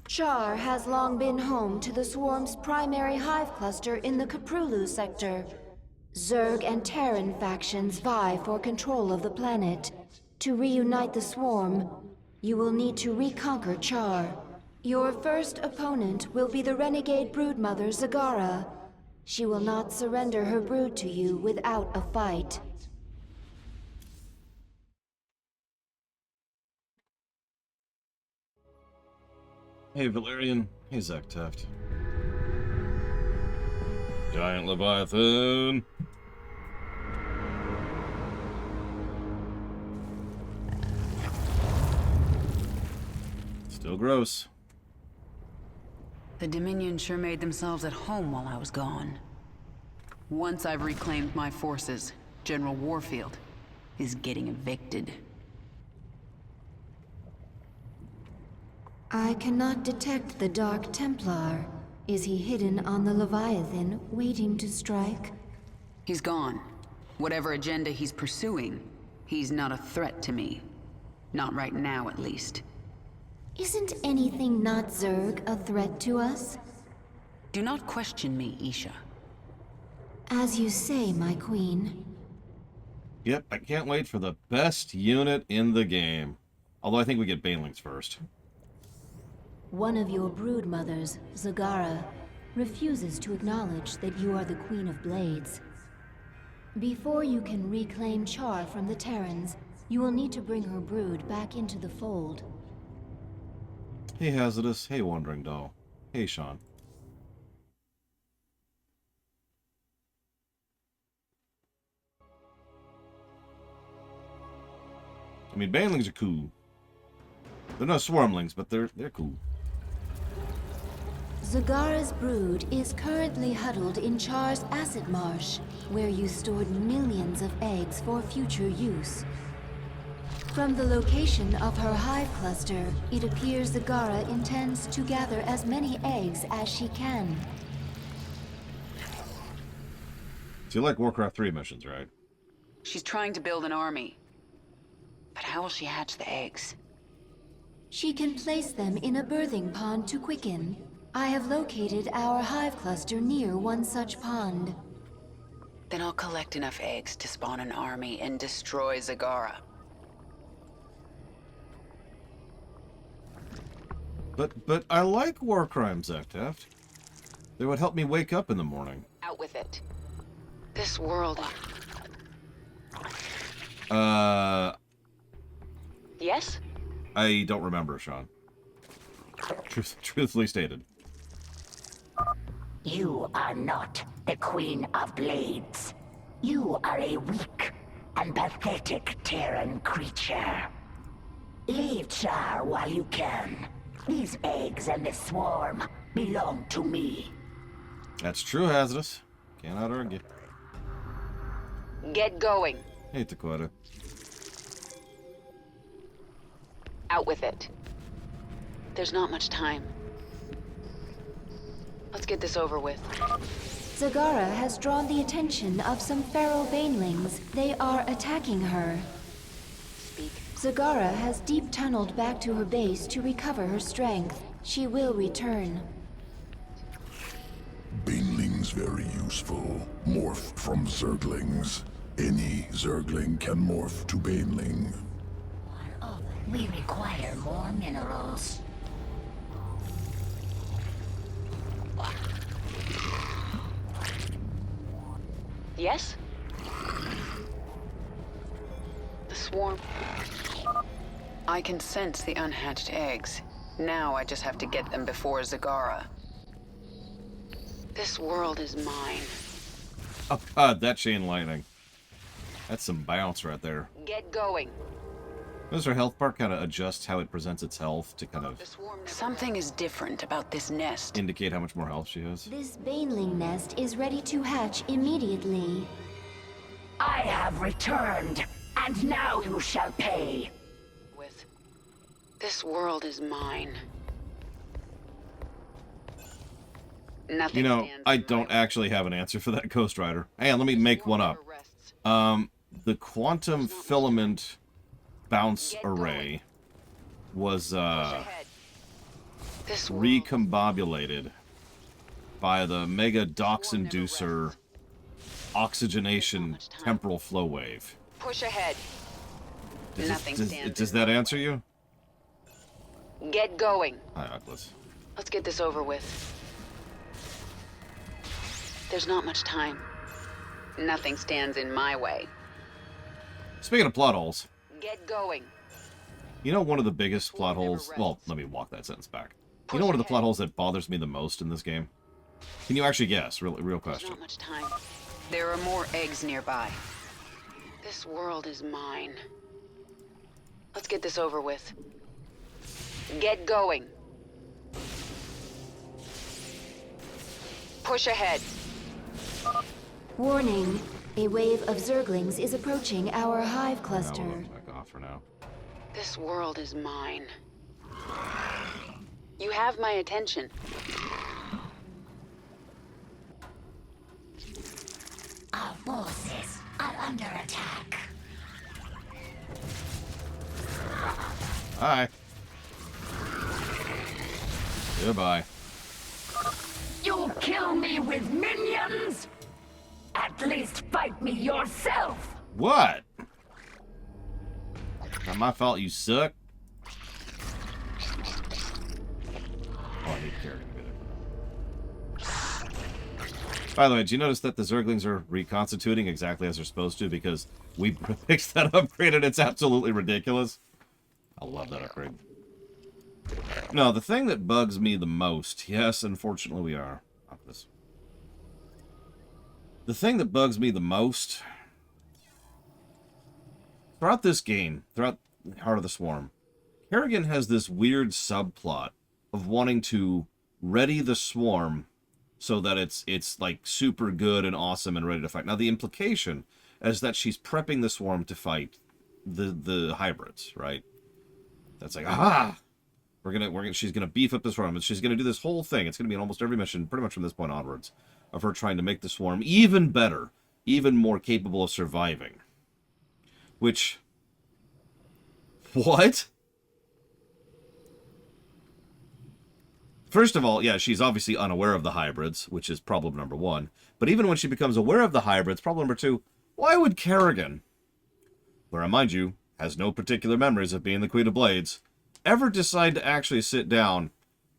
Char has long been home to the swarm's primary hive cluster in the Caprulu sector. Zerg and Terran factions vie for control of the planet. To reunite the swarm, you will need to reconquer Char. Your first opponent will be the renegade broodmother Zagara. She will not surrender her brood to you without a fight. Hey Valerian, hey Zagtaft. Giant Leviathan! Still gross. The Dominion sure made themselves at home while I was gone. Once I've reclaimed my forces, General Warfield is getting evicted. I cannot detect the Dark Templar. Is he hidden on the Leviathan, waiting to strike? He's gone. Whatever agenda he's pursuing, he's not a threat to me. Not right now, at least. Isn't anything not Zerg a threat to us? Do not question me, Isha. As you say, my queen. Yep, I can't wait for the best unit in the game. Although I think we get Banelings first. One of your brood mothers, Zagara, refuses to acknowledge that you are the Queen of Blades. Before you can reclaim Char from the Terrans, you will need to bring her brood back into the fold. Hey Hazardous, hey Wandering Doll, hey Sean. I mean, Banelings are cool. They're not Swarmlings, but they're cool. Zagara's brood is currently huddled in Char's acid marsh, where you stored millions of eggs for future use. From the location of her hive cluster, it appears Zagara intends to gather as many eggs as she can. So you like Warcraft 3 missions, right? She's trying to build an army. But how will she hatch the eggs? She can place them in a birthing pond to quicken. I have located our hive cluster near one such pond. Then I'll collect enough eggs to spawn an army and destroy Zagara. But I like war crimes, Zagtaft. They would help me wake up in the morning. Out with it. This world... Yes? I don't remember, Sean. Truthfully stated. You are not the Queen of Blades. You are a weak and pathetic Terran creature. Leave Char while you can. These eggs and this swarm belong to me. That's true, Hazardous. Cannot argue. Get going. Hey, Taquata. Out with it. There's not much time. Let's get this over with. Zagara has drawn the attention of some feral banelings. They are attacking her. Speak. Zagara has deep tunneled back to her base to recover her strength. She will return. Banelings very useful. Morph from Zerglings. Any Zergling can morph to Baneling. Oh, we require more minerals. Yes? The swarm. I can sense the unhatched eggs. Now I just have to get them before Zagara. This world is mine. Oh god, that chain lightning. That's some bounce right there. Get going. Does her health bar kind of adjust how it presents its health to kind of Something is different about this nest. indicate how much more health she has? This baneling nest is ready to hatch immediately. I have returned, and now you shall pay. With this world is mine. Nothing. You know, stands I in my don't way. actually have an answer for that Ghost Rider. Hang on, let me make one up. The quantum filament bounce array was, Push ahead. This world recombobulated by the mega dox inducer oxygenation temporal flow wave. push ahead. Nothing stands Does in that my answer way. you? Get going. Hi, Oculus. Let's get this over with. There's not much time. Nothing stands in my way. Speaking of plot holes, Get going. you know one of the biggest plot never holes... Well, rests. let me walk that sentence back. You Push know one of the ahead. plot holes that bothers me the most in this game? Can you actually guess? Real There's question. not much time. There are more eggs nearby. This world is mine. Let's get this over with. Get going. Push ahead. Warning. A wave of Zerglings is approaching our hive cluster. I'll back off for now. This world is mine. You have my attention. Our forces are under attack. Hi. Goodbye. You kill me with minions? At least fight me yourself! What? Not my fault you suck. Oh, I need Carrie to be there. By the way, did you notice that the Zerglings are reconstituting exactly as they're supposed to? Because we fixed that upgrade and it's absolutely ridiculous. I love that upgrade. No, the thing that bugs me the most, yes, unfortunately we are. Not this. The thing that bugs me the most throughout this game, throughout Heart of the Swarm, Kerrigan has this weird subplot of wanting to ready the swarm so that it's like super good and awesome and ready to fight. Now the implication is that she's prepping the swarm to fight the hybrids, right? That's like, aha! She's gonna beef up the swarm, and she's gonna do this whole thing. It's gonna be in almost every mission, pretty much from this point onwards, of her trying to make the swarm even better, even more capable of surviving. Which, what? First of all, yeah, she's obviously unaware of the hybrids, which is problem number one. But even when she becomes aware of the hybrids, problem number two, why would Kerrigan, who, I remind you, has no particular memories of being the Queen of Blades, ever decide to actually sit down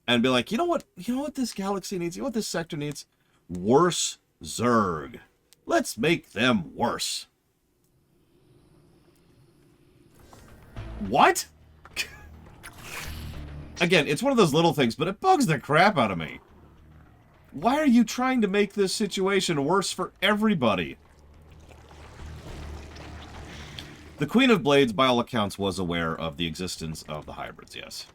and be like, you know what this galaxy needs? You know what this sector needs? Worse Zerg. Let's make them worse. What? Again, it's one of those little things, but it bugs the crap out of me. Why are you trying to make this situation worse for everybody? The Queen of Blades, by all accounts, was aware of the existence of the hybrids, yes.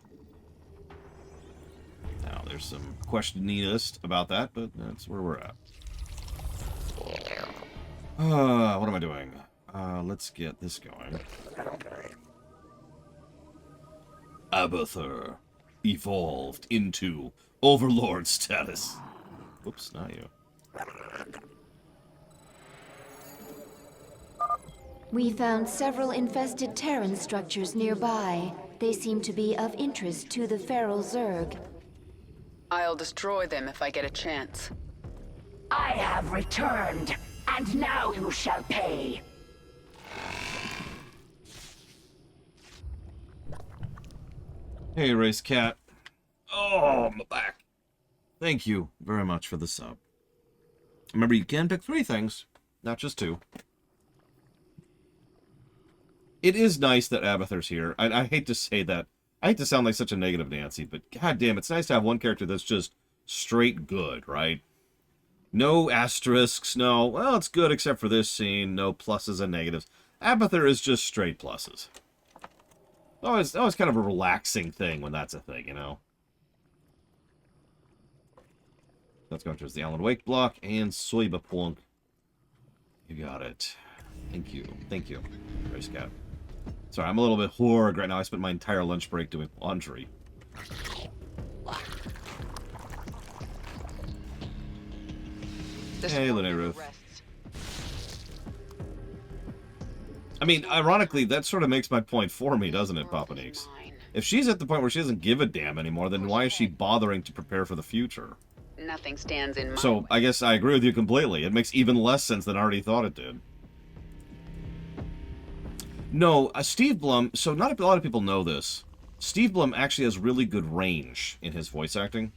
Now, there's some questioniness about that, but that's where we're at. What am I doing? Let's get this going. Abathur evolved into Overlord status. Oops, not you. We found several infested Terran structures nearby. They seem to be of interest to the feral Zerg. I'll destroy them if I get a chance. I have returned, and now you shall pay. Hey, Race Cat. Oh, my back. Thank you very much for the sub. Remember, you can pick 3 things, not just 2. It is nice that Abathur's here. I hate to say that. I hate to sound like such a negative Nancy, but goddamn, it's nice to have one character that's just straight good, right? No asterisks, no, well, it's good except for this scene, no pluses and negatives. Abathur is just straight pluses. Always kind of a relaxing thing when that's a thing, you know? Let's go towards the Alan Wake block and Soiba Plunk. You got it. Thank you. Thank you, Race Cat. Sorry, I'm a little bit horrid right now. I spent my entire lunch break doing laundry. Hey, Lene Ruth. I mean, ironically, that sort of makes my point for me, doesn't it, Papa Neeks? If she's at the point where she doesn't give a damn anymore, then why is she bothering to prepare for the future? Nothing stands in my So, way. I guess I agree with you completely. It makes even less sense than I already thought it did. No, Steve Blum, so not a lot of people know this. Steve Blum actually has really good range in his voice acting.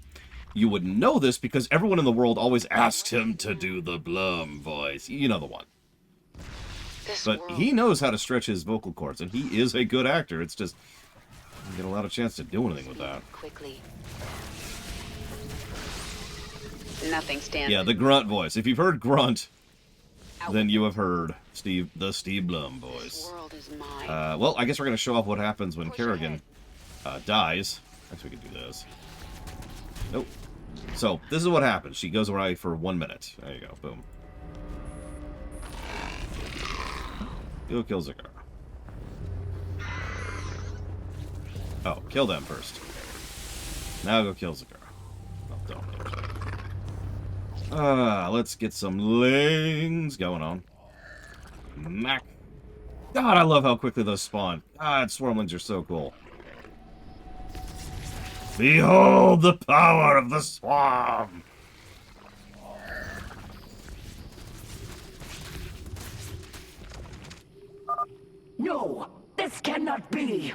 You would know this because everyone in the world always asks him to do the Blum voice. You know the one. But he knows how to stretch his vocal cords, and he is a good actor. It's just, he doesn't get a lot of chance to do anything with that. Quickly. Nothing stands. Yeah, the grunt voice. If you've heard grunt, then you have heard the Steve Blum voice. This world is mine. Well, I guess we're going to show off what happens when Kerrigan dies. Actually, we could do this. Nope. So, this is what happens. She goes away for 1 minute. There you go. Boom. Go kill Zagara. Oh, kill them first. Now go kill Zagara. Oh, don't. Let's get some lings going on. Mac. God, I love how quickly those spawn. God, swarmlings are so cool. Behold the power of the swarm! No, this cannot be.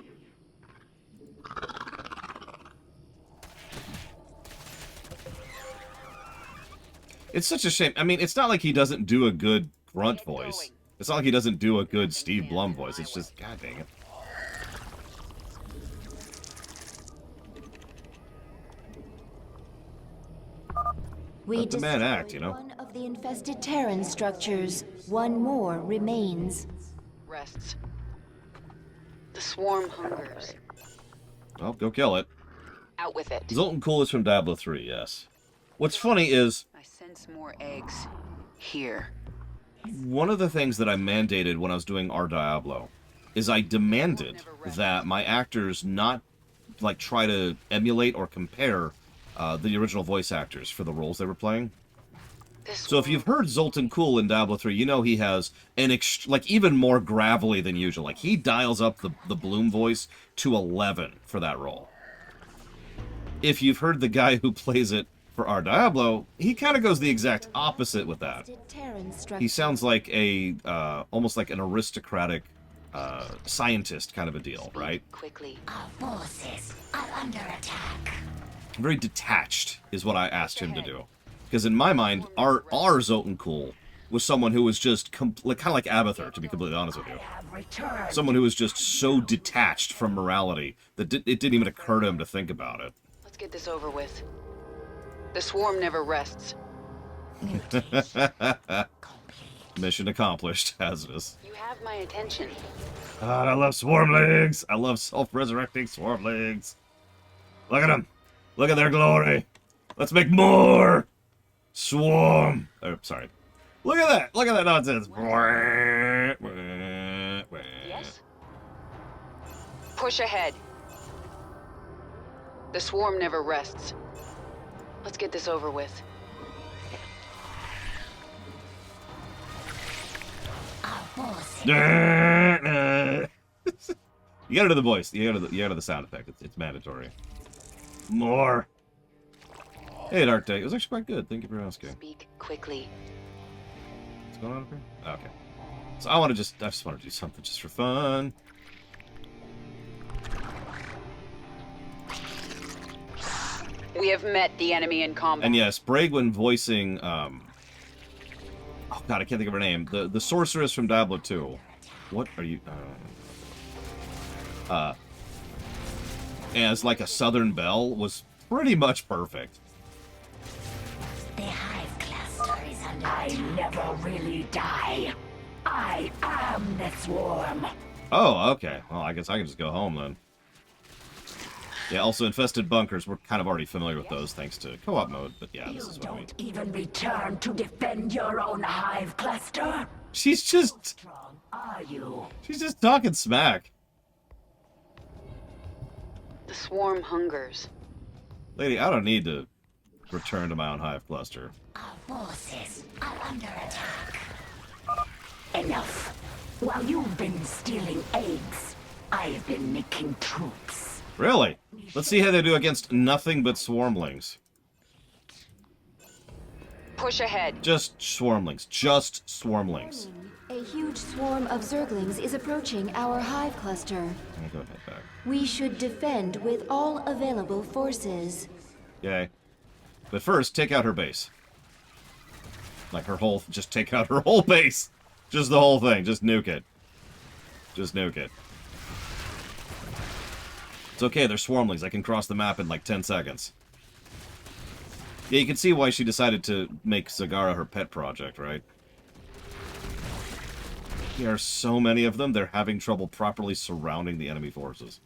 It's such a shame. I mean, it's not like he doesn't do a good grunt voice. It's not like he doesn't do a good Steve Blum voice. It's just, god dang it. We Let the man destroyed act, you know? one of the infested Terran structures. One more remains. Rests. The swarm hungers. Well, go kill it. Out with it. Zoltan Cool is from Diablo 3, yes. What's funny is, I sense more eggs. Here. one of the things that I mandated when I was doing our Diablo is I demanded that my actors not, like, try to emulate or compare the original voice actors for the roles they were playing. So if you've heard Zoltan Cool in Diablo 3, you know he has an like even more gravelly than usual. Like he dials up the Bloom voice to 11 for that role. If you've heard the guy who plays it for our Diablo, he kind of goes the exact opposite with that. He sounds like a almost like an aristocratic scientist kind of a deal, right? Quickly. Our forces are under attack. Very detached is what I asked him to do. Because in my mind, our Zoltan Cool was someone who was just kind of like Abathur, to be completely honest with you. Someone who was just so detached from morality that it didn't even occur to him to think about it. Let's get this over with. The swarm never rests. Mission accomplished, hazardous. You have my attention. God, I love swarmlings. I love self-resurrecting swarmlings. Look at them. Look at their glory. Let's make more. Swarm. Oh, sorry. Look at that. Look at that nonsense. Yes? Push ahead. The swarm never rests. Let's get this over with. You gotta do the voice. You gotta do the sound effect. It's mandatory. More. Hey, Dark Day. It was actually quite good. Thank you for asking. Speak quickly. What's going on up here? Okay. So I just want to do something just for fun. We have met the enemy in combat. And yes, Bragwin voicing, oh god, I can't think of her name. The sorceress from Diablo 2. What are you, as like a Southern Belle was pretty much perfect. The hive cluster is under attack. I never really die. I am the swarm. Oh, okay. Well, I guess I can just go home then. Yeah, also infested bunkers. We're kind of already familiar with those thanks to co-op mode, but yeah, this is what we... You don't even return to defend your own hive cluster? She's just... Strong are you? She's just talking smack. The swarm hungers. Lady, I don't need to return to my own hive cluster. Our forces are under attack. Enough. While you've been stealing eggs, I've been making troops. Really? Let's see how they do against nothing but swarmlings. Push ahead. Just swarmlings. Just swarmlings. A huge swarm of Zerglings is approaching our hive cluster. I'll go ahead back. We should defend with all available forces. Yay. But first, take out her base. Like her whole... Just take out her whole base. Just the whole thing. Just nuke it. Just nuke it. It's okay, they're swarmlings. I can cross the map in like 10 seconds. Yeah, you can see why she decided to make Zagara her pet project, right? There are so many of them, they're having trouble properly surrounding the enemy forces.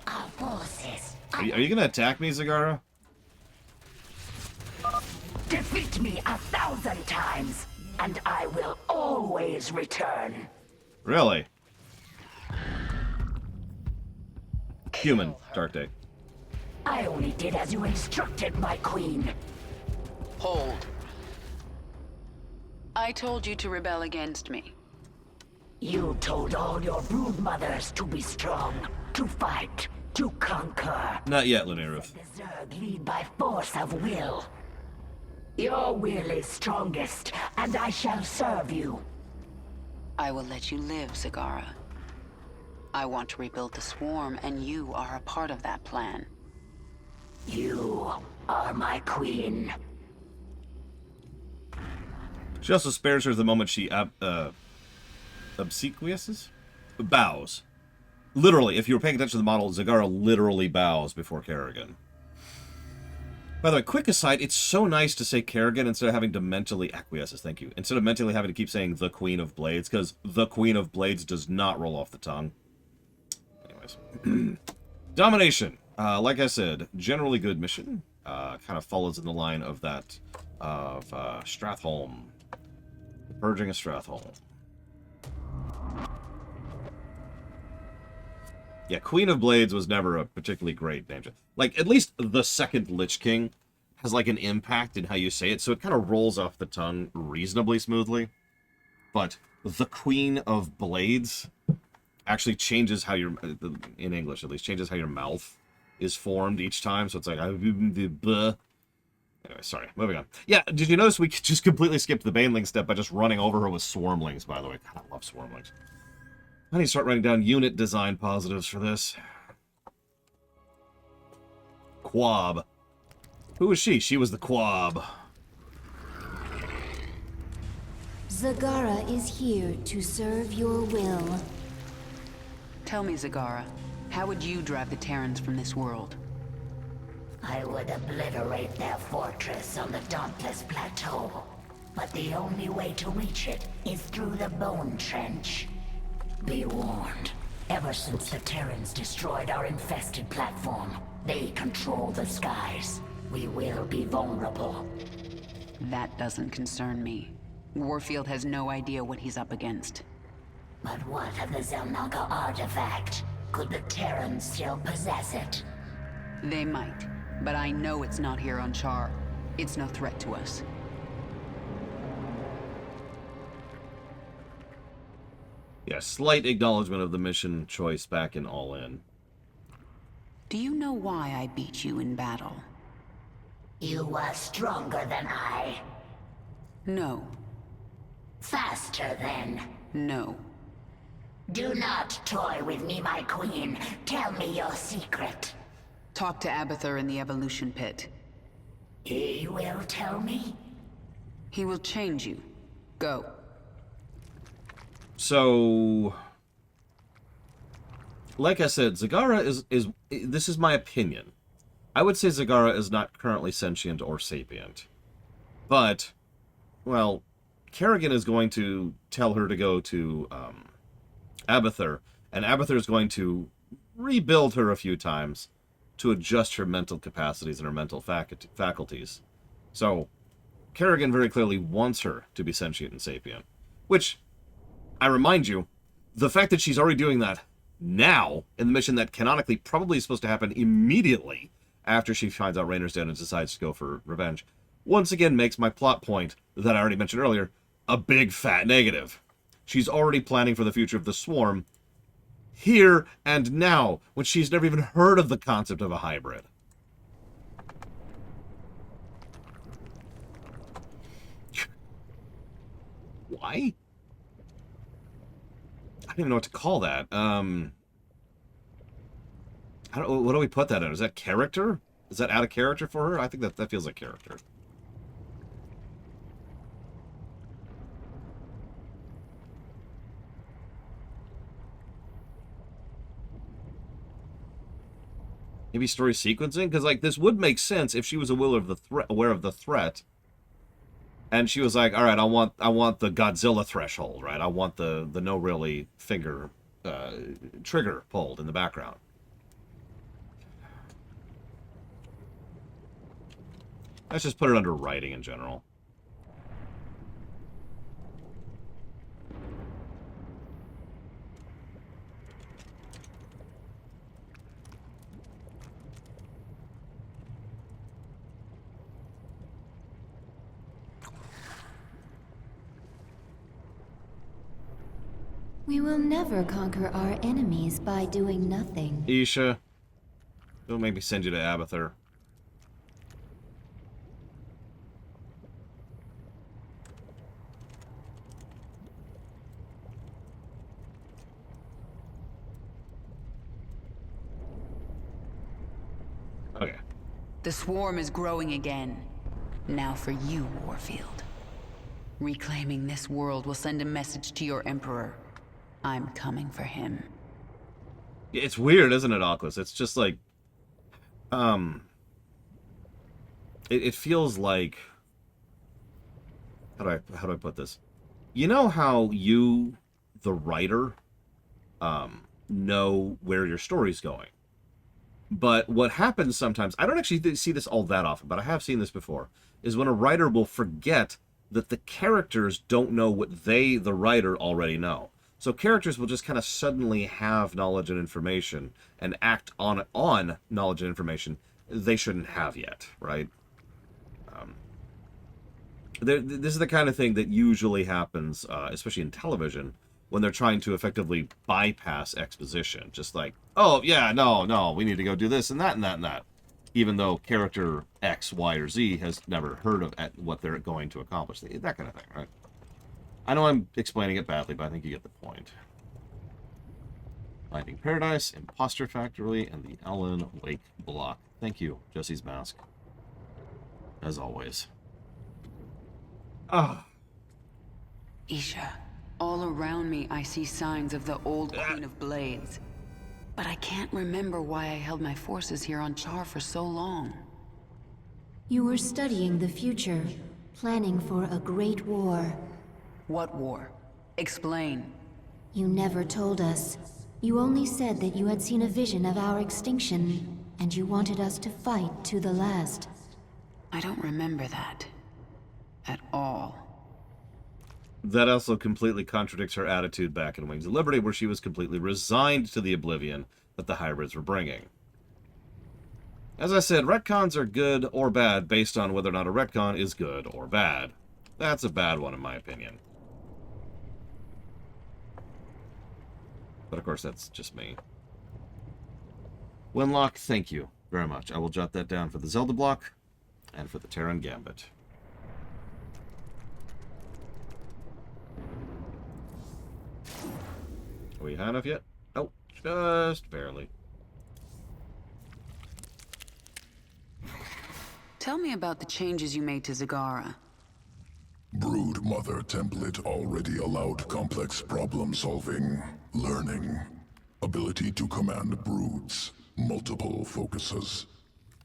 Our forces. Are you gonna attack me, Zagara? Defeat me 1,000 times, and I will always return. Really? Human, Dark Day. I only did as you instructed, my queen. Hold. I told you to rebel against me. You told all your brood mothers to be strong, to fight, to conquer. Not yet, Lunaruth. The Zerg lead by force of will. Your will is strongest, and I shall serve you. I will let you live, Zagara. I want to rebuild the swarm, and you are a part of that plan. You are my queen. She also spares her the moment she obsequiouses? Bows. Literally, if you were paying attention to the model, Zagara literally bows before Kerrigan. By the way, quick aside, it's so nice to say Kerrigan instead of having to mentally acquiesces, thank you. Instead of mentally having to keep saying the Queen of Blades, because the Queen of Blades does not roll off the tongue. Anyways. Domination. Like I said, generally good mission. Kind of follows in the line of that of Stratholm. The Purging of Stratholm. Yeah, Queen of Blades was never a particularly great name. Like, at least the second Lich King has, like, an impact in how you say it, so it kind of rolls off the tongue reasonably smoothly. But the Queen of Blades actually changes how your, in English at least, changes how your mouth is formed each time, so it's like, anyway, sorry, moving on. Yeah, did you notice we just completely skipped the Baneling step by just running over her with Swarmlings, by the way? God, I love Swarmlings. I need to start writing down unit design positives for this. Quab. Who was she? She was the Quab. Zagara is here to serve your will. Tell me, Zagara, how would you drive the Terrans from this world? I would obliterate their fortress on the Dauntless Plateau. But the only way to reach it is through the Bone Trench. Be warned. Ever since the Terrans destroyed our infested platform, they control the skies. We will be vulnerable. That doesn't concern me. Warfield has no idea what he's up against. But what of the Zelnaga artifact? Could the Terrans still possess it? They might, but I know it's not here on Char. It's no threat to us. Yeah, slight acknowledgement of the mission choice back in All In. Do you know why I beat you in battle? You were stronger than I. No. Faster then. No. Do not toy with me, my queen. Tell me your secret. Talk to Abathur in the Evolution Pit. He will tell me? He will change you. Go. So, like I said, Zagara is this is my opinion. I would say Zagara is not currently sentient or sapient. But, well, Kerrigan is going to tell her to go to Abathur, and Abathur is going to rebuild her a few times to adjust her mental capacities and her mental faculties. So, Kerrigan very clearly wants her to be sentient and sapient, which, I remind you, the fact that she's already doing that now, in the mission that canonically probably is supposed to happen immediately after she finds out Rainer's dead and decides to go for revenge, once again makes my plot point that I already mentioned earlier a big fat negative. She's already planning for the future of the Swarm here and now when she's never even heard of the concept of a hybrid. Why? I don't even know what to call that. What do we put that in? Is that character? Is that out of character for her? I think that feels like character. Maybe story sequencing? Because, like, this would make sense if she was aware of the threat. And she was like, all right, I want the Godzilla threshold, right? I want the no really finger trigger pulled in the background. Let's just put it under writing in general. We will never conquer our enemies by doing nothing. Isha, don't make me send you to Abathur. Okay. The swarm is growing again. Now for you, Warfield. Reclaiming this world will send a message to your Emperor. I'm coming for him. It's weird, isn't it, Oculus? It's just like, it feels like, how do I put this? You know how you, the writer, know where your story's going. But what happens sometimes, I don't actually see this all that often, but I have seen this before, is when a writer will forget that the characters don't know what they, the writer, already know. So characters will just kind of suddenly have knowledge and information and act on knowledge and information they shouldn't have yet, right? This is the kind of thing that usually happens, especially in television, when they're trying to effectively bypass exposition. Just like, oh, yeah, no, we need to go do this and that and that and that. Even though character X, Y, or Z has never heard of what they're going to accomplish. That kind of thing, right? I know I'm explaining it badly, but I think you get the point. Lightning Paradise, Imposter Factory, and the Alan Wake block. Thank you, Jesse's Mask. As always. Ah. Isha, all around me I see signs of the old Queen of Blades. But I can't remember why I held my forces here on Char for so long. You were studying the future, planning for a great war. What war? Explain. You never told us. You only said that you had seen a vision of our extinction, and you wanted us to fight to the last. I don't remember that. At all. That also completely contradicts her attitude back in Wings of Liberty, where she was completely resigned to the oblivion that the hybrids were bringing. As I said, retcons are good or bad based on whether or not a retcon is good or bad. That's a bad one in my opinion. But of course, that's just me. Winlock, thank you very much. I will jot that down for the Zelda block and for the Terran Gambit. Are we high enough yet? Oh, just barely. Tell me about the changes you made to Zagara. Brood Mother template already allowed complex problem solving, learning, ability to command broods, multiple focuses.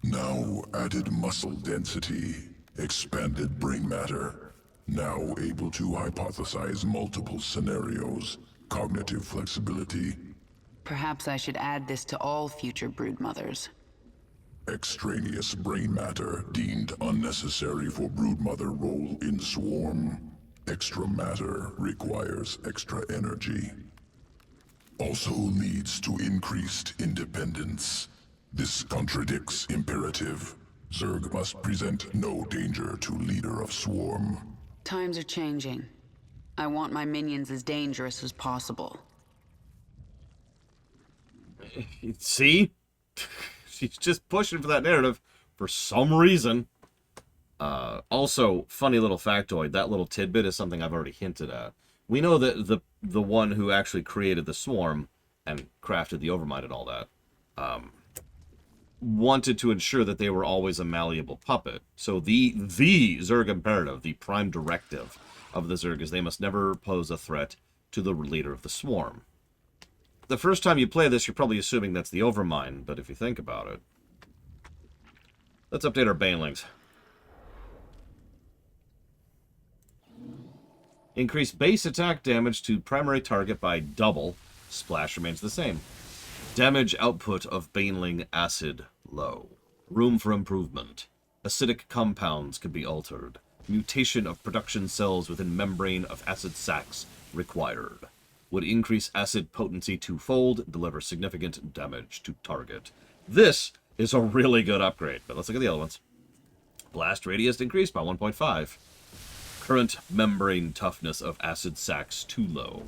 Now added muscle density, expanded brain matter. Now able to hypothesize multiple scenarios, cognitive flexibility. Perhaps I should add this to all future brood mothers. Extraneous brain matter deemed unnecessary for broodmother role in swarm. Extra matter requires extra energy. Also leads to increased independence. This contradicts imperative. Zerg must present no danger to leader of swarm. Times are changing. I want my minions as dangerous as possible. See? She's just pushing for that narrative for some reason. Also, funny little factoid, that little tidbit is something I've already hinted at. We know that the one who actually created the Swarm and crafted the Overmind and all that, wanted to ensure that they were always a malleable puppet. So the Zerg imperative, the prime directive of the Zerg, is they must never pose a threat to the leader of the Swarm. The first time you play this, you're probably assuming that's the Overmind, but if you think about it... Let's update our Banelings. Increase base attack damage to primary target by double. Splash remains the same. Damage output of Baneling acid low. Room for improvement. Acidic compounds can be altered. Mutation of production cells within membrane of acid sacs required. Would increase acid potency twofold, deliver significant damage to target. This is a really good upgrade, but let's look at the other ones. Blast radius increased by 1.5. Current membrane toughness of acid sacs too low.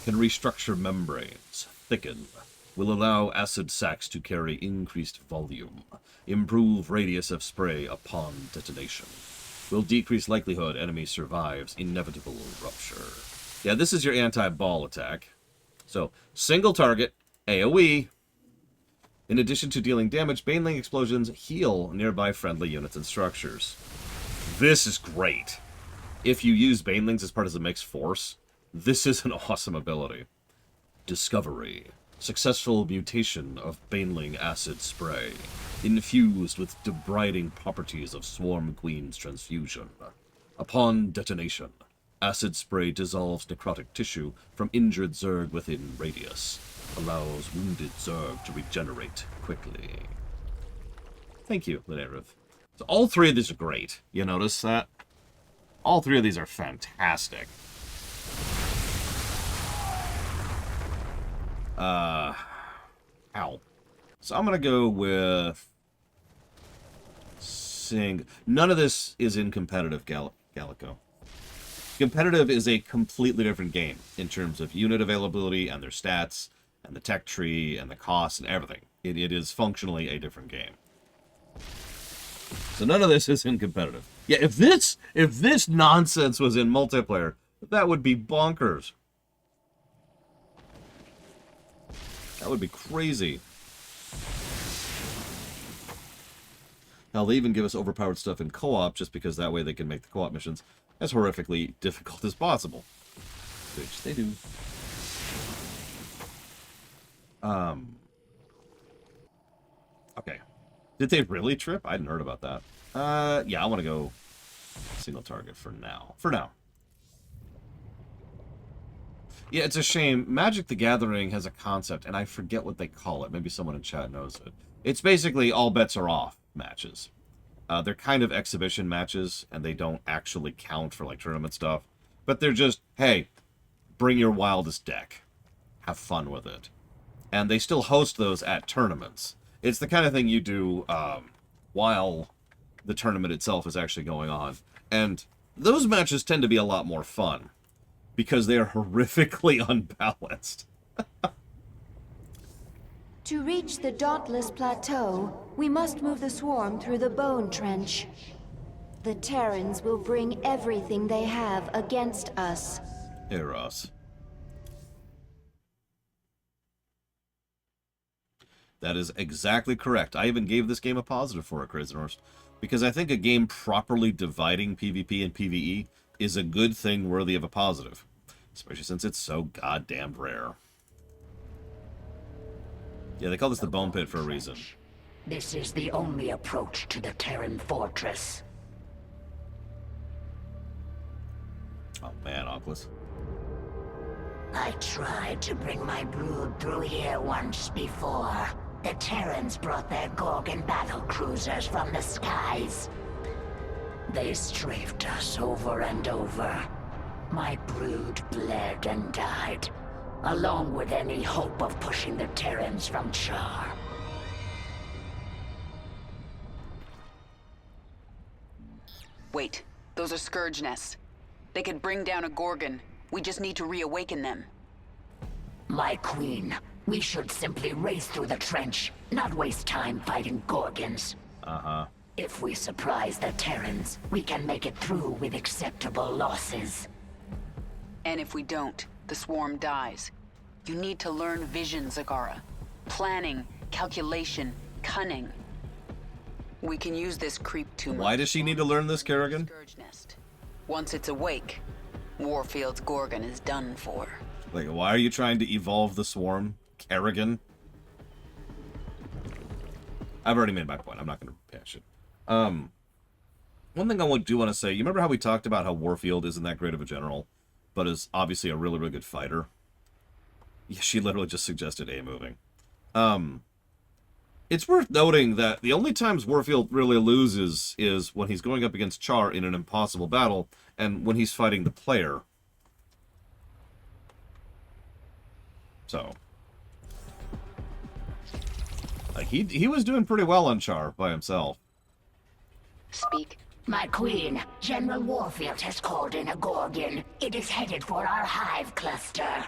Can restructure membranes. Thicken. Will allow acid sacs to carry increased volume. Improve radius of spray upon detonation. Will decrease likelihood enemy survives inevitable rupture. Yeah, this is your anti-ball attack. So, single target, AoE. In addition to dealing damage, Baneling explosions heal nearby friendly units and structures. This is great. If you use Banelings as part of the mixed force, this is an awesome ability. Discovery. Successful mutation of Baneling acid spray. Infused with debriding properties of Swarm Queen's transfusion. Upon detonation, acid spray dissolves necrotic tissue from injured Zerg within radius. Allows wounded Zerg to regenerate quickly. Thank you, Linerith. So all three of these are great. You notice that? All three of these are fantastic. Ow. So I'm gonna go with... None of this is in competitive, Gallico. Competitive is a completely different game in terms of unit availability and their stats, and the tech tree, and the cost, and everything. It is functionally a different game. So none of this is in competitive. Yeah, if this nonsense was in multiplayer, that would be bonkers. That would be crazy. Hell, they even give us overpowered stuff in co-op just because that way they can make the co-op missions as horrifically difficult as possible. Which they do. Okay. Did they really trip? I hadn't heard about that. Yeah, I want to go single target for now. For now. Yeah, it's a shame. Magic the Gathering has a concept, and I forget what they call it. Maybe someone in chat knows it. It's basically all bets are off matches. They're kind of exhibition matches, and they don't actually count for, like, tournament stuff. But they're just, hey, bring your wildest deck. Have fun with it. And they still host those at tournaments. It's the kind of thing you do while the tournament itself is actually going on. And those matches tend to be a lot more fun because they are horrifically unbalanced. To reach the Dauntless Plateau, we must move the swarm through the Bone Trench. The Terrans will bring everything they have against us. Eros. That is exactly correct. I even gave this game a positive for it, Crazy Horse, because I think a game properly dividing PvP and PvE is a good thing worthy of a positive, especially since it's so goddamn rare. Yeah, they call this the Bone Pit for a reason. This is the only approach to the Terran fortress. Oh man, Oculus. I tried to bring my brood through here once before. The Terrans brought their Gorgon battle cruisers from the skies. They strafed us over and over. My brood bled and died, along with any hope of pushing the Terrans from Char. Wait, those are Scourge nests. They could bring down a Gorgon. We just need to reawaken them. My queen, We should simply race through the trench, not waste time fighting Gorgons. Uh-huh. If we surprise the Terrans, we can make it through with acceptable losses. And if we don't, the swarm dies. You need to learn vision, Zagara. Planning, calculation, cunning. We can use this creep tumor. Why does she need to learn this, Kerrigan? Scourge nest. Once it's awake, Warfield's Gorgon is done for. Like, why are you trying to evolve the swarm, Kerrigan? I've already made my point. I'm not going to patch it. One thing I do want to say, you remember how we talked about how Warfield isn't that great of a general, but is obviously a really, really good fighter? Yeah, she literally just suggested A-moving. It's worth noting that the only times Warfield really loses is when he's going up against Char in an impossible battle, and when he's fighting the player. So, like, he was doing pretty well on Char by himself. Speak. My queen, General Warfield has called in a Gorgon. It is headed for our hive cluster.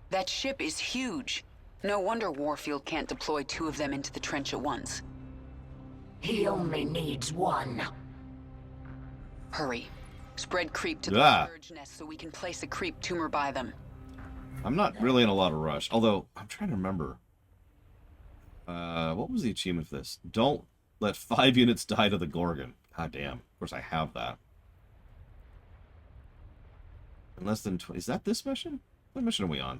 That ship is huge. No wonder Warfield can't deploy 2 of them into the trench at once. He only needs one. Hurry. Spread creep to the scourge nest so we can place a creep tumor by them. I'm not really in a lot of rush, although I'm trying to remember. What was the achievement for this? Don't let 5 units die to the Gorgon. God damn. Of course, I have that. In less than 20. Is that this mission? What mission are we on?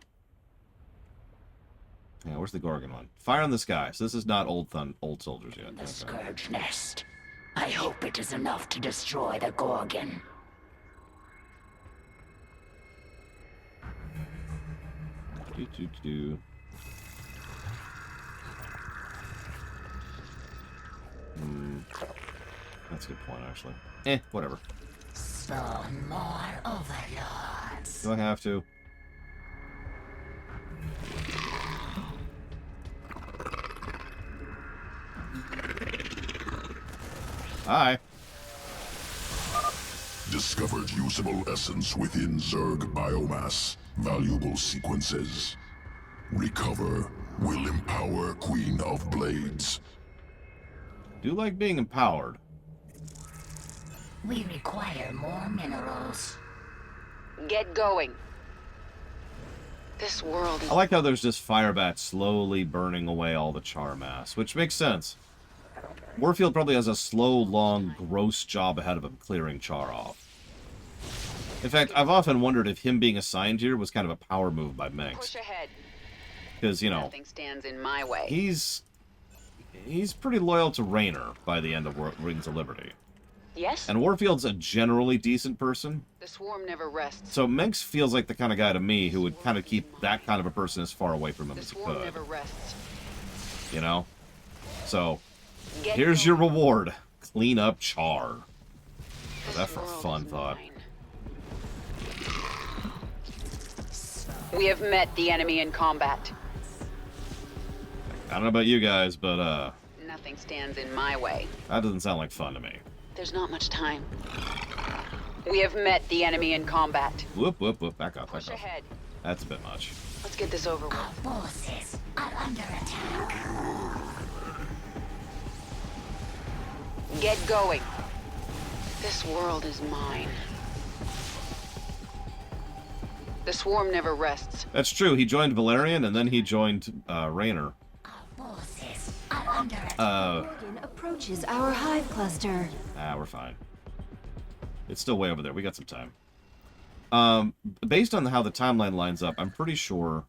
Yeah, where's the Gorgon one? Fire in the sky. So this is not old soldiers yet. The Okay. scourge nest. I hope it is enough to destroy the Gorgon. That's a good point, actually. Whatever. Spawn more overlords. Do I have to? Hi. Discovered usable essence within Zerg biomass. Valuable sequences. Recover will empower Queen of Blades. Do like being empowered. We require more minerals. Get going. This world is... I like how there's just fire bats slowly burning away all the Char mass, which makes sense. Warfield probably has a slow, long, gross job ahead of him clearing Char off. In fact, I've often wondered if him being assigned here was kind of a power move by Mengsk. Push ahead. Because, you know, Nothing stands in my way. he's pretty loyal to Raynor by the end of Rings of Liberty. Yes? And Warfield's a generally decent person. The swarm never rests. So Mengsk feels like the kind of guy to me who would kind of keep that kind of a person as far away from him The as he swarm could. never rests. You know? So, Get here's going. your reward. Clean up Char. This That for a world fun is thought. mine. We have met the enemy in combat. I don't know about you guys, but Nothing stands in my way. that doesn't sound like fun to me. There's not much time. We have met the enemy in combat. Whoop, whoop, whoop. Back up, Push back up. ahead. That's a bit much. Let's get this over with. Our forces are under attack. Get going. This world is mine. The swarm never rests. That's true. He joined Valerian, and then he joined Raynor. Our forces are under attack. Gorgon approaches our hive cluster. We're fine. It's still way over there. We got some time. Based on how the timeline lines up, I'm pretty sure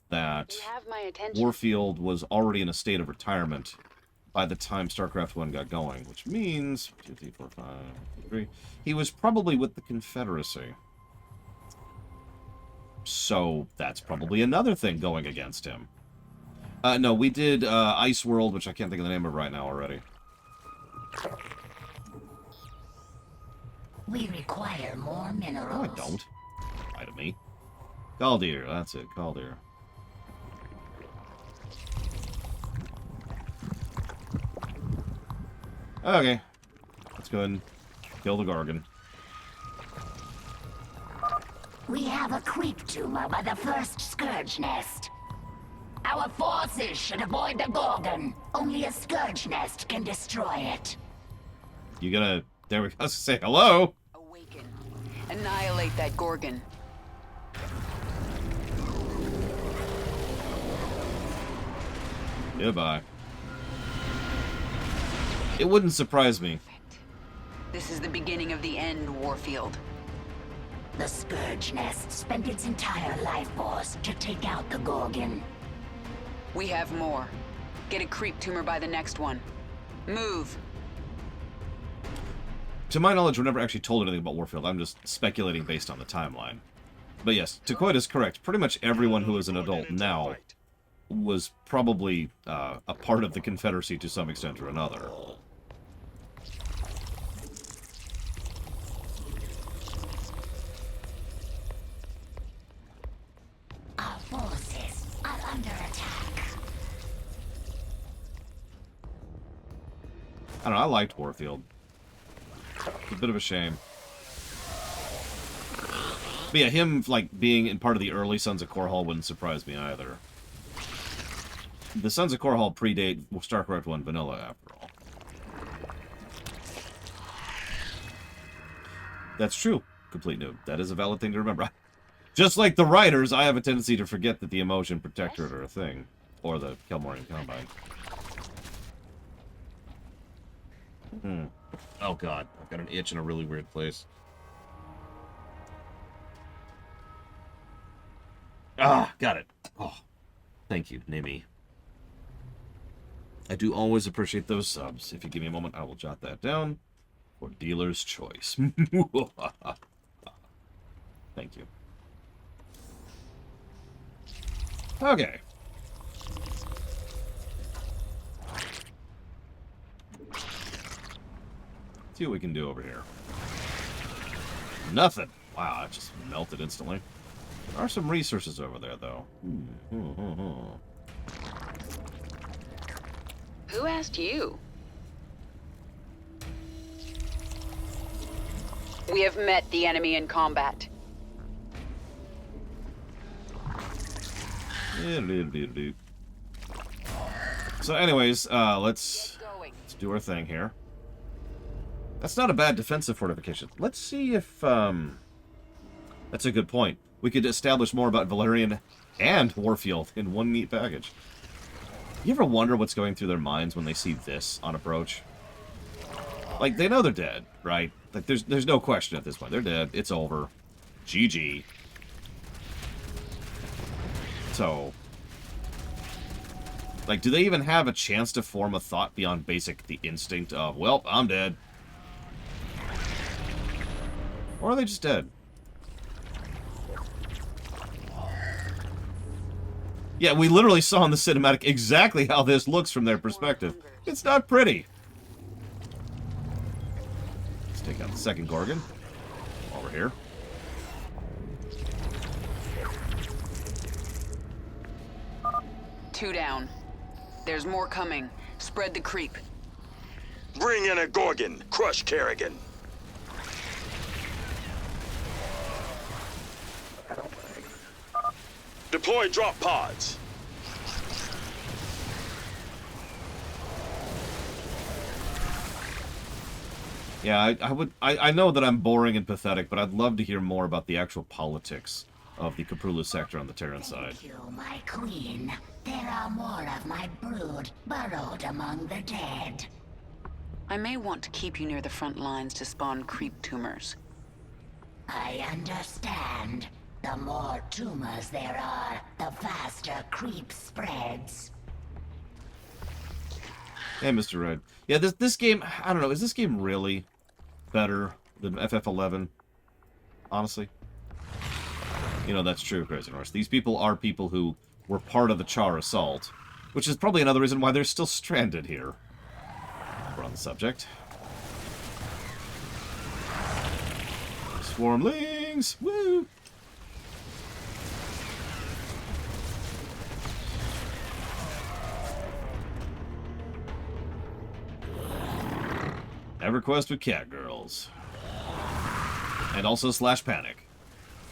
that You have my attention. Warfield was already in a state of retirement by the time StarCraft 1 got going, which means 2, 3, 4, 5, 3. He was probably with the Confederacy. So that's probably another thing going against him. No, we did Ice World, which I can't think of the name of right now already. We require more minerals. No, I don't. Lie to me. Galdir, that's it, Galdir. Okay. Let's go ahead and kill the Gorgon. We have a creep tumor by the first scourge nest. Our forces should avoid the Gorgon. Only a Scourge Nest can destroy it. You gonna... There we go. Say hello. Awaken. Annihilate that Gorgon. Goodbye. It wouldn't surprise me. This is the beginning of the end, Warfield. The Scourge Nest spent its entire life force to take out the Gorgon. We have more. Get a creep tumor by the next one. Move. To my knowledge, we're never actually told anything about Warfield. I'm just speculating based on the timeline. But yes, Takoid is correct. Pretty much everyone who is an adult now was probably a part of the Confederacy to some extent or another. Our forces are under attack. I don't know, I liked Warfield. It's a bit of a shame. But yeah, him, like, being in part of the early Sons of Korhal wouldn't surprise me either. The Sons of Korhal predate StarCraft 1 vanilla, after all. That's true. Complete noob. That is a valid thing to remember. Just like the writers, I have a tendency to forget that the emotion protectorate are a thing. Or the Kelmorian Combine. Oh god, I've got an itch in a really weird place. Ah, got it. Oh, thank you, Nimi. I do always appreciate those subs. If you give me a moment, I will jot that down for dealer's choice. Thank you. Okay. See what we can do over here. Nothing. Wow, it just melted instantly. There are some resources over there, though. Who asked you? We have met the enemy in combat. So anyways, let's do our thing here. That's not a bad defensive fortification. Let's see if, that's a good point. We could establish more about Valerian and Warfield in one neat package. You ever wonder what's going through their minds when they see this on approach? Like, they know they're dead, right? Like, there's no question at this point. They're dead. It's over. GG. So, like, do they even have a chance to form a thought beyond basic the instinct of, well, I'm dead? Or are they just dead? Yeah, we literally saw in the cinematic exactly how this looks from their perspective. It's not pretty. Let's take out the second Gorgon while we're here. Two down. There's more coming. Spread the creep. Bring in a Gorgon. Crush Kerrigan. Deploy drop pods. Yeah, I know that I'm boring and pathetic, but I'd love to hear more about the actual politics of the Caprulu sector on the Terran side. Thank you, my queen. There are more of my brood burrowed among the dead. I may want to keep you near the front lines to spawn creep tumors. I understand. The more tumors there are, the faster creep spreads. Hey, Mr. Red. Yeah, this game, I don't know, is this game really better than FF11? Honestly? You know, that's true, Crazy Norse. These people are people who were part of the Char assault, which is probably another reason why they're still stranded here. We're on the subject. Swarmlings! Woo! EverQuest with cat girls. And also /panic.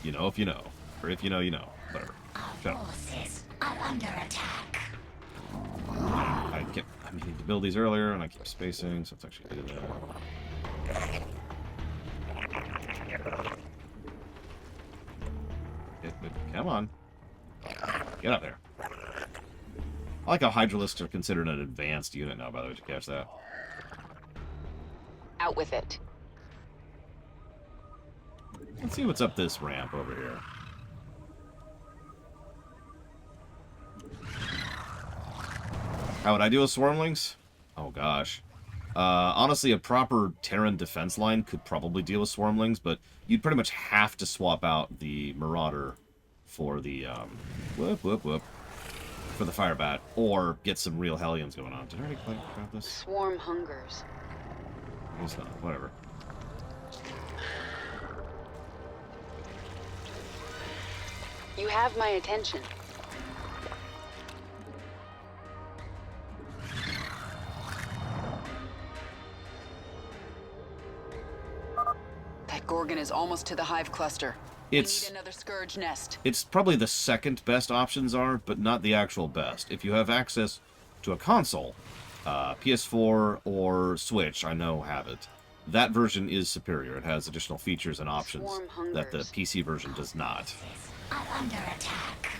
You know if you know. Or if you know, you know. Whatever. Our forces are under attack. I needed to build these earlier, and I keep spacing, so let's actually do that. Come on. Get up there. I like how Hydralisks are considered an advanced unit now, by the way. Did you catch that? Out with it. Let's see what's up this ramp over here. How would I do with Swarmlings? Oh, gosh. Honestly, a proper Terran defense line could probably deal with Swarmlings, but you'd pretty much have to swap out the Marauder for the, for the Firebat, or get some real Hellions going on. Did I already play about this? Swarm hungers. It's not. Whatever. You have my attention. That Gorgon is almost to the hive cluster. We need another Scourge nest. It's probably the second best options are, but not the actual best. If you have access to a console, PS4 or Switch, I know have it. That version is superior. It has additional features and options that the PC version does not. Are under attack.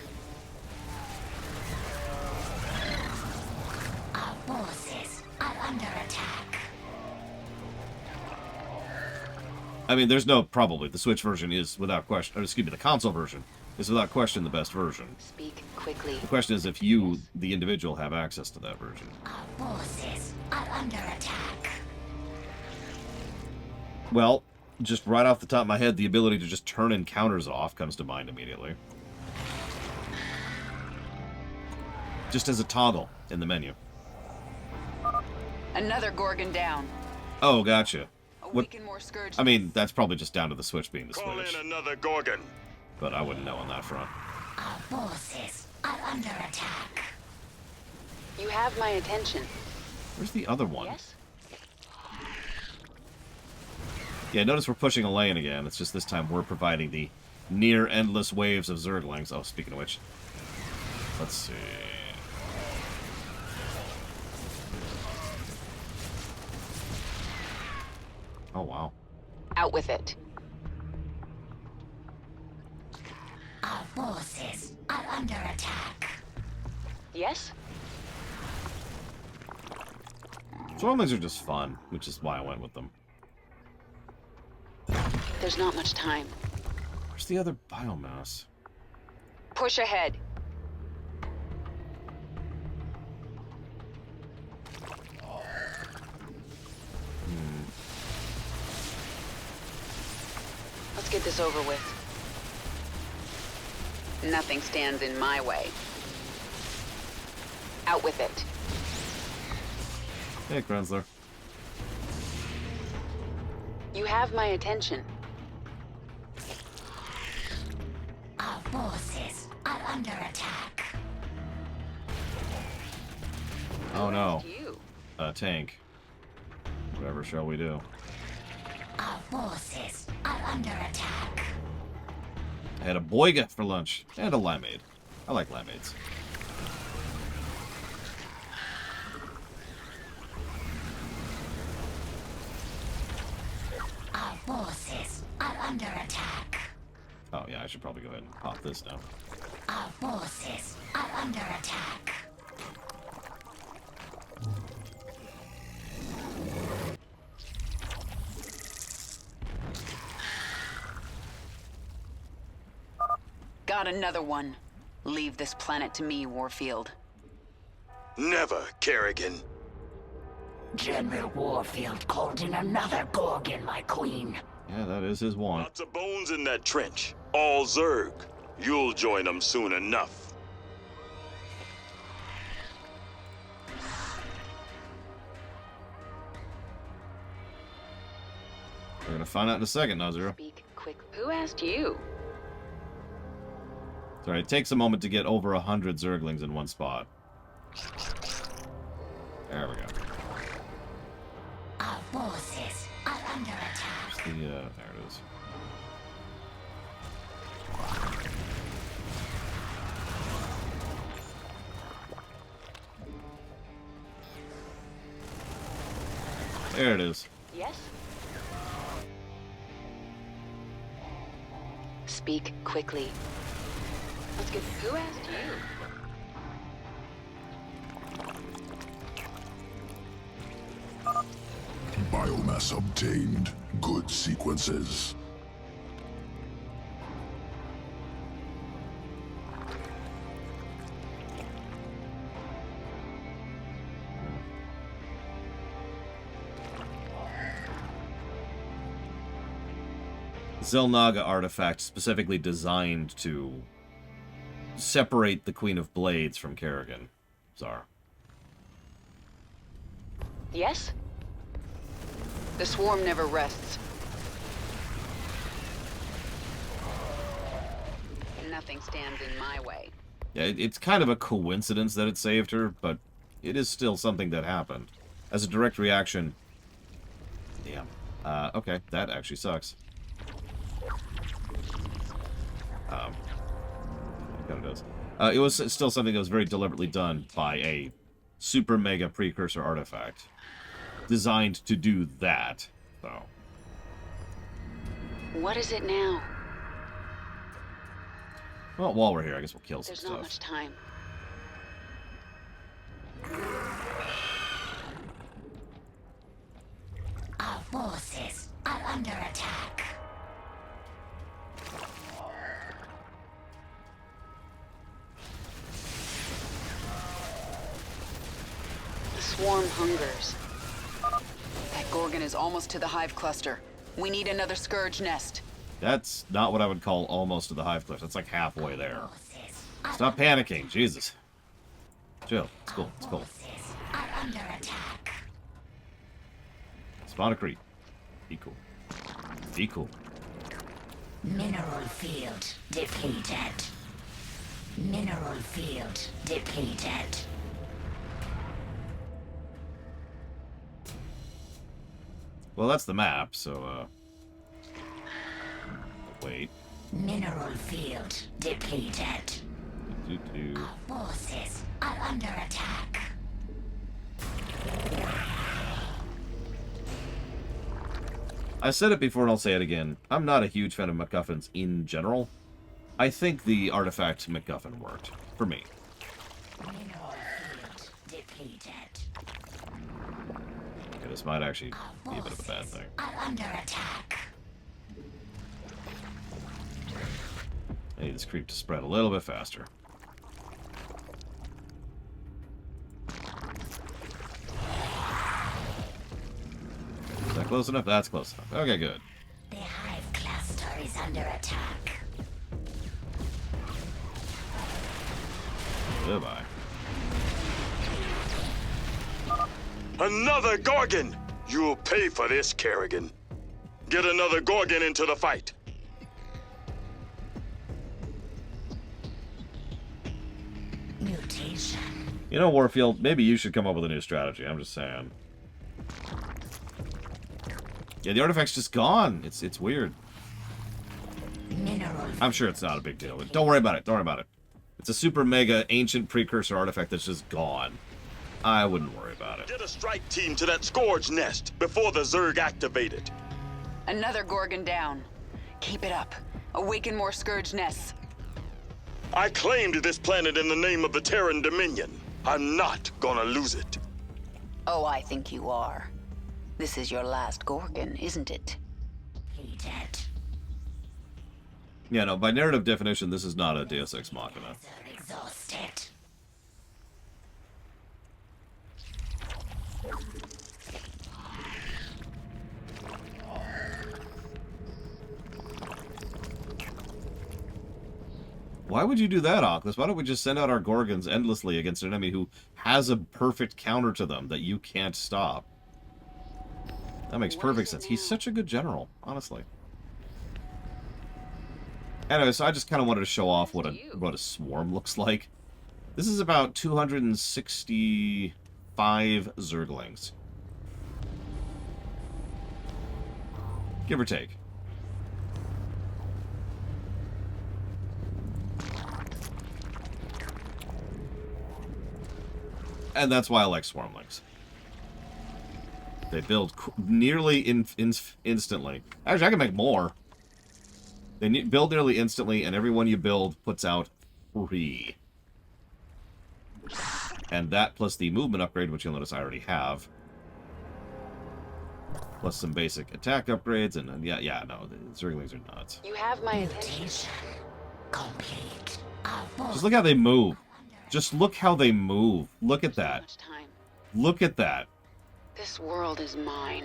Our forces are under attack. I mean, there's no probably. The Switch version is without question, or excuse me, the console version is without question the best version. Speak quickly. The question is if you, the individual, have access to that version. Our forces are under attack. Well, just right off the top of my head, the ability to just turn encounters off comes to mind immediately. Just as a toggle in the menu. Another Gorgon down. Oh, gotcha. Awaken more Scourge. I mean, that's probably just down to the Switch being the Call Switch. in another Gorgon. But I wouldn't know on that front. Our forces are under attack. You have my attention. Where's the other one? Yes? Yeah, notice we're pushing a lane again. It's just this time we're providing the near endless waves of Zerglings. Oh, speaking of which, let's see. Oh, wow. Out with it. Our forces are under attack. Yes? Swarmlings are just fun, which is why I went with them. There's not much time. Where's the other biomass? Push ahead. Let's get this over with. Nothing stands in my way. Out with it. Hey, Krenzler. You have my attention. Our forces are under attack. Oh, no. You. Tank. Whatever shall we do? Our forces are under attack. I had a boiga for lunch and a limeade. I like limeades. Our forces are under attack. Oh, yeah, I should probably go ahead and pop this now. Our forces are under attack. Got another one. Leave this planet to me, Warfield. Never, Kerrigan. General Warfield called in another Gorgon, my queen. Yeah, that is his one. Lots of bones in that trench. All Zerg. You'll join them soon enough. We're gonna find out in a second now, Zero. Speak quick. Who asked you? Sorry, it takes a moment to get over 100 Zerglings in one spot. There we go. Our forces are under attack. There it is. There it is. Yes? Speak quickly. Let's get... Who asked you? Biomass obtained. Good sequences. Zelnaga artifact specifically designed to separate the Queen of Blades from Kerrigan. Zar. Yes? The swarm never rests. Nothing stands in my way. Yeah, it's kind of a coincidence that it saved her, but it is still something that happened. As a direct reaction... Damn. Okay, that actually sucks. Kind of does. It was still something that was very deliberately done by a super mega precursor artifact. Designed to do that, so... What is it now? Well, while we're here, I guess we'll kill some There's stuff. not much time. Our forces are under attack. The swarm hungers. That Gorgon is almost to the hive cluster. We need another scourge nest. That's not what I would call almost to the hive cliff. That's like halfway there. Forces Stop panicking, Jesus. Chill. It's cool. It's cool. are under attack. Spawn a creep. Be cool. Be cool. Mineral field depleted. Mineral field depleted. Well, that's the map, so, wait. Mineral field depleted. Do-do. Forces are under attack. I said it before and I'll say it again. I'm not a huge fan of MacGuffins in general. I think the artifact MacGuffin worked. For me. Mineral field depleted. Okay, this might actually be a bit of a bad thing. Are under attack. I need this creep to spread a little bit faster. Is that close enough? That's close enough. Okay, good. The hive cluster is under attack. Goodbye. Another Gorgon! You'll pay for this, Kerrigan. Get another Gorgon into the fight. Mutation. You know, Warfield, maybe you should come up with a new strategy. I'm just saying. Yeah, the artifact's just gone. It's weird. Mineral I'm sure it's not a big deal. But don't worry about it. Don't worry about it. It's a super mega ancient precursor artifact that's just gone. I wouldn't worry about it. Get a strike team to that Scourge nest before the Zerg activate it. Another Gorgon down. Keep it up. Awaken more scourge nests. I claimed this planet in the name of the Terran Dominion. I'm not gonna lose it. Oh, I think you are. This is your last Gorgon, isn't it? depleted. Yeah, no, by narrative definition, this is not a Deus Ex Machina. They're exhausted. Why would you do that, Oculus? Why don't we just send out our Gorgons endlessly against an enemy who has a perfect counter to them that you can't stop? That makes perfect sense. He's such a good general, honestly. Anyway, so I just kind of wanted to show off what a swarm looks like. This is about 265 Zerglings. Give or take. And that's why I like Swarmlings. They build nearly instantly. Actually, I can make more. They build nearly instantly, and every one you build puts out 3. And that plus the movement upgrade, which you'll notice I already have. Plus some basic attack upgrades, and yeah, no, the Zerglings are nuts. You have my attention. Complete. Just look how they move. Just look how they move. Look at that. Much time. Look at that. This world is mine.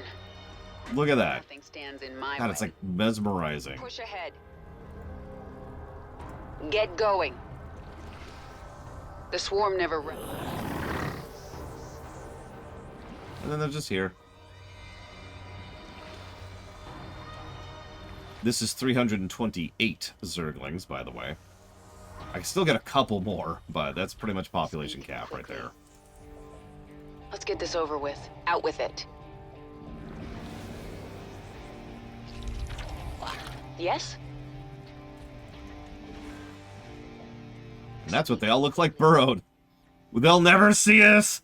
Look at that. Nothing stands in my God, way. it's like mesmerizing. Push ahead. Get going. The swarm never runs. And then they're just here. This is 328 Zerglings, by the way. I can still get a couple more, but that's pretty much population cap right there. Let's get this over with. Out with it. Yes? And that's what they all look like burrowed. They'll never see us!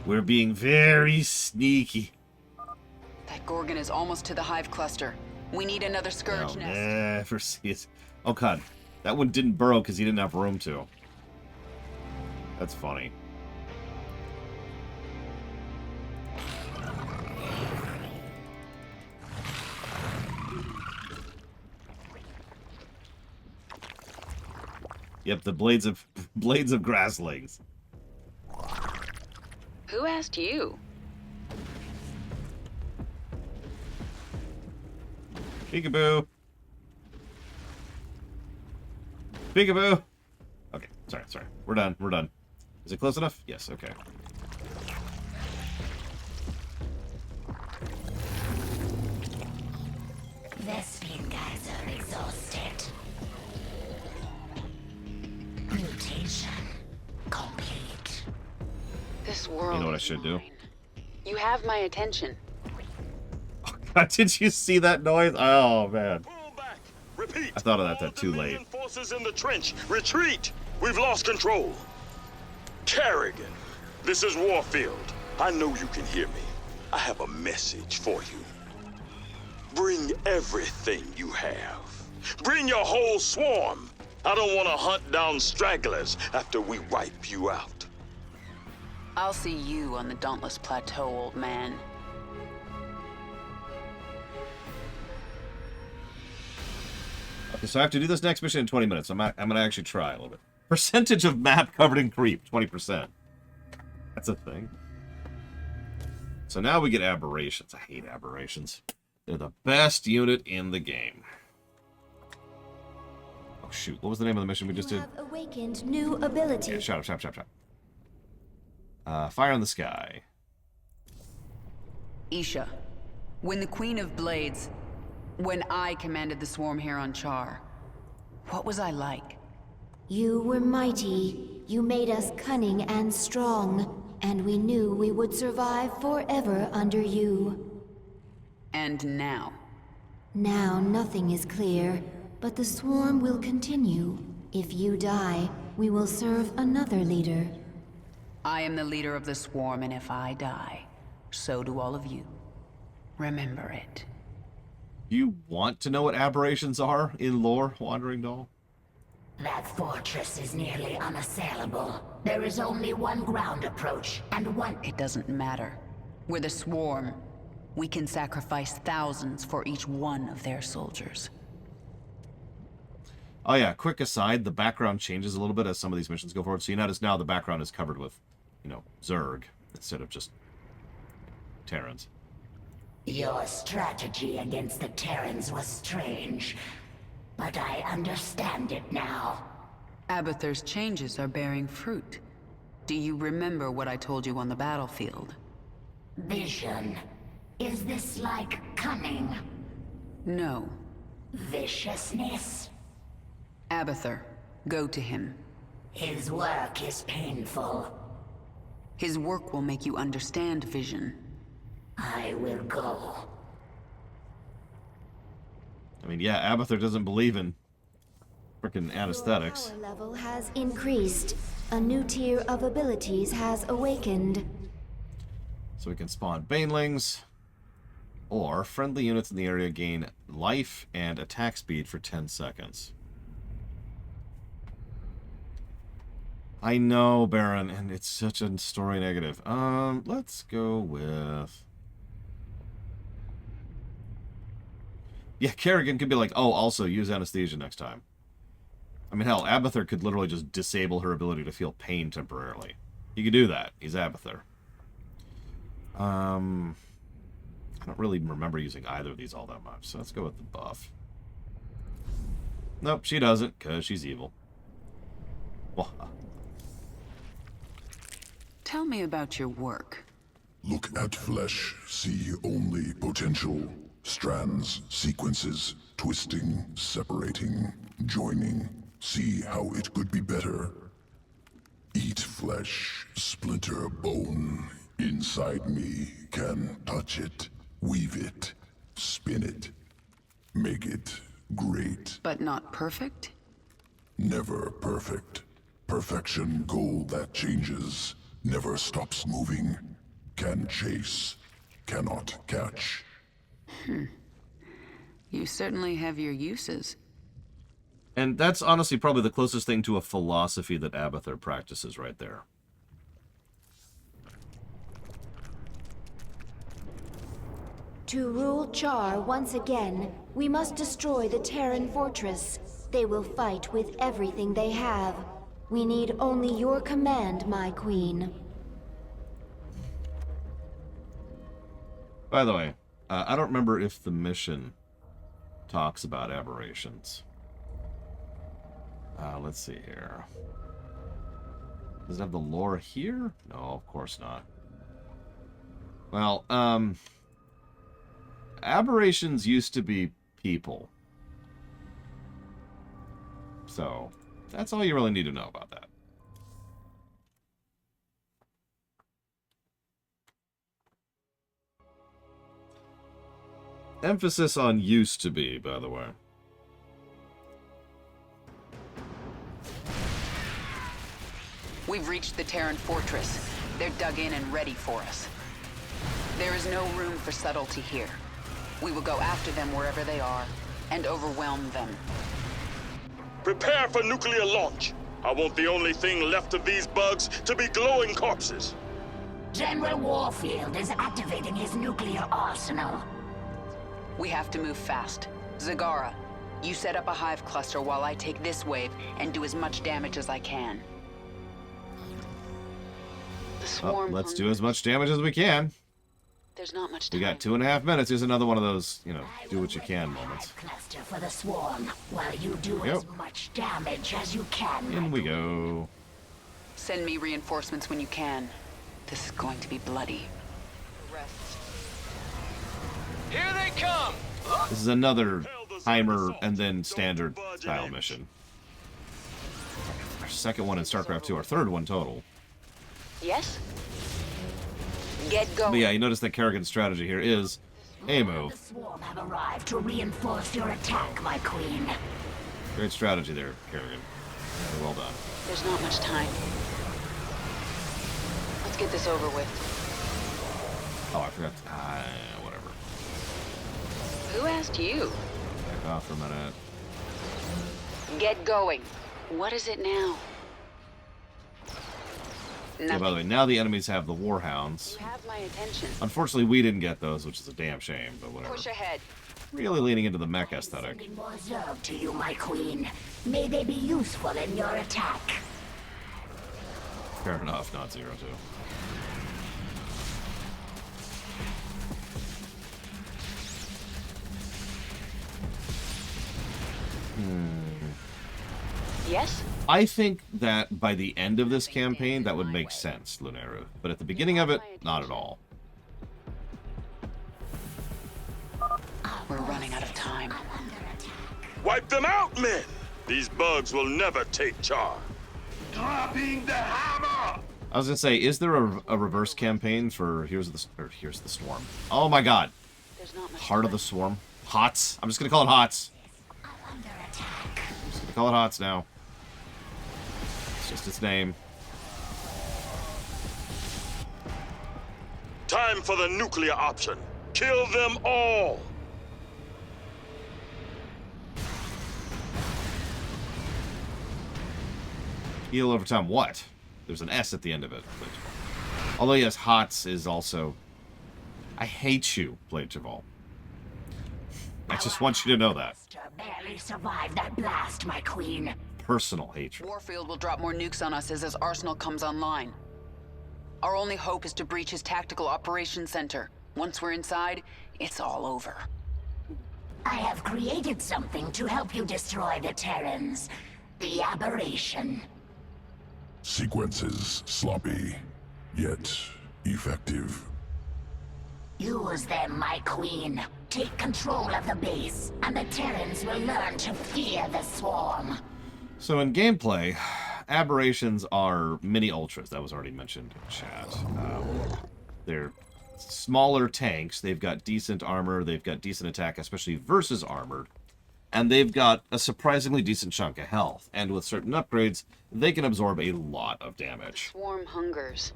We're being very sneaky. That Gorgon is almost to the hive cluster. We need another scourge They'll nest. never see us. Oh god, that one didn't burrow because he didn't have room to. That's funny. Yep, the blades of grasslings. Who asked you? Peekaboo. Peekaboo. Okay, sorry. We're done. Is it close enough? Yes, okay. Vespian guys are exhausted. Mutation complete. This world. You know what I is should do? mine. You have my attention. Did you see that noise? Oh, man. Pull back. Repeat. I thought of that All too late. Dominion forces in the trench. Retreat. We've lost control. Kerrigan, this is Warfield. I know you can hear me. I have a message for you. Bring everything you have. Bring your whole swarm. I don't want to hunt down stragglers after we wipe you out. I'll see you on the Dauntless Plateau, old man. Okay, so I have to do this next mission in 20 minutes. I'm going to actually try a little bit. Percentage of map covered in creep, 20%. That's a thing. So now we get aberrations. I hate aberrations. They're the best unit in the game. Oh, shoot. What was the name of the mission we just You did? have awakened new ability. Yeah, shut up. Fire in the sky. Isha, when the Queen of Blades, when I commanded the swarm here on Char, what was I like? You were mighty. You made us cunning and strong, and we knew we would survive forever under you. And now? Now nothing is clear, but the swarm will continue. If you die, we will serve another leader. I am the leader of the swarm, and if I die, so do all of you. Remember it. You want to know what aberrations are in lore, Wandering Doll? That fortress is nearly unassailable. There is only one ground approach, and one... It doesn't matter. We're the swarm. We can sacrifice thousands for each one of their soldiers. Oh yeah, quick aside, the background changes a little bit as some of these missions go forward. So you notice now the background is covered with, Zerg, instead of just Terrans. Your strategy against the Terrans was strange, but I understand it now. Abathur's changes are bearing fruit. Do you remember what I told you on the battlefield? Vision. Is this like cunning? No. Viciousness? Abathur, go to him. His work is painful. His work will make you understand vision. I will go. I mean, yeah, Abathur doesn't believe in frickin' anesthetics. Your power level has increased. A new tier of abilities has awakened. So we can spawn banelings, or friendly units in the area gain life and attack speed for 10 seconds. I know, Baron, and it's such a story negative. Let's go with... Yeah, Kerrigan could be like, oh, also use anesthesia next time. I mean, hell, Abathur could literally just disable her ability to feel pain temporarily. He could do that. He's Abathur. I don't really remember using either of these all that much, so let's go with the buff. Nope, she doesn't, because she's evil. Well, Tell me about your work. Look at flesh, see only potential. Strands, sequences, twisting, separating, joining. See how it could be better. Eat flesh, splinter bone. Inside me can touch it, weave it, spin it, make it great. But not perfect? Never perfect. Perfection goal that changes, never stops moving. Can chase, cannot catch. You certainly have your uses. and that's honestly probably the closest thing to a philosophy that Abathur practices right there. To rule Char once again, we must destroy the Terran fortress. They will fight with everything they have. We need only your command, my queen. By the way, I don't remember if the mission talks about aberrations. Let's see here. Does it have the lore here? No, of course not. Well, aberrations used to be people. So, that's all you really need to know about that. Emphasis on used to be, by the way. We've reached the Terran fortress. They're dug in and ready for us. There is no room for subtlety here. We will go after them wherever they are and overwhelm them. Prepare for nuclear launch. I want the only thing left of these bugs to be glowing corpses. General Warfield is activating his nuclear arsenal. We have to move fast. Zagara, you set up a hive cluster while I take this wave and do as much damage as I can. The swarm. Let's do as much damage as we can. There's not much We time. got 2.5 minutes. Here's another one of those, you know, do what you can moments. Cluster for the swarm, while you do Yep. as much damage as you can. In we go. Send me reinforcements when you can. This is going to be bloody. Here they come! This is another timer and then standard style mission. Our second one in Starcraft 2, our third one total. Yes? Get going. But yeah, you notice that Kerrigan's strategy here is a The move. swarm have arrived to reinforce your attack, my queen. Great strategy there, Kerrigan. Yeah, well done. There's not much time. Let's get this over with. Oh, I forgot. Whatever. Who asked you? Back off for a minute. Get going. What is it now? Yeah, by the way, now the enemies have the Warhounds. You have my attention. Unfortunately, we didn't get those, which is a damn shame, but whatever. Push ahead. Really leaning into the mech aesthetic. Sending more Zerg to you, my queen. May they be useful in your attack. Fair enough, not 0-2. Yes? I think that by the end of this campaign, that would make sense, Lunaru. But at the beginning of it, not at all. We're running out of time. Wipe them out, men! These bugs will never take Char. Dropping the hammer! I was gonna say, is there a reverse campaign for Here's the Swarm? Oh my god. There's not much Heart of the Swarm. HOTS. I'm just gonna call it HOTS. Under attack. I'm just gonna call it HOTS now. It's just its name. Time for the nuclear option. Kill them all! Heal over time. What? There's an S at the end of it. But... although, yes, HOTS is also... I hate you, Blade Javal. I just want you to know that. Barely survived that blast, my queen. Personal hatred. Warfield will drop more nukes on us as his arsenal comes online. Our only hope is to breach his tactical operations center. Once we're inside, it's all over. I have created something to help you destroy the Terrans. The aberration. Sequences sloppy, yet effective. Use them, my queen. Take control of the base, and the Terrans will learn to fear the swarm. So in gameplay, aberrations are mini ultras. That was already mentioned in chat. They're smaller tanks. They've got decent armor. They've got decent attack, especially versus armored. And they've got a surprisingly decent chunk of health. And with certain upgrades, they can absorb a lot of damage. Swarm hungers.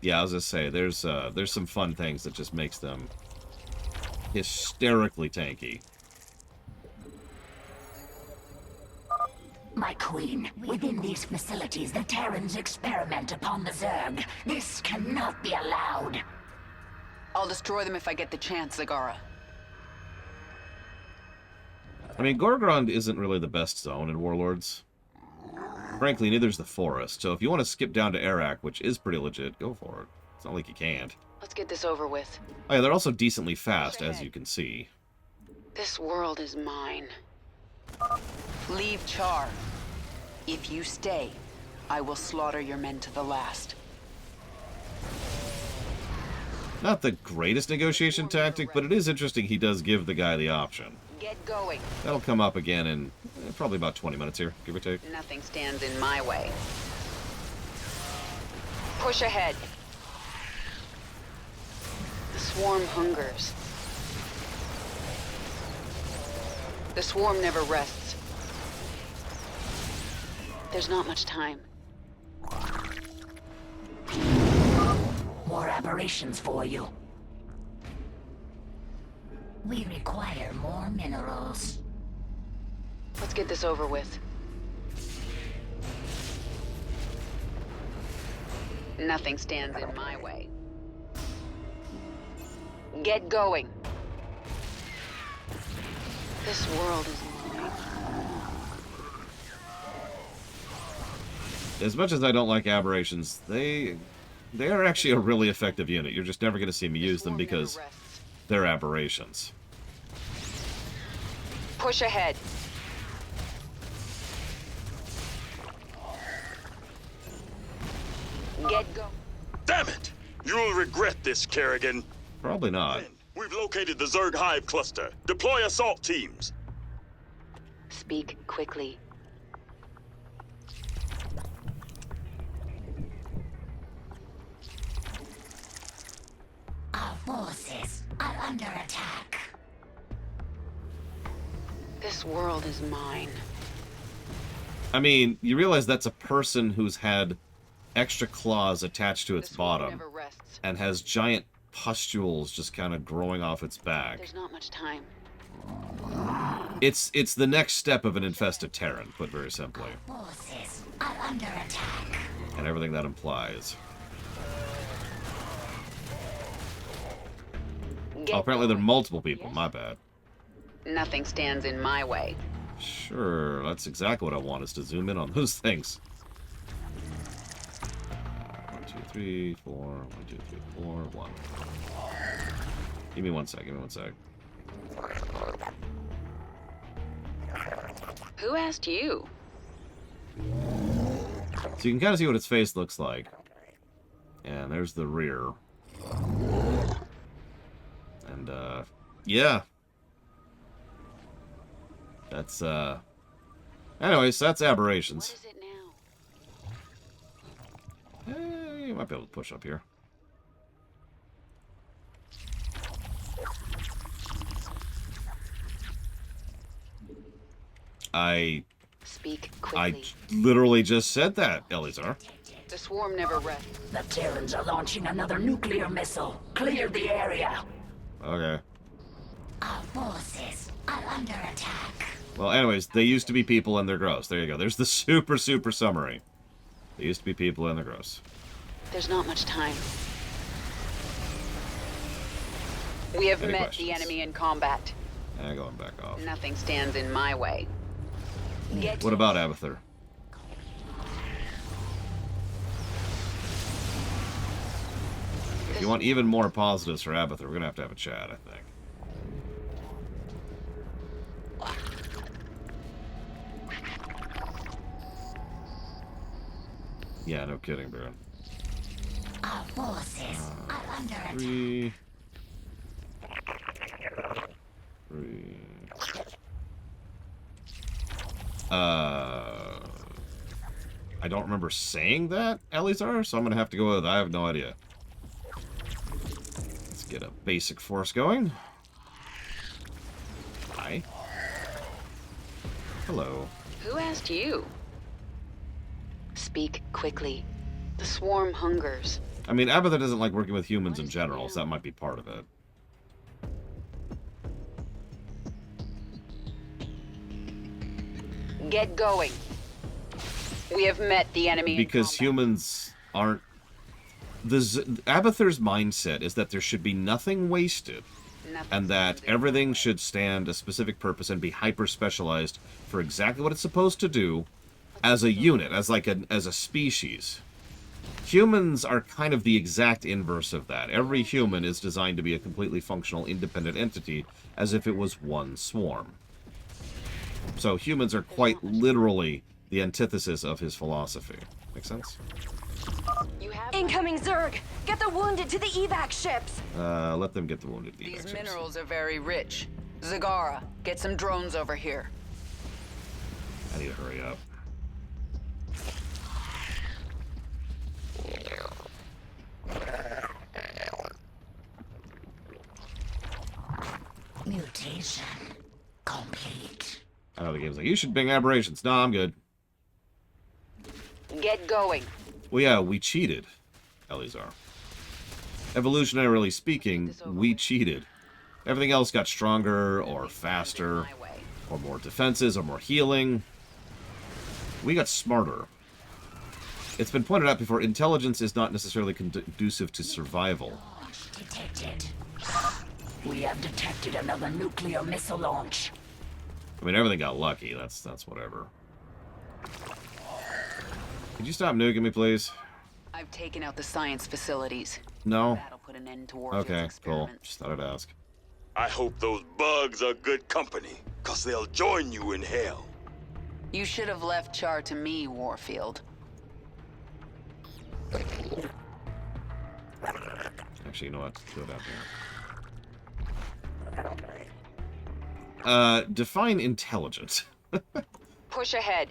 Yeah, I was gonna say, there's some fun things that just makes them hysterically tanky. My queen, within these facilities, the Terrans experiment upon the Zerg. This cannot be allowed. I'll destroy them if I get the chance, Zagara. I mean, Gorgrond isn't really the best zone in Warlords. Frankly, neither's the Forest. So if you want to skip down to Arak, which is pretty legit, go for it. It's not like you can't. Let's get this over with. Oh yeah, they're also decently fast, as you can see. This world is mine. Leave Char. If you stay, I will slaughter your men to the last. Not the greatest negotiation tactic, but it is interesting he does give the guy the option. Get going. That'll come up again in probably about 20 minutes here, give or take. Nothing stands in my way. Push ahead. The swarm hungers. The swarm never rests. There's not much time. More aberrations for you. We require more minerals. Let's get this over with. Nothing stands in my way. Get going. This world is mine. As much as I don't like aberrations, they are actually a really effective unit. You're just never going to see me use them because they're aberrations. Push ahead. Get go. Damn it! You'll regret this, Kerrigan. Probably not. We've located the Zerg Hive cluster. Deploy assault teams. Speak quickly. Our forces are under attack. This world is mine. I mean, you realize that's a person who's had extra claws attached to its This world bottom never rests. and has giant pustules just kind of growing off its back. There's not much time. It's the next step of an infested Terran, put very simply, Forces are under attack. and everything that implies. Get Oh, apparently there are going. multiple people, my bad. Nothing stands in my way. Sure, that's exactly what I want, is to zoom in on those things. 1, 2, 3, 4, 1, 2, 3, 4, 1. Give me one sec, give me one sec. Who asked you? So you can kind of see what its face looks like. And there's the rear. And, yeah. That's, anyways, that's aberrations. What is it now? You might be able to push up here. Speak I quickly. literally just said that, Eleazar. The swarm never rests. The Terrans are launching another nuclear missile. Clear the area. Okay. Our forces are under attack. Well, anyways, they used to be people and they're gross. There you go. There's the super summary. They used to be people and they're gross. There's not much time. We have Any met questions? the enemy in combat. Going back off. Nothing stands in my way. Get What about Abathur? If you want even more positives for Abathur, we're gonna have a chat, I think. Yeah, no kidding, Baron. Our forces are under attack. Three. I don't remember saying that, Eleazar, so I'm gonna have to go with I have no idea. Let's get a basic force going. Hi. Hello. Who asked you? Speak quickly. The swarm hungers. I mean, Abathur doesn't like working with humans in general, so that might be part of it. Get going. We have met the enemy. Because humans aren't... Abathur's mindset is that there should be nothing wasted, and that everything should stand a specific purpose and be hyper-specialized for exactly what it's supposed to do as a unit, as a species. Humans are kind of the exact inverse of that. Every human is designed to be a completely functional, independent entity, as if it was one swarm. So humans are quite literally the antithesis of his philosophy. Make sense? Incoming Zerg! Get the wounded to the evac ships! Let them get the wounded. These minerals are very rich. Zagara, get some drones over here. I need to hurry up. Mutation complete. I know the game's like, you should bring aberrations. No, I'm good. Get going. Well, yeah, we cheated, Eleazar. Evolutionarily speaking, we cheated. Everything else got stronger, or faster, or more defenses, or more healing. We got smarter. It's been pointed out before, intelligence is not necessarily conducive to survival. Detected. We have detected another nuclear missile launch. I mean, everything got lucky. That's whatever. Could you stop nuking me, please? I've taken out the science facilities. No? That'll put an end to Warfield's Okay, cool. experiments. Just thought I'd ask. I hope those bugs are good company, cause they'll join you in hell. You should have left Char to me, Warfield. Actually, you know what? Go down here. Define intelligent. Push ahead.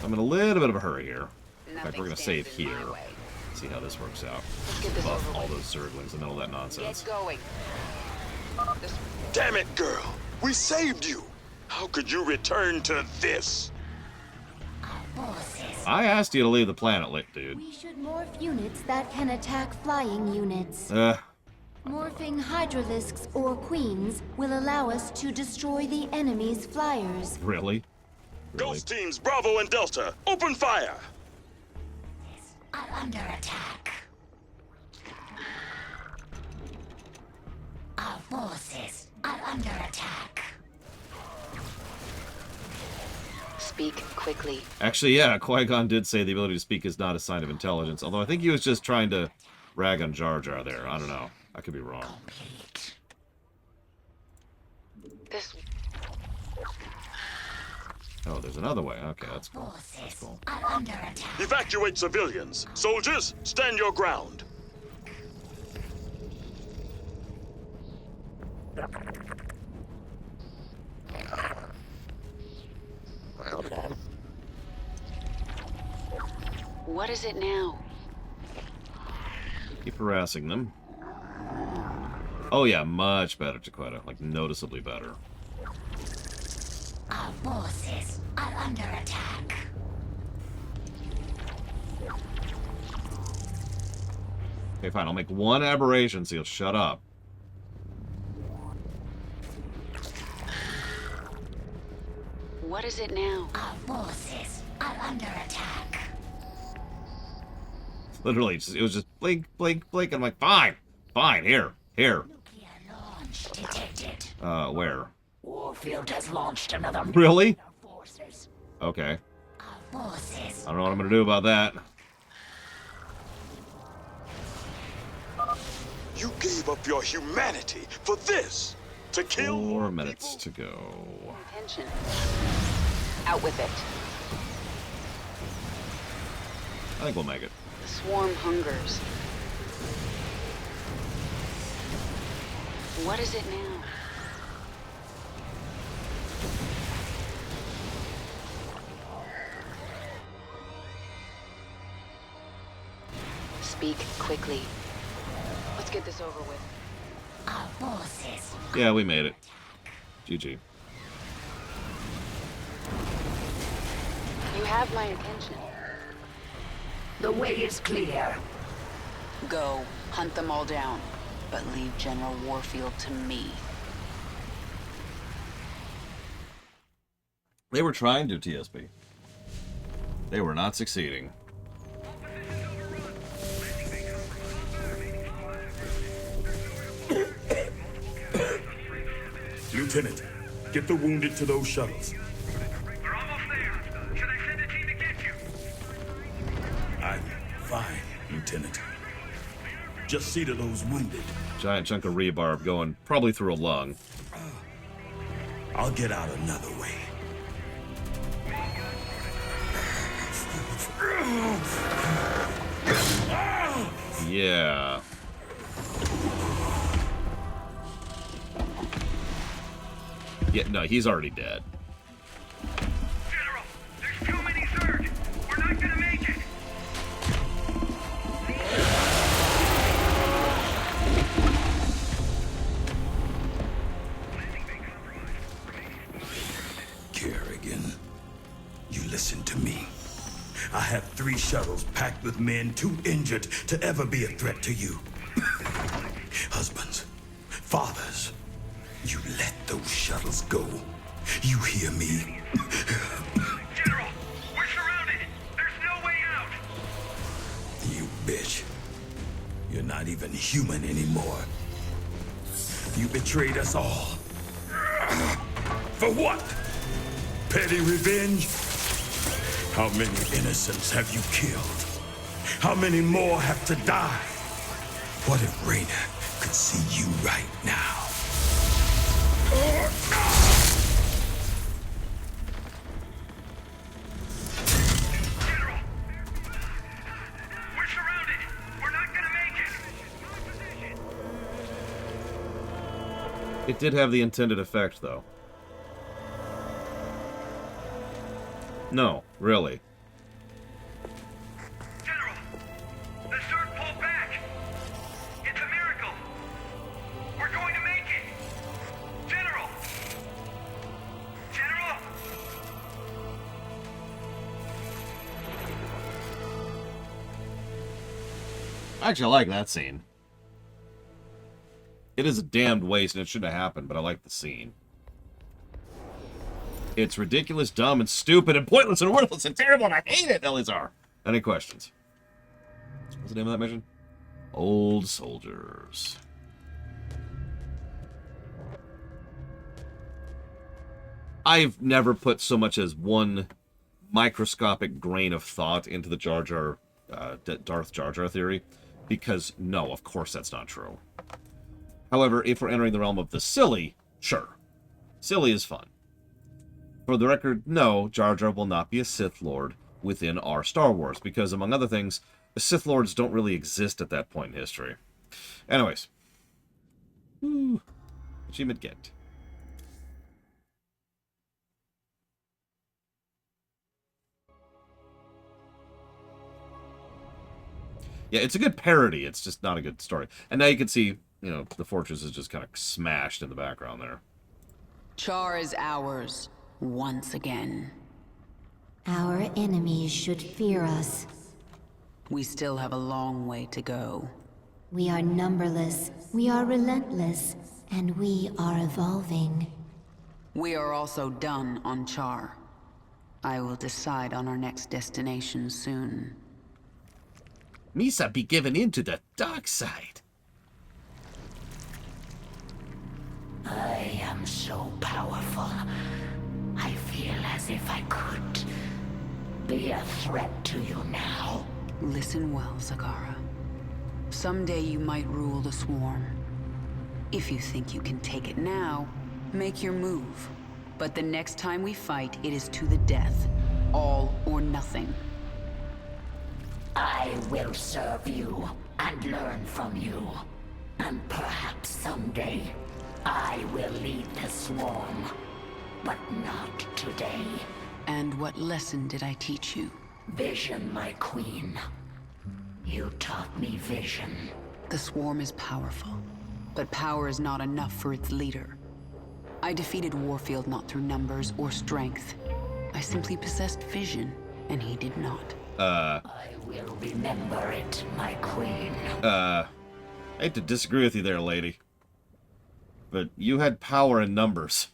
I'm in a little bit of a hurry here. In fact, Nothing we're gonna stands save in here. my way. See how this works out. Let's get this Buff over all with. those Zerglings in the middle of that nonsense. Get going. This Damn it, girl. We saved you. How could you return to this? Forces. I asked you to leave the planet, dude. We should morph units that can attack flying units. Morphing hydralisks or queens will allow us to destroy the enemy's flyers. Really? Ghost teams Bravo and Delta, open fire! Are under attack. Our forces are under attack. speak quickly. Actually, yeah, Qui-Gon did say the ability to speak is not a sign of intelligence, although I think he was just trying to rag on Jar Jar there. I don't know. I could be wrong. This Oh, there's another way. Okay, that's cool. That's cool. Evacuate civilians. Soldiers, stand your ground. What is it now? Keep harassing them. Oh yeah, much better, Taquetta. Like, noticeably better. Our forces are under attack. Okay, fine. I'll make one aberration so you'll shut up. What is it now? Our forces are under attack. Literally, it was just blink, blink, blink. And I'm like, fine, fine, here. Nuclear launch detected. Where? Warfield has launched another Really? mission of forces. Okay. Our forces. I don't know what I'm gonna do about that. You gave up your humanity for this. To kill 4 more minutes people? to go. Attention. Out with it. I think we'll make it. The swarm hungers. What is it now? Speak quickly. Let's get this over with. Our forces. Yeah, we made it. GG. You have my attention. The way is clear. Go, hunt them all down, but leave General Warfield to me. They were trying to, TSP. They were not succeeding. Lieutenant, get the wounded to those shuttles. We're almost there. Should I send a team to get you? I'm fine, Lieutenant. Just see to those wounded. Giant chunk of rebarb going probably through a lung. I'll get out another way. Yeah. Yeah, no, he's already dead. General, there's too many Zerg. We're not gonna make it. Kerrigan, you listen to me. I have 3 shuttles packed with men too injured to ever be a threat to you. Husbands, fathers, you let those shuttles go. You hear me? General, we're surrounded. There's no way out. You bitch. You're not even human anymore. You betrayed us all. For what? Petty revenge? How many innocents have you killed? How many more have to die? What if Raynor could see you right now? General, we're surrounded. We're not gonna make it. It did have the intended effect, though. No, really. General, the Zerg pulled back. It's a miracle. We're going to make it. General. General. Actually, I like that scene. It is a damned waste, and it shouldn't have happened, but I like the scene. It's ridiculous, dumb, and stupid, and pointless, and worthless, and terrible, and I hate it, Elizar. Any questions? What's the name of that mission? Old Soldiers. I've never put so much as one microscopic grain of thought into the Darth Jar Jar theory, because no, of course that's not true. However, if we're entering the realm of the silly, sure. Silly is fun. For the record, no, Jar Jar will not be a Sith Lord within our Star Wars, because, among other things, the Sith Lords don't really exist at that point in history. Anyways. Woo. Achievement get. Yeah, it's a good parody, it's just not a good story. And now you can see, you know, the fortress is just kind of smashed in the background there. Char is ours, once again. Our enemies should fear us. We still have a long way to go. We are numberless, we are relentless, and we are evolving. We are also done on Char. I will decide on our next destination soon. Misa be given into the dark side. I am so powerful. I feel as if I could be a threat to you now. Listen well, Zagara. Someday you might rule the swarm. If you think you can take it now, make your move. But the next time we fight, it is to the death. All or nothing. I will serve you and learn from you. And perhaps someday, I will lead the swarm. But not today. And what lesson did I teach you? Vision, my queen. You taught me vision. The swarm is powerful, but power is not enough for its leader. I defeated Warfield not through numbers or strength. I simply possessed vision, and he did not. I will remember it, my queen. I hate to disagree with you there, lady. But you had power in numbers.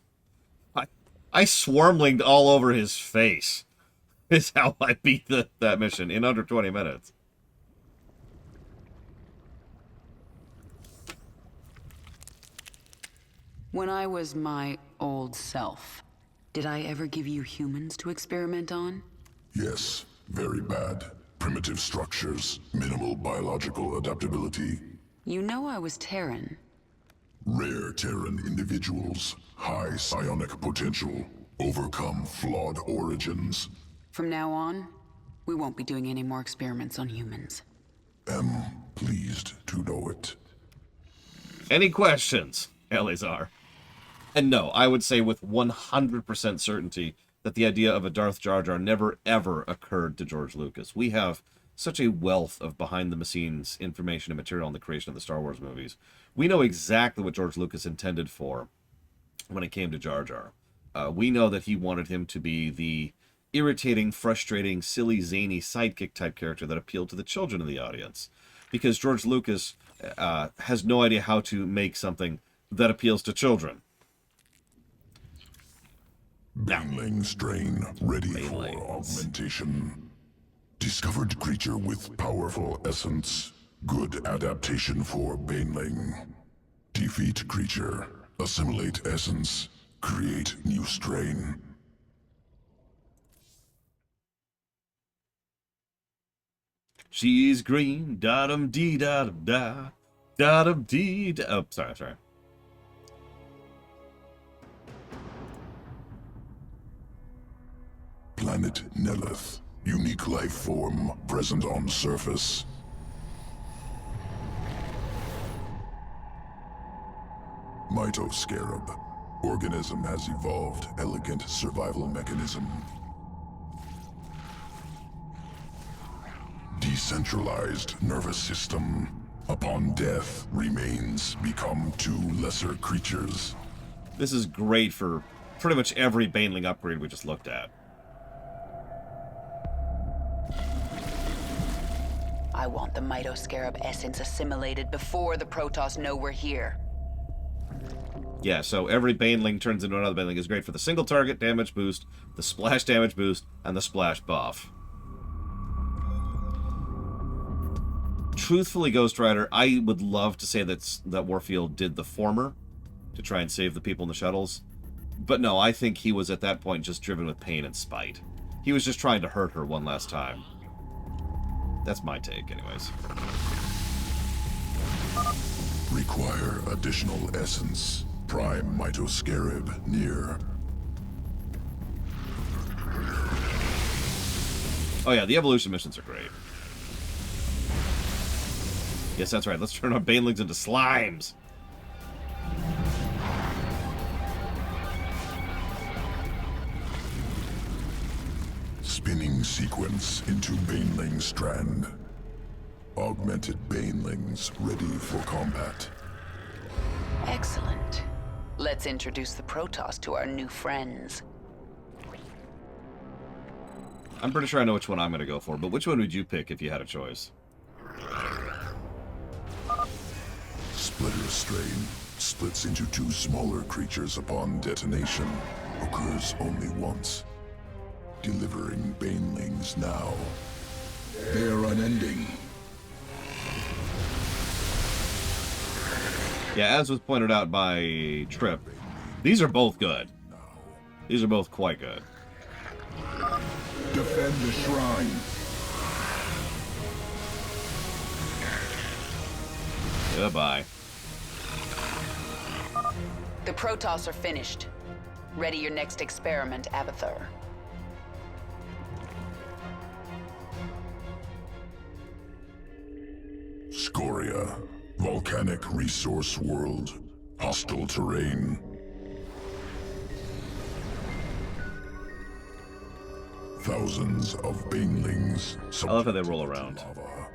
I swarmlinged all over his face. Is how I beat that mission in under 20 minutes. When I was my old self, did I ever give you humans to experiment on? Yes, very bad. Primitive structures, minimal biological adaptability. You know I was Terran. Rare Terran individuals, high psionic potential, overcome flawed origins. From now on, we won't be doing any more experiments on humans. Am pleased to know it. Any questions, Eleazar? And no, I would say with 100% certainty that the idea of a Darth Jar Jar never ever occurred to George Lucas. We have such a wealth of behind-the-scenes information and material on the creation of the Star Wars movies. We know exactly what George Lucas intended for when it came to Jar Jar. We know that he wanted him to be the irritating, frustrating, silly, zany sidekick type character that appealed to the children in the audience. Because George Lucas has no idea how to make something that appeals to children. Baneling strain ready Banelings. for augmentation. Discovered creature with powerful essence. Good adaptation for Baneling. Defeat creature. Assimilate essence. Create new strain. She's green, da-dum-dee-da-dum-da, da-dum-dee-da... Oh, sorry. Planet Nelith. Unique life form present on surface. Mitoscarab. Organism has evolved elegant survival mechanism. Decentralized nervous system. Upon death, remains become two lesser creatures. This is great for pretty much every Baneling upgrade we just looked at. I want the Mitoscarab essence assimilated before the Protoss know we're here. Yeah, so every Baneling turns into another Baneling is great for the single target damage boost, the splash damage boost, and the splash buff. Truthfully, Ghost Rider, I would love to say that Warfield did the former to try and save the people in the shuttles. But no, I think he was at that point just driven with pain and spite. He was just trying to hurt her one last time. That's my take, anyways. Require additional essence. Prime Mitoscarab near. Oh yeah, the evolution missions are great. Yes, that's right. Let's turn our Banelings into slimes. Spinning sequence into Baneling strand. Augmented Banelings ready for combat. Excellent. Let's introduce the Protoss to our new friends. I'm pretty sure I know which one I'm going to go for, but which one would you pick if you had a choice? Splitter strain splits into two smaller creatures upon detonation. Occurs only once. Delivering banelings now. They are unending. Yeah, as was pointed out by Trip, these are both good. These are both quite good. Defend the shrine. Goodbye. The Protoss are finished. Ready your next experiment, Abathur. Scoria. Volcanic resource world. Hostile terrain. Thousands of banelings. I love how they roll around. Lava.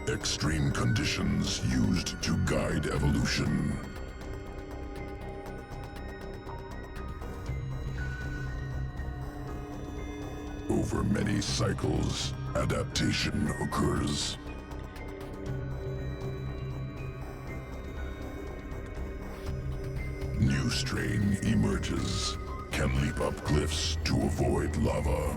Extreme conditions used to guide evolution. Over many cycles, adaptation occurs. New strain emerges. Can leap up cliffs to avoid lava.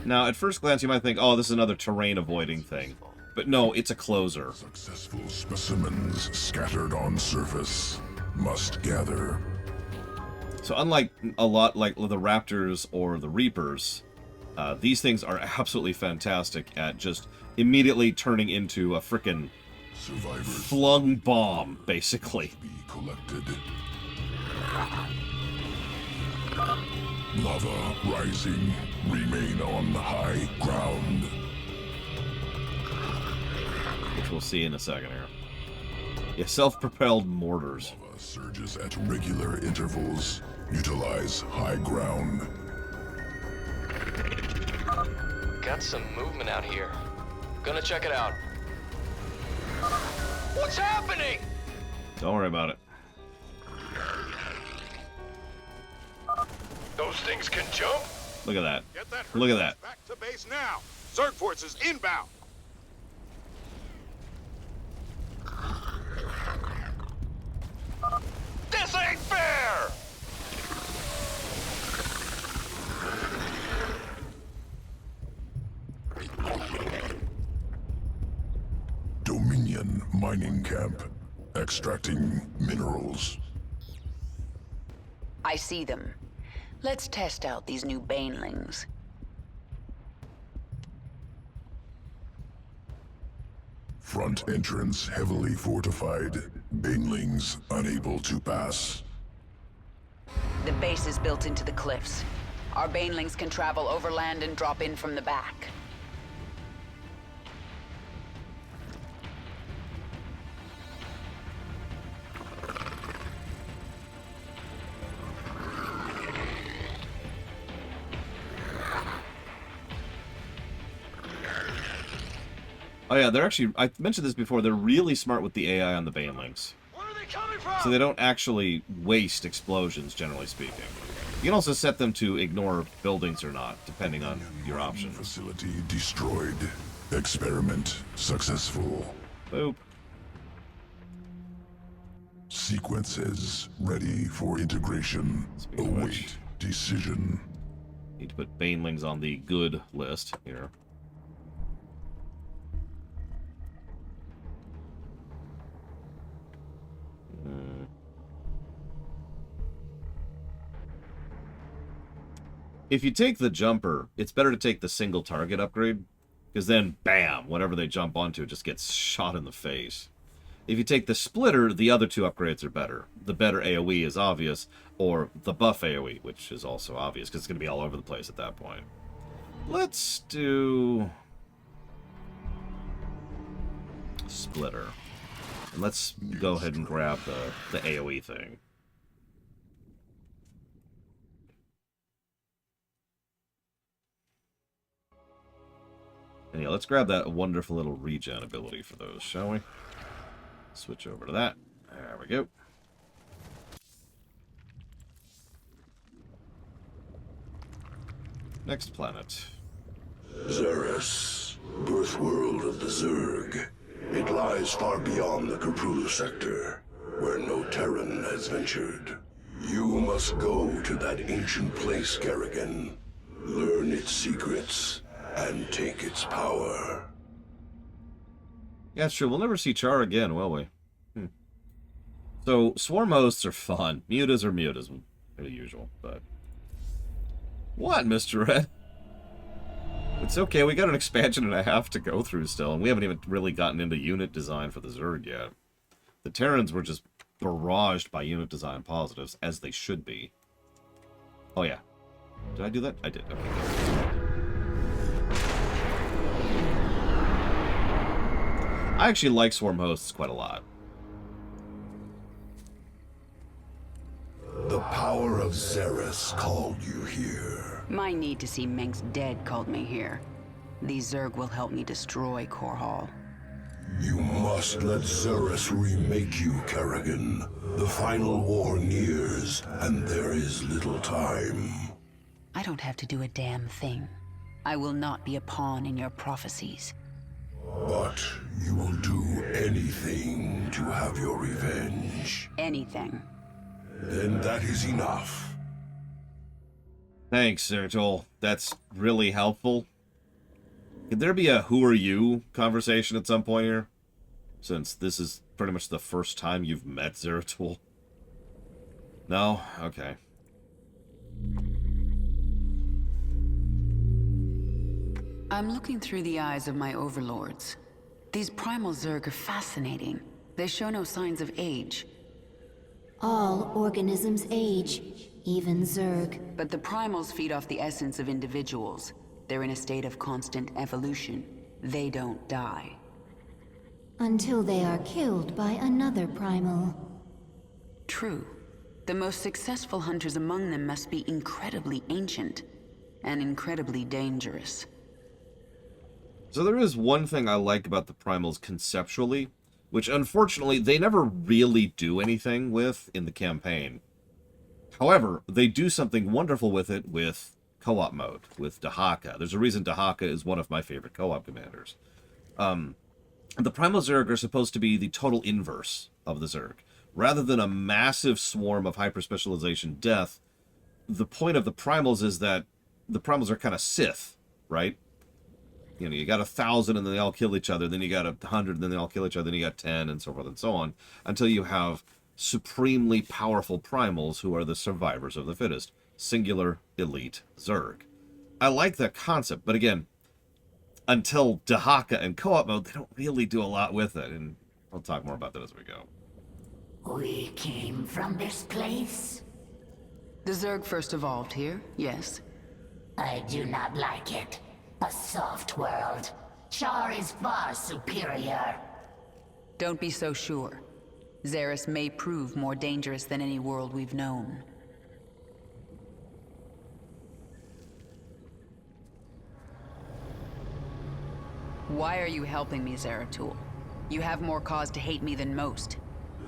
Now, at first glance, you might think, oh, this is another terrain avoiding thing. But no, it's a closer. Successful specimens scattered on surface must gather. So unlike a lot like the Raptors or the Reapers, these things are absolutely fantastic at just immediately turning into a frickin' Survivors flung bomb, basically. be collected. Lava rising. Remain on high ground. Which we'll see in a second here. Yeah, self-propelled mortars. Lava surges at regular intervals. Utilize high ground. Got some movement out here. Gonna check it out. What's happening? Don't worry about it. Those things can jump? Look at that. Get that Look at that. back to base now. Zerg forces inbound. This ain't fair! Dominion mining camp. Extracting minerals. I see them. Let's test out these new banelings. Front entrance heavily fortified. Banelings unable to pass. The base is built into the cliffs. Our banelings can travel overland and drop in from the back. Oh yeah, they're actually, I mentioned this before, they're really smart with the AI on the banelings. Where are they coming from? So they don't actually waste explosions, generally speaking. You can also set them to ignore buildings or not, depending on your options. Facility destroyed. Experiment successful. Boop. Sequences ready for integration. Speaking of which. Await decision. Need to put banelings on the good list here. If you take the jumper, it's better to take the single target upgrade, because then, bam, whatever they jump onto just gets shot in the face. If you take the splitter, the other two upgrades are better. The better AoE is obvious, or the buff AoE, which is also obvious, because it's going to be all over the place at that point. Let's do splitter. And let's go ahead and grab the AoE thing. And yeah, let's grab that wonderful little regen ability for those, shall we? Switch over to that. There we go. Next planet. Zerus, birth world of the Zerg. It lies far beyond the Caprulu sector, where no Terran has ventured. You must go to that ancient place, Kerrigan. Learn its secrets, and take its power. Yeah, it's true. We'll never see Char again, will we? So, swarm hosts are fun. Mutas are mutas, pretty usual, but... What, Mr. Red? It's okay, we got an expansion and a half to go through still, and we haven't even really gotten into unit design for the Zerg yet. The Terrans were just barraged by unit design positives, as they should be. Oh yeah. Did I do that? I did. Okay, good. I actually like swarm hosts quite a lot. The power of Zerus called you here. My need to see Mengsk dead called me here. These Zerg will help me destroy Core Hall. You must let Zerus remake you, Kerrigan. The final war nears, and there is little time. I don't have to do a damn thing. I will not be a pawn in your prophecies. But you will do anything to have your revenge. Anything. Then that is enough. Thanks, Sertol. That's really helpful. Could there be a who are you conversation at some point here? Since this is pretty much the first time you've met Zeratul. No? Okay. I'm looking through the eyes of my overlords. These primal Zerg are fascinating. They show no signs of age. All organisms age, even Zerg. But the primals feed off the essence of individuals. They're in a state of constant evolution. They don't die. Until they are killed by another primal. True. The most successful hunters among them must be incredibly ancient and incredibly dangerous. So there is one thing I like about the primals conceptually, which unfortunately they never really do anything with in the campaign. However, they do something wonderful with it with co-op mode, with Dahaka. There's a reason Dahaka is one of my favorite co-op commanders. The Primal Zerg are supposed to be the total inverse of the Zerg. Rather than a massive swarm of hyper-specialization death, the point of the Primals is that the Primals are kind of Sith, right? You know, you got 1,000 and then they all kill each other, then you got 100 and then they all kill each other, then you got 10 and so forth and so on, until you have supremely powerful Primals who are the survivors of the fittest. Singular, elite Zerg. I like that concept, but again, until Dahaka and co-op mode, they don't really do a lot with it, and I'll talk more about that as we go. We came from this place? The Zerg first evolved here, yes. I do not like it. A soft world. Char is far superior. Don't be so sure. Zerus may prove more dangerous than any world we've known. Why are you helping me, Zeratul? You have more cause to hate me than most.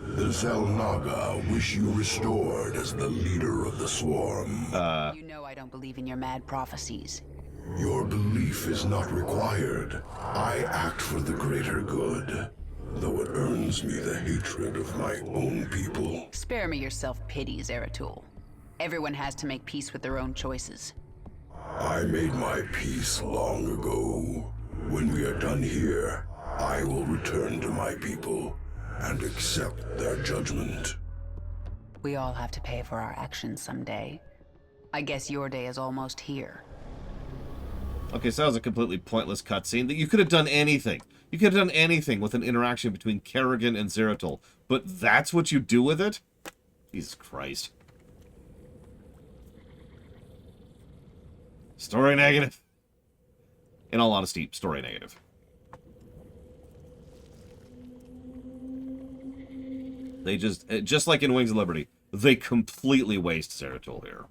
The Zelnaga wish you restored as the leader of the swarm. You know I don't believe in your mad prophecies. Your belief is not required. I act for the greater good, though it earns me the hatred of my own people. Spare me your self-pity, Zeratul. Everyone has to make peace with their own choices. I made my peace long ago. When we are done here, I will return to my people and accept their judgment. We all have to pay for our actions someday. I guess your day is almost here. Okay, so that was a completely pointless cutscene. That you could have done anything. You could have done anything with an interaction between Kerrigan and Zeratul. But that's what you do with it? Jesus Christ. Story negative. In all honesty, story negative. They just like in Wings of Liberty, they completely waste Zeratul here.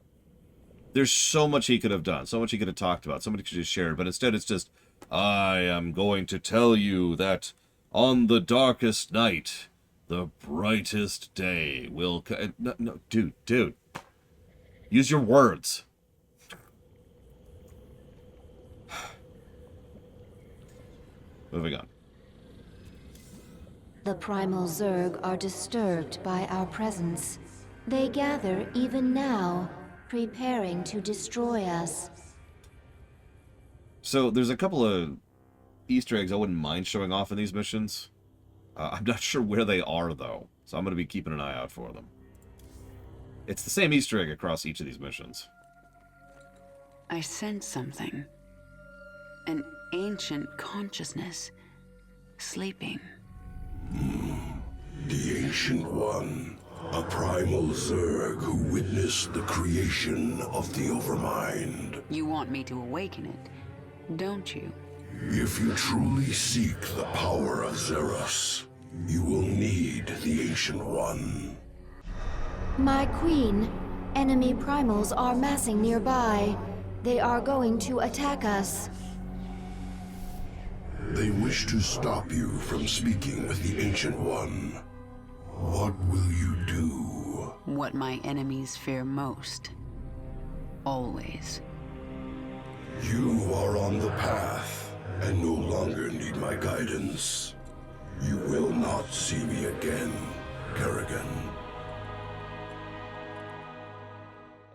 There's so much he could have done, so much he could have talked about, so much he could have shared, but instead it's just, I am going to tell you that on the darkest night, the brightest day will come. No, dude. Use your words. moving on. The Primal Zerg are disturbed by our presence. They gather even now, preparing to destroy us. So there's a couple of Easter eggs I wouldn't mind showing off in these missions. I'm not sure where they are, though, so I'm going to be keeping an eye out for them. It's the same Easter egg across each of these missions. I sense something. An ancient consciousness. Sleeping. The Ancient One, a primal Zerg who witnessed the creation of the Overmind. You want me to awaken it, don't you? If you truly seek the power of Zerus, you will need the Ancient One. My queen, enemy primals are massing nearby. They are going to attack us. They wish to stop you from speaking with the Ancient One. What will you do? What my enemies fear most. Always. You are on the path, and no longer need my guidance. You will not see me again, Kerrigan.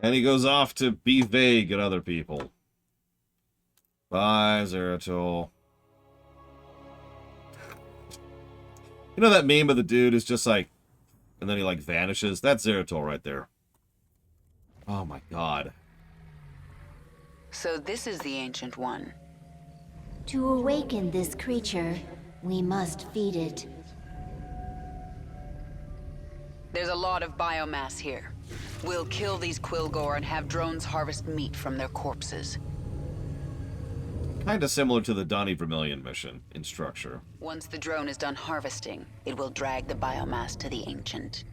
And he goes off to be vague at other people. Bye, Zeratul. You know that meme of the dude is just like, and then he like vanishes? That's Zeratul right there. Oh my god. So this is the Ancient One. To awaken this creature, we must feed it. There's a lot of biomass here. We'll kill these Quilgore and have drones harvest meat from their corpses. Kinda similar to the Donnie Vermillion mission in structure. Once the drone is done harvesting, it will drag the biomass to the Ancient.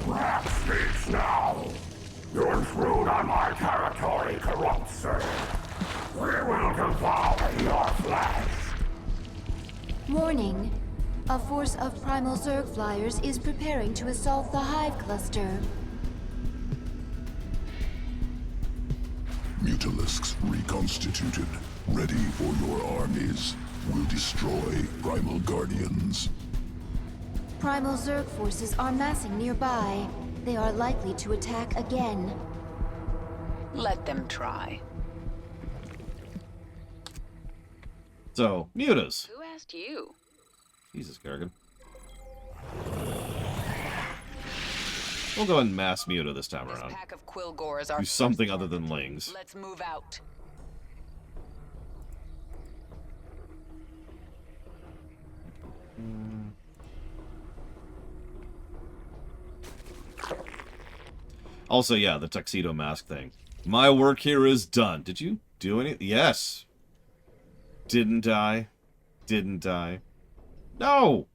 Rap speaks now. You intrude on my territory, corrupt Zerg. We will devour your flesh. Warning. A force of Primal Zerg flyers is preparing to assault the Hive Cluster. Mutalisks reconstituted, ready for your armies. Will destroy Primal Guardians. Primal Zerg forces are massing nearby. They are likely to attack again. Let them try. So, mutas. Who asked you? Jesus, Kerrigan. We'll go and mass muta this time This around. pack of Quilgore is our Do something first other than target. lings. Let's move out. Also, yeah, the tuxedo mask thing. My work here is done. Did you do anything? Yes. Didn't I? Didn't I? No!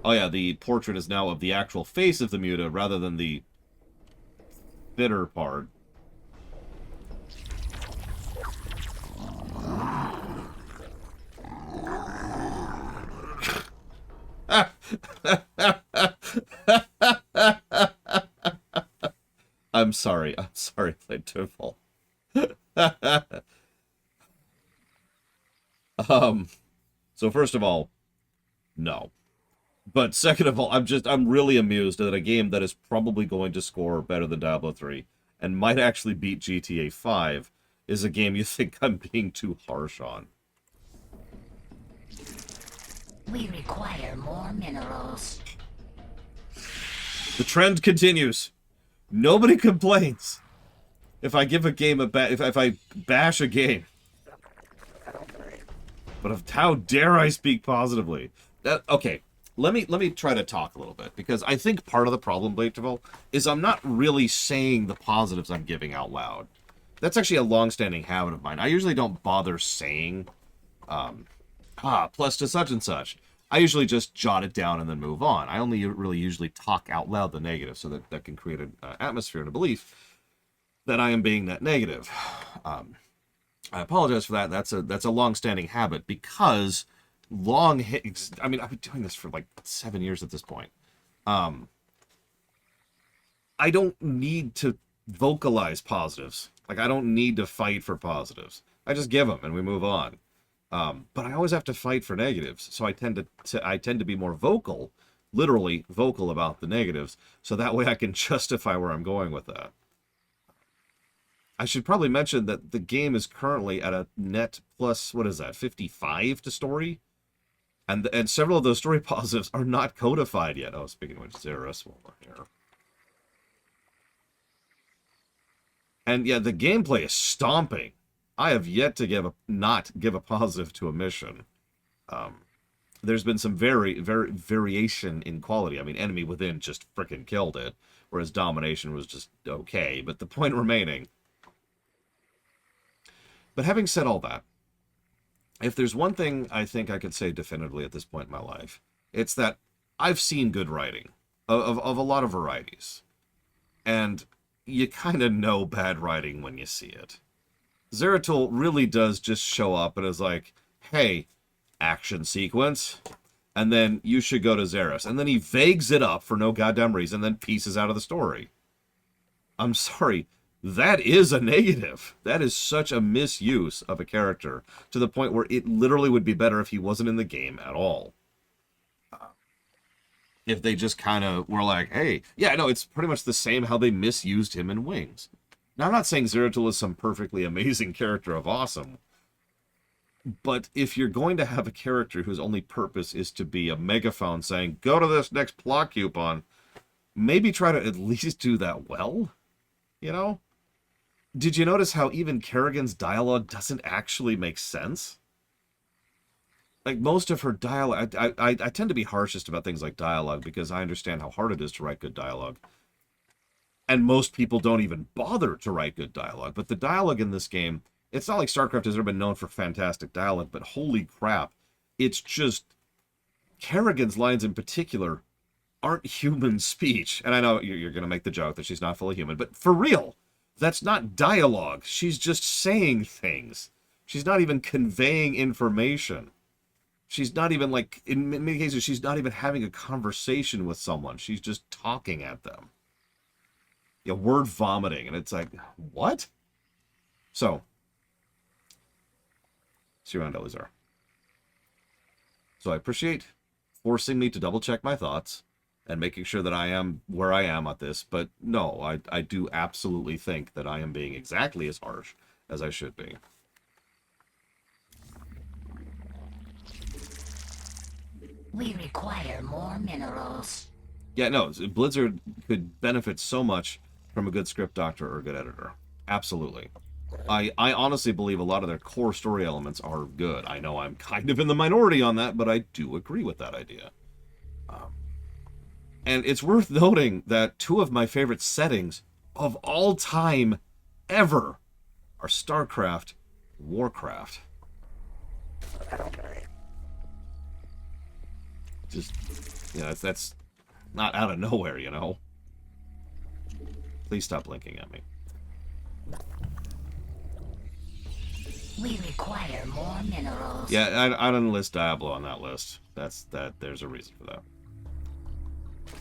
Oh yeah, the portrait is now of the actual face of the muta rather than the bitter part. I'm sorry, Playtable. So first of all, no. But second of all, I'm really amused that a game that is probably going to score better than Diablo 3 and might actually beat GTA 5 is a game you think I'm being too harsh on. We require more minerals. The trend continues. Nobody complains if I give a game if I bash a game. But how dare I speak positively? Okay, let me try to talk a little bit, because I think part of the problem, Blaketville, is I'm not really saying the positives I'm giving out loud. That's actually a long-standing habit of mine. I usually don't bother saying, plus to such and such. I usually just jot it down and then move on. I only really usually talk out loud the negative, so that can create an atmosphere and a belief that I am being that negative. I apologize for that. That's a long-standing habit, because I mean, I've been doing this for like 7 years at this point. I don't need to vocalize positives. Like, I don't need to fight for positives. I just give them and we move on. But I always have to fight for negatives, so I tend to be more vocal, literally vocal about the negatives, so that way I can justify where I'm going with that. I should probably mention that the game is currently at a net plus, what is that, 55 to story? And several of those story positives are not codified yet. Oh, speaking of which, Zerus while we're here. And yeah, the gameplay is stomping. I have yet to not give a positive to a mission. There's been some very variation in quality. I mean, Enemy Within just frickin' killed it, whereas Domination was just okay. But the point remaining. But having said all that, if there's one thing I think I could say definitively at this point in my life, it's that I've seen good writing of a lot of varieties. And you kind of know bad writing when you see it. Zeratul really does just show up and is like, hey, action sequence, and then you should go to Zerus. And then he vagues it up for no goddamn reason, then pieces out of the story. I'm sorry, that is a negative. That is such a misuse of a character, to the point where it literally would be better if he wasn't in the game at all. If they just kind of were like, hey, yeah, no, it's pretty much the same how they misused him in Wings. Now, I'm not saying Zeratul is some perfectly amazing character of awesome, but if you're going to have a character whose only purpose is to be a megaphone saying, go to this next plot coupon, maybe try to at least do that well, you know? Did you notice how even Kerrigan's dialogue doesn't actually make sense? Like, most of her dialogue, I tend to be harshest about things like dialogue because I understand how hard it is to write good dialogue. And most people don't even bother to write good dialogue. But the dialogue in this game, it's not like Starcraft has ever been known for fantastic dialogue, but holy crap, it's just, Kerrigan's lines in particular aren't human speech. And I know you're going to make the joke that she's not fully human, but for real, that's not dialogue. She's just saying things. She's not even conveying information. She's not even, like, in many cases, she's not even having a conversation with someone. She's just talking at them. Yeah, word vomiting, and it's like, what? So, see you around, Elizar. So I appreciate forcing me to double-check my thoughts and making sure that I am where I am at this, but no, I do absolutely think that I am being exactly as harsh as I should be. We require more minerals. Yeah, no, Blizzard could benefit so much from a good script doctor or a good editor. Absolutely. I honestly believe a lot of their core story elements are good. I know I'm kind of in the minority on that, but I do agree with that idea. And it's worth noting that two of my favorite settings of all time ever are Starcraft and Warcraft. Just, you know, that's not out of nowhere, you know. Please stop blinking at me. We require more minerals. Yeah, I didn't list Diablo on that list. There's a reason for that.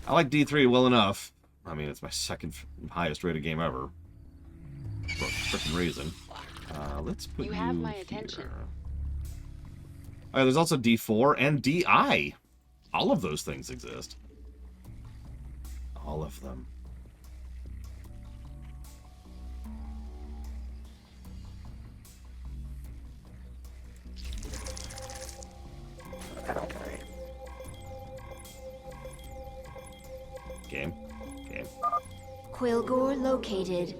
I like D3 well enough. I mean, it's my second highest rated game ever. For a freaking reason. Let's put you have my here. attention. Oh, there's also D4 and DI. All of those things exist. All of them. Game. Quilgore located.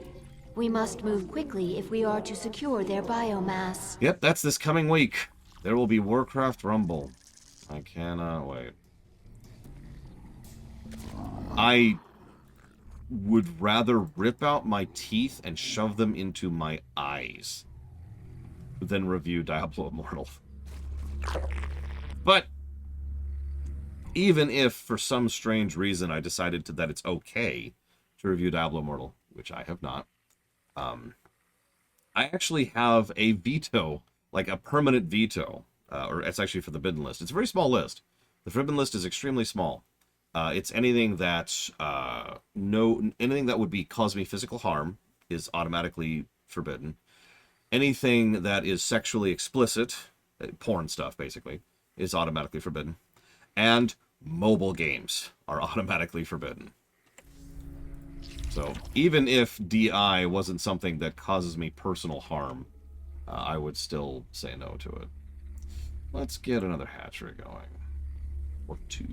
We must move quickly if we are to secure their biomass. Yep, that's this coming week. There will be Warcraft Rumble. I cannot wait. I would rather rip out my teeth and shove them into my eyes than review Diablo Immortal. But even if, for some strange reason, I decided that it's okay to review Diablo Immortal, which I have not, I actually have a veto, like a permanent veto, or it's actually for the forbidden list. It's a very small list. The forbidden list is extremely small. It's anything that anything that would cause me physical harm is automatically forbidden. Anything that is sexually explicit, porn stuff basically, is automatically forbidden. And mobile games are automatically forbidden. So even if DI wasn't something that causes me personal harm, I would still say no to it. Let's get another hatchery going. Or two.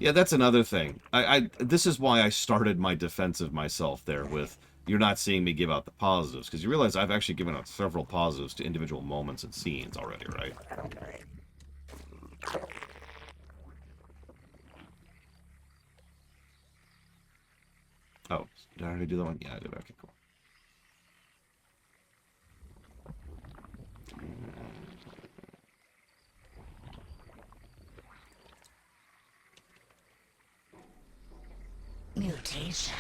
Yeah, that's another thing. This is why I started my defense of myself there with, you're not seeing me give out the positives, because you realize I've actually given out several positives to individual moments and scenes already, right? Oh, did I already do that one? Yeah, I did. Okay, cool. Mutation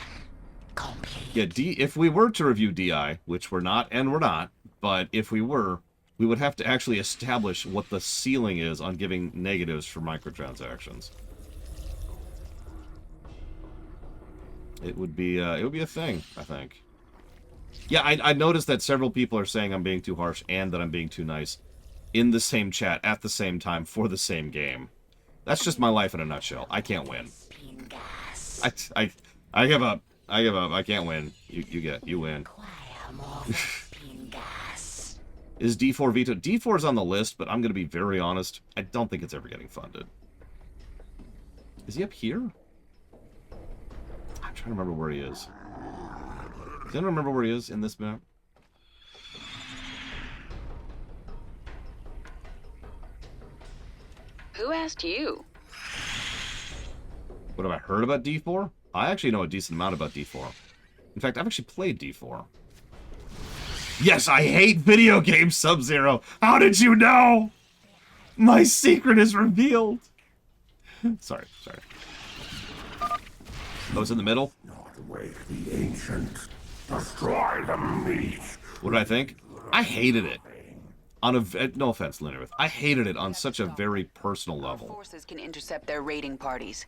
complete. Yeah, if we were to review DI, which we're not, and we're not, but if we were, we would have to actually establish what the ceiling is on giving negatives for microtransactions. It would be a thing, I think. Yeah, I noticed that several people are saying I'm being too harsh and that I'm being too nice in the same chat at the same time for the same game. That's just my life in a nutshell. I can't win. I give up. I give up. I can't win. You win. Is D4 veto? D4 is on the list, but I'm going to be very honest. I don't think it's ever getting funded. Is he up here? I'm trying to remember where he is. Does anyone remember where he is in this map? Who asked you? What have I heard about D4? I actually know a decent amount about D4. In fact, I've actually played D4. Yes, I hate video games, Sub-Zero. How did you know? My secret is revealed. Sorry. Oh, it's in the middle? Not wake the ancient. Destroy the meat. What did I think? I hated it. On a no offense, Linnerith. I hated it on such a very personal level. Forces can intercept their raiding parties.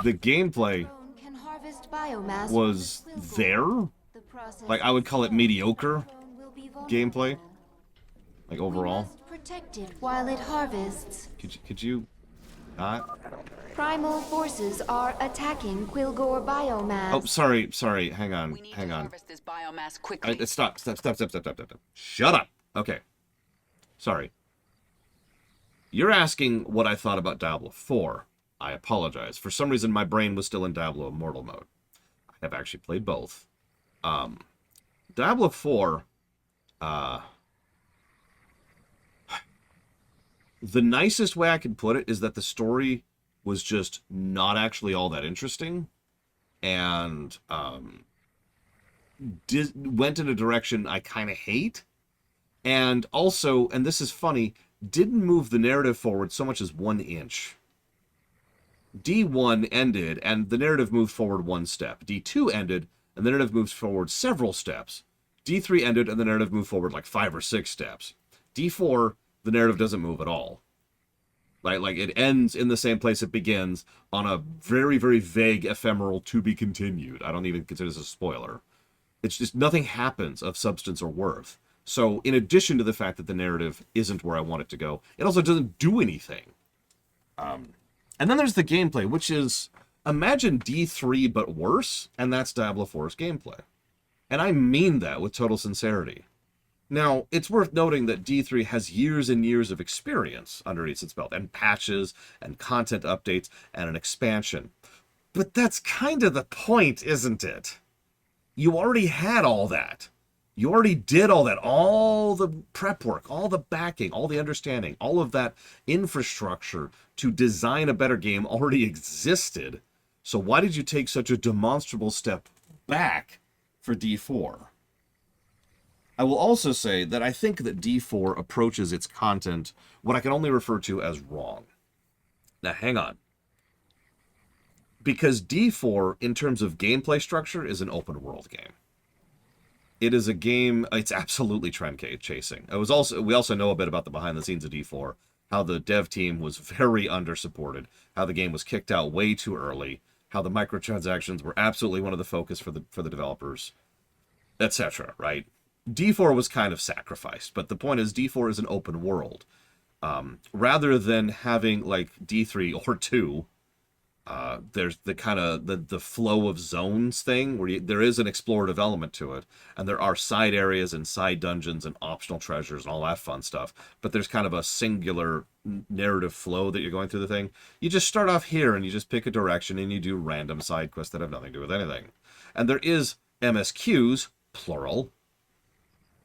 The gameplay was there. Like, I would call it mediocre gameplay. Like, overall. Protect it while it harvests. Could you not? Primal forces are attacking Quilgore biomass. Oh, sorry. Hang on. We need to harvest this biomass quickly. Stop. Shut up. Okay. Sorry. You're asking what I thought about Diablo 4. I apologize. For some reason, my brain was still in Diablo Immortal mode. I have actually played both. Diablo 4, the nicest way I could put it is that the story was just not actually all that interesting, and went in a direction I kind of hate, and also, and this is funny, didn't move the narrative forward so much as 1 inch. D1 ended, and the narrative moved forward 1 step. D2 ended, and the narrative moves forward several steps. D3 ended, and the narrative moved forward like 5 or 6 steps. D4, the narrative doesn't move at all. Right? Like, it ends in the same place it begins on a very, very vague, ephemeral to be continued. I don't even consider this a spoiler. It's just nothing happens of substance or worth. So, in addition to the fact that the narrative isn't where I want it to go, it also doesn't do anything. And then there's the gameplay, which is, imagine D3 but worse, and that's Diablo 4's gameplay. And I mean that with total sincerity. Now, it's worth noting that D3 has years and years of experience underneath its belt, and patches, and content updates, and an expansion. But that's kind of the point, isn't it? You already had all that. You already did all that. All the prep work, all the backing, all the understanding, all of that infrastructure to design a better game already existed. So why did you take such a demonstrable step back for D4? I will also say that I think that D4 approaches its content what I can only refer to as wrong. Now, hang on. Because D4, in terms of gameplay structure, is an open world game. It is a game. It's absolutely trend chasing. We also know a bit about the behind the scenes of D4, how the dev team was very under-supported, how the game was kicked out way too early, how the microtransactions were absolutely one of the focus for the developers, etc. Right? D4 was kind of sacrificed, but the point is D4 is an open world. Rather than having like D3 or 2, there's the kind of the flow of zones thing where there is an explorative element to it, and there are side areas and side dungeons and optional treasures and all that fun stuff, but there's kind of a singular narrative flow that you're going through the thing. You just start off here and you just pick a direction and you do random side quests that have nothing to do with anything. And there is MSQs, plural,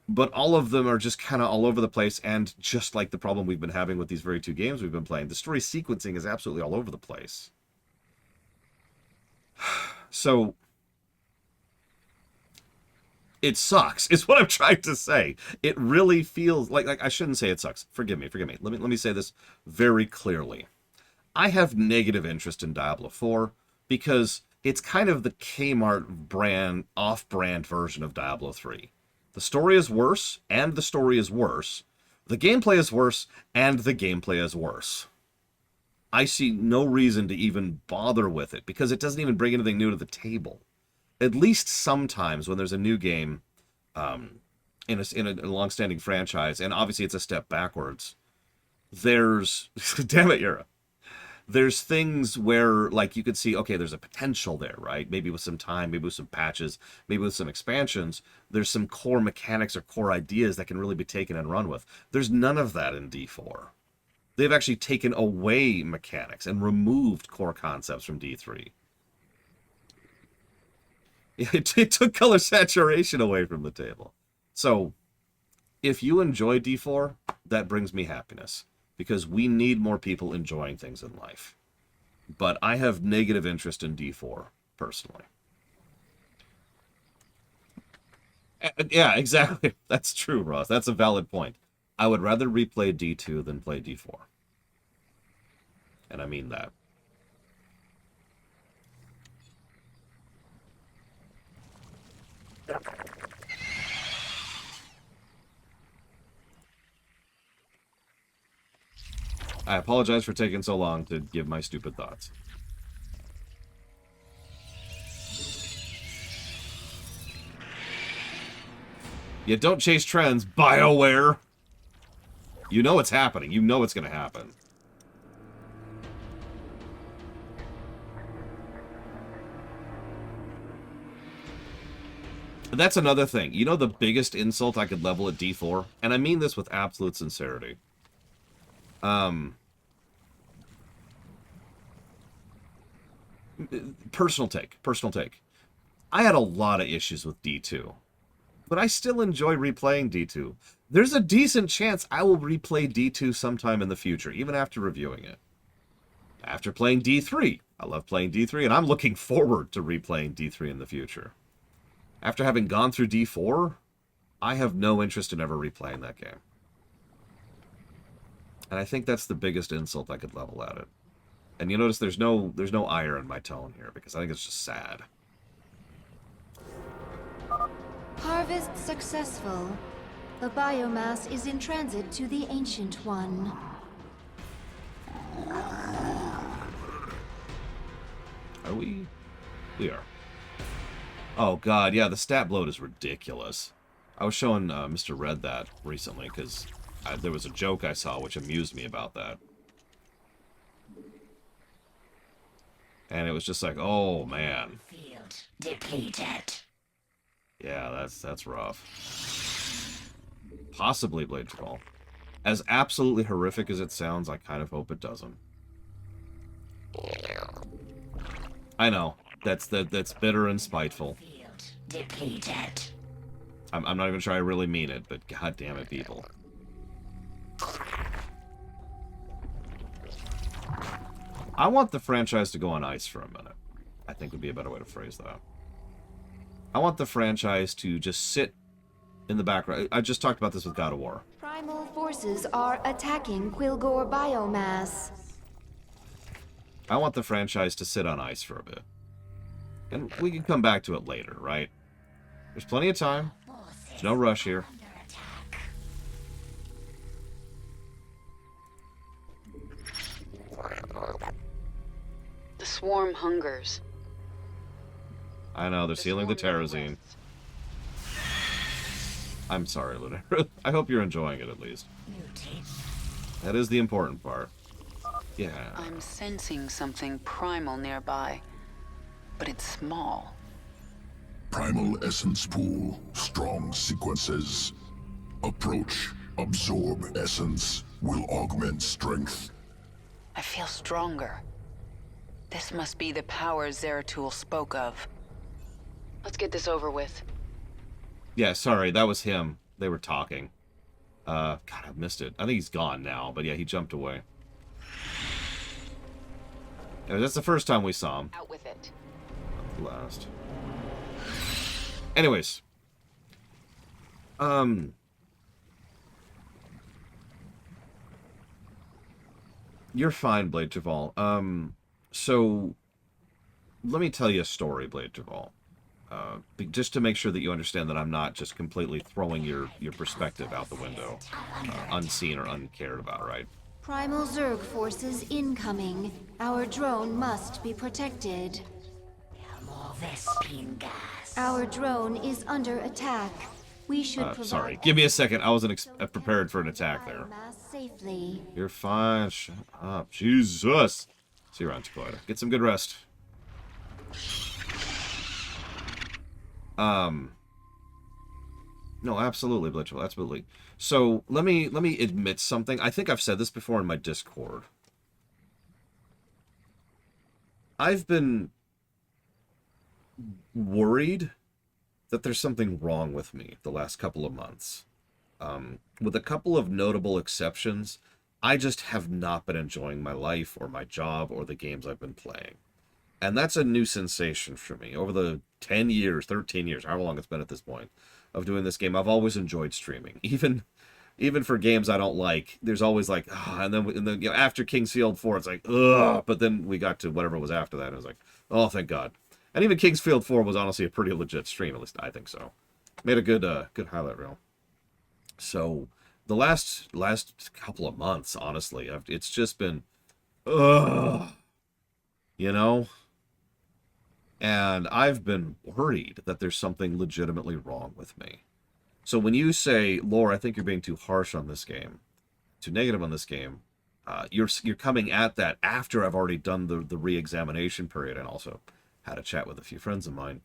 but all of them are just kind of all over the place, and just like the problem we've been having with these very 2 games we've been playing, the story sequencing is absolutely all over the place. So, it sucks, is what I'm trying to say. It really feels like I shouldn't say it sucks. Forgive me. Let me say this very clearly. I have negative interest in Diablo 4 because it's kind of the Kmart brand, off-brand version of Diablo 3. The story is worse, and the story is worse. The gameplay is worse, and the gameplay is worse. I see no reason to even bother with it, because it doesn't even bring anything new to the table. At least sometimes when there's a new game in a long-standing franchise, and obviously it's a step backwards, there's... damn it, Yura. There's things where, like, you could see, okay, there's a potential there, right? Maybe with some time, maybe with some patches, maybe with some expansions, there's some core mechanics or core ideas that can really be taken and run with. There's none of that in D4. They've actually taken away mechanics and removed core concepts from D3. It took color saturation away from the table. So, if you enjoy D4, that brings me happiness, because we need more people enjoying things in life. But I have negative interest in D4, personally. Yeah, exactly. That's true, Ross. That's a valid point. I would rather replay D2 than play D4. And I mean that. I apologize for taking so long to give my stupid thoughts. You don't chase trends, BioWare! You know it's happening. You know it's going to happen. That's another thing. You know the biggest insult I could level at D4? And I mean this with absolute sincerity. Personal take. I had a lot of issues with D2. But I still enjoy replaying D2. There's a decent chance I will replay D2 sometime in the future, even after reviewing it. After playing D3. I love playing D3, and I'm looking forward to replaying D3 in the future. After having gone through D4, I have no interest in ever replaying that game. And I think that's the biggest insult I could level at it. And you notice there's no ire in my tone here, because I think it's just sad. Harvest successful. The biomass is in transit to the Ancient One. Are we? We are. Oh god, yeah, the stat bloat is ridiculous. I was showing Mr. Red that recently, because there was a joke I saw which amused me about that. And it was just like, oh man. Field depleted. Yeah, that's rough. Possibly Blade Call. As absolutely horrific as it sounds, I kind of hope it doesn't. I know. That's bitter and spiteful. Field depleted. I'm not even sure I really mean it, but god damn it, people. I want the franchise to go on ice for a minute. I think would be a better way to phrase that. I want the franchise to just sit in the background. I just talked about this with God of War. Primal forces are attacking Quilgore biomass. I want the franchise to sit on ice for a bit. And we can come back to it later, right? There's plenty of time. There's no rush here. The swarm hungers. I know, they're sealing the terrazine. I'm sorry, Luna. I hope you're enjoying it at least. That is the important part. Yeah. I'm sensing something primal nearby, but it's small. Primal essence pool. Strong sequences. Approach. Absorb essence. Will augment strength. I feel stronger. This must be the power Zeratul spoke of. Let's get this over with. Yeah, sorry, that was him. They were talking. God, I missed it. I think he's gone now, but yeah, he jumped away. Yeah, that's the first time we saw him. Out with it. Last. Anyways. You're fine, Blade Javal. So, let me tell you a story, Blade Javal. Just to make sure that you understand that I'm not just completely throwing your perspective out the window, unseen or uncared about, right? Primal Zerg forces incoming. Our drone must be protected. More Vespine gas. Our drone is under attack. We should provide... Sorry, give me a second. I wasn't prepared for an attack there. Biomass safely. You're fine. Shut up. Jesus. See you around, Dakota. Get some good rest. No, absolutely, Blitchel, absolutely. So, let me admit something. I think I've said this before in my Discord. I've been worried that there's something wrong with me the last couple of months. With a couple of notable exceptions, I just have not been enjoying my life or my job or the games I've been playing. And that's a new sensation for me. Over the 10 years, 13 years, however long it's been at this point, of doing this game, I've always enjoyed streaming. Even for games I don't like, there's always like, and then after King's Field 4, it's like, ugh. But then we got to whatever was after that, and it was like, oh, thank God. And even King's Field 4 was honestly a pretty legit stream, at least I think so. Made a good highlight reel. So the last couple of months, honestly, it's just been, ugh, you know? And I've been worried that there's something legitimately wrong with me. So when you say, Lore, I think you're being too harsh on this game, too negative on this game, you're coming at that after I've already done the re-examination period and also had a chat with a few friends of mine,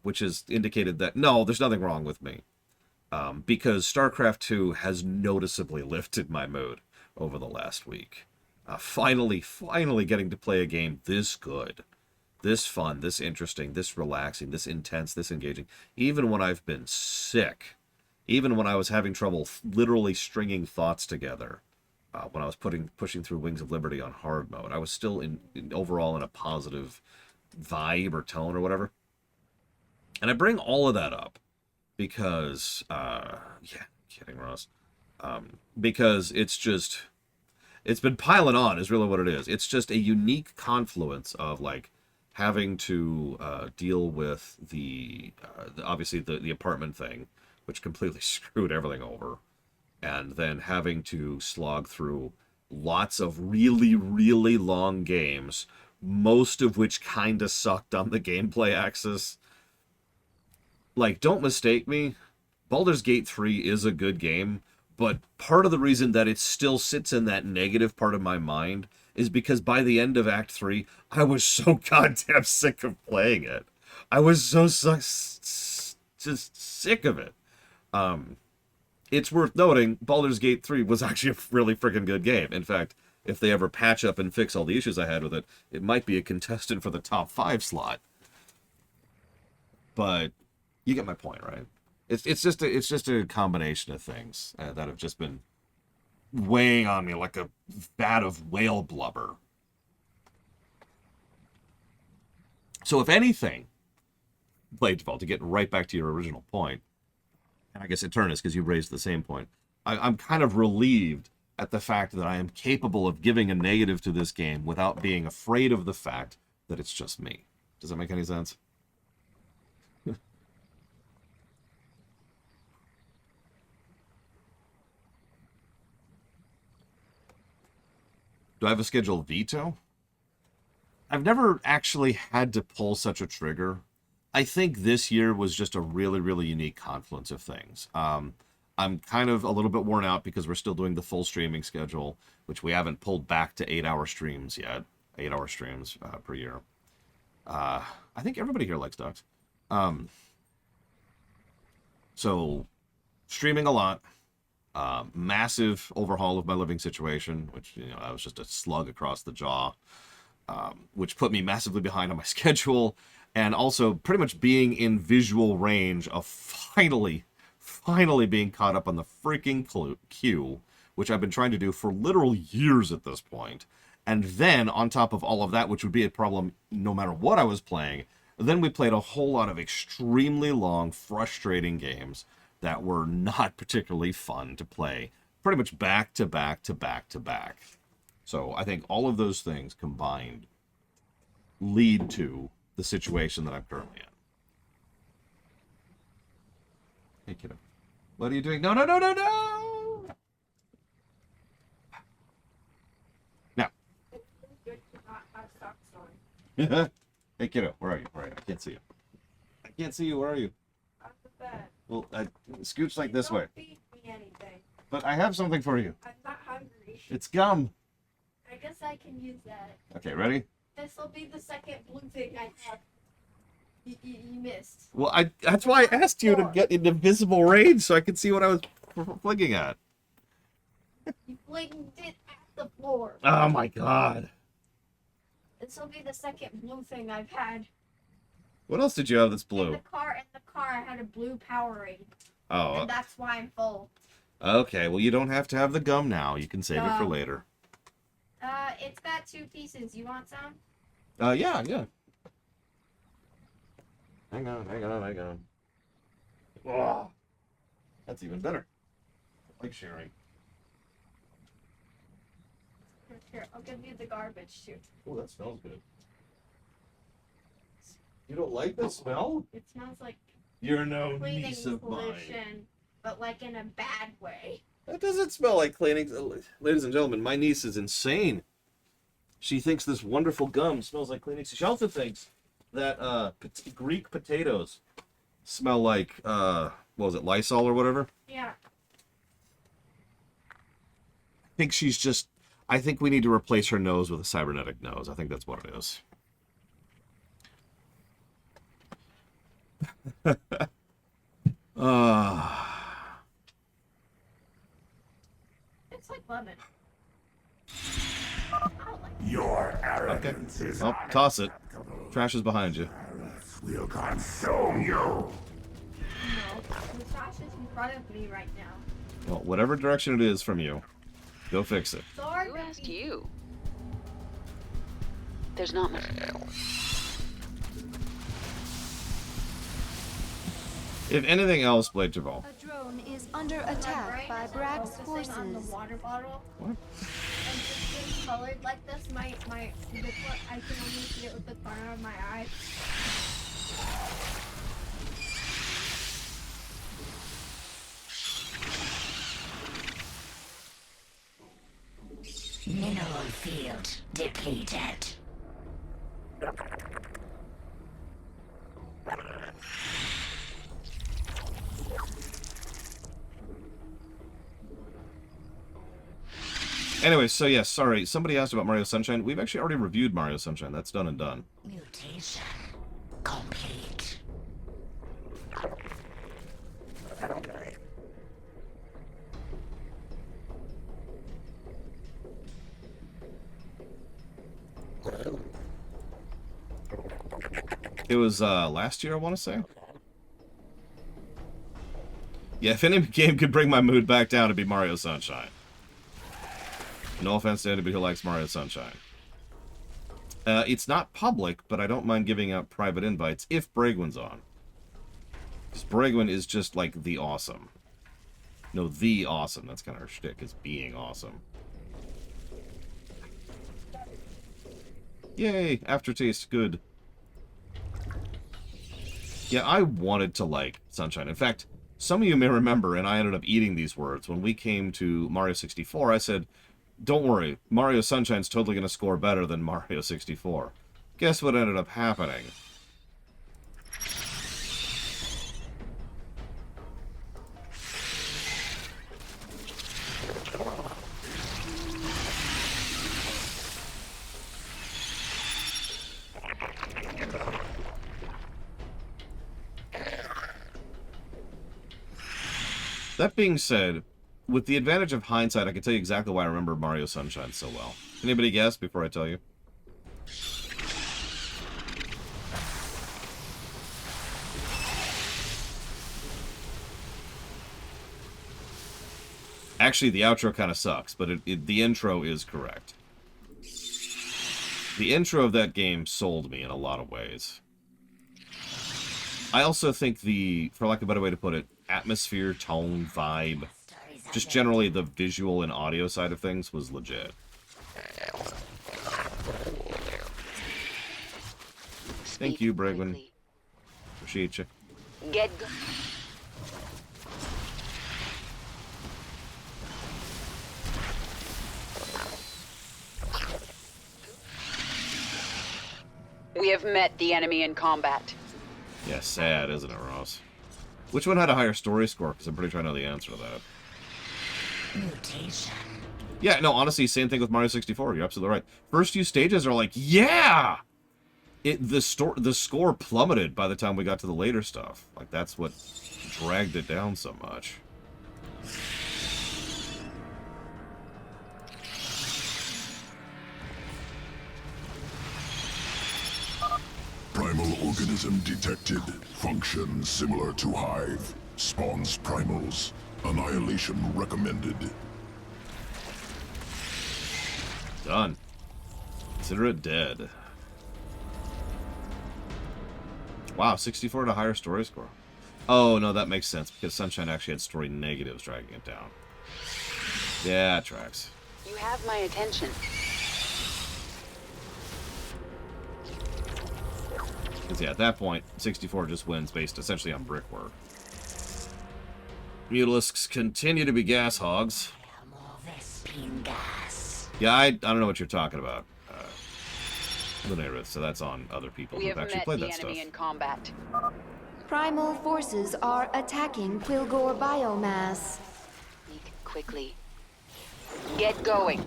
which has indicated that, no, there's nothing wrong with me. Because Starcraft 2 has noticeably lifted my mood over the last week. Finally getting to play a game this good. This fun, this interesting, this relaxing, this intense, this engaging. Even when I've been sick, even when I was having trouble literally stringing thoughts together, when I was pushing through Wings of Liberty on hard mode, I was still overall in a positive vibe or tone or whatever. And I bring all of that up because, kidding, Ross. Because it's been piling on is really what it is. It's just a unique confluence of like, having to deal with obviously the apartment thing, which completely screwed everything over, and then having to slog through lots of really, really long games, most of which kind of sucked on the gameplay axis. Like, don't mistake me, Baldur's Gate 3 is a good game, but part of the reason that it still sits in that negative part of my mind is because by the end of Act 3, I was so goddamn sick of playing it. I was so just sick of it. It's worth noting, Baldur's Gate 3 was actually a really freaking good game. In fact, if they ever patch up and fix all the issues I had with it, it might be a contestant for the top 5 slot. But you get my point, right? It's just a combination of things that have just been weighing on me like a vat of whale blubber. So if anything, Blade Default, to get right back to your original point, and I guess Eternus, because you raised the same point, I'm kind of relieved at the fact that I am capable of giving a negative to this game without being afraid of the fact that it's just me. Does that make any sense? Do I have a scheduled veto? I've never actually had to pull such a trigger. I think this year was just a really, really unique confluence of things. I'm kind of a little bit worn out because we're still doing the full streaming schedule, which we haven't pulled back to 8-hour streams yet. 8-hour streams per year. I think everybody here likes ducks. So, streaming a lot. Massive overhaul of my living situation, which, I was just a slug across the jaw, which put me massively behind on my schedule, and also pretty much being in visual range of finally being caught up on the freaking queue, which I've been trying to do for literal years at this point. And then, on top of all of that, which would be a problem no matter what I was playing, then we played a whole lot of extremely long, frustrating games that were not particularly fun to play. Pretty much back to back to back to back. So I think all of those things combined lead to the situation that I'm currently in. Hey, kiddo. What are you doing? No, no, no, no, no! Now. Hey, kiddo. Where are you? Where are you? I can't see you. I can't see you. Where are you? On the bed. Well, scooch like this way. Don't feed me anything. But I have something for you. I'm not hungry. It's gum. I guess I can use that. Okay, ready? This will be the second blue thing I have. You missed. Well, that's why I asked you to get into visible range so I could see what I was flicking at. You blinked it at the floor. Oh my god. This will be the second blue thing I've had. What else did you have that's blue? In the car, I had a blue Powerade. Oh. And that's why I'm full. Okay, well you don't have to have the gum now. You can save it for later. It's got 2 pieces. You want some? Yeah. Hang on. Oh, that's even better. I like sharing. Here, I'll give you the garbage too. Oh, that smells good. You don't like the smell? It smells like You're no cleaning niece of mine. solution, but like in a bad way. That doesn't smell like cleaning. Ladies and gentlemen, my niece is insane. She thinks this wonderful gum smells like cleaning. She also thinks that Greek potatoes smell like, what was it, Lysol or whatever? Yeah. I think we need to replace her nose with a cybernetic nose. I think that's what it is. It's like lemon. Your arrogance is Toss it. Trash is behind you. will consume you. No, the trash is in front of me right now. Well, whatever direction it is from you, go fix it. Sorry. Who asked you? There's not much. If anything else, Blade Javal. A drone is under attack by Bragg's forces. On the water bottle. What? And it's been colored like this. I can only see it with the corner of my eye. Mineral field depleted. Anyway, so yes, sorry. Somebody asked about Mario Sunshine. We've actually already reviewed Mario Sunshine. That's done and done. Mutation complete. It was last year, I want to say. Yeah, if any game could bring my mood back down, it'd be Mario Sunshine. No offense to anybody who likes Mario Sunshine. It's not public, but I don't mind giving out private invites if Bragwin's on. Because Bragwin is just like the awesome. No, the awesome. That's kind of her shtick, is being awesome. Yay! Aftertaste, good. Yeah, I wanted to like Sunshine. In fact, some of you may remember, and I ended up eating these words, when we came to Mario 64, I said, don't worry. Mario Sunshine's totally going to score better than Mario 64. Guess what ended up happening? That being said, with the advantage of hindsight, I can tell you exactly why I remember Mario Sunshine so well. Anybody guess before I tell you? Actually, the outro kind of sucks, but the intro is correct. The intro of that game sold me in a lot of ways. I also think the, for lack of a better way to put it, atmosphere, tone, vibe, just generally the visual and audio side of things was legit. Thank you, Bregwin. Appreciate you. Get We have met the enemy in combat. Yeah, sad, isn't it, Ross? Which one had a higher story score? Because I'm pretty sure I know the answer to that. Mutation. Yeah, no, honestly, same thing with Mario 64. You're absolutely right. First few stages are like, yeah! The score plummeted by the time we got to the later stuff. Like, that's what dragged it down so much. Primal organism detected. Function similar to Hive. Spawns primals. Annihilation recommended. Done. Consider it dead. Wow, 64 to higher story score. Oh, no, that makes sense, because Sunshine actually had story negatives dragging it down. Yeah, it tracks. You have my attention. Because, yeah, at that point, 64 just wins based essentially on brickwork. Mutalisks continue to be gas hogs. Yeah, I don't know what you're talking about, Lunarith, so that's on other people who've actually played that stuff. We have met the enemy in combat. Primal forces are attacking Quilgore biomass. Speak quickly. Get going.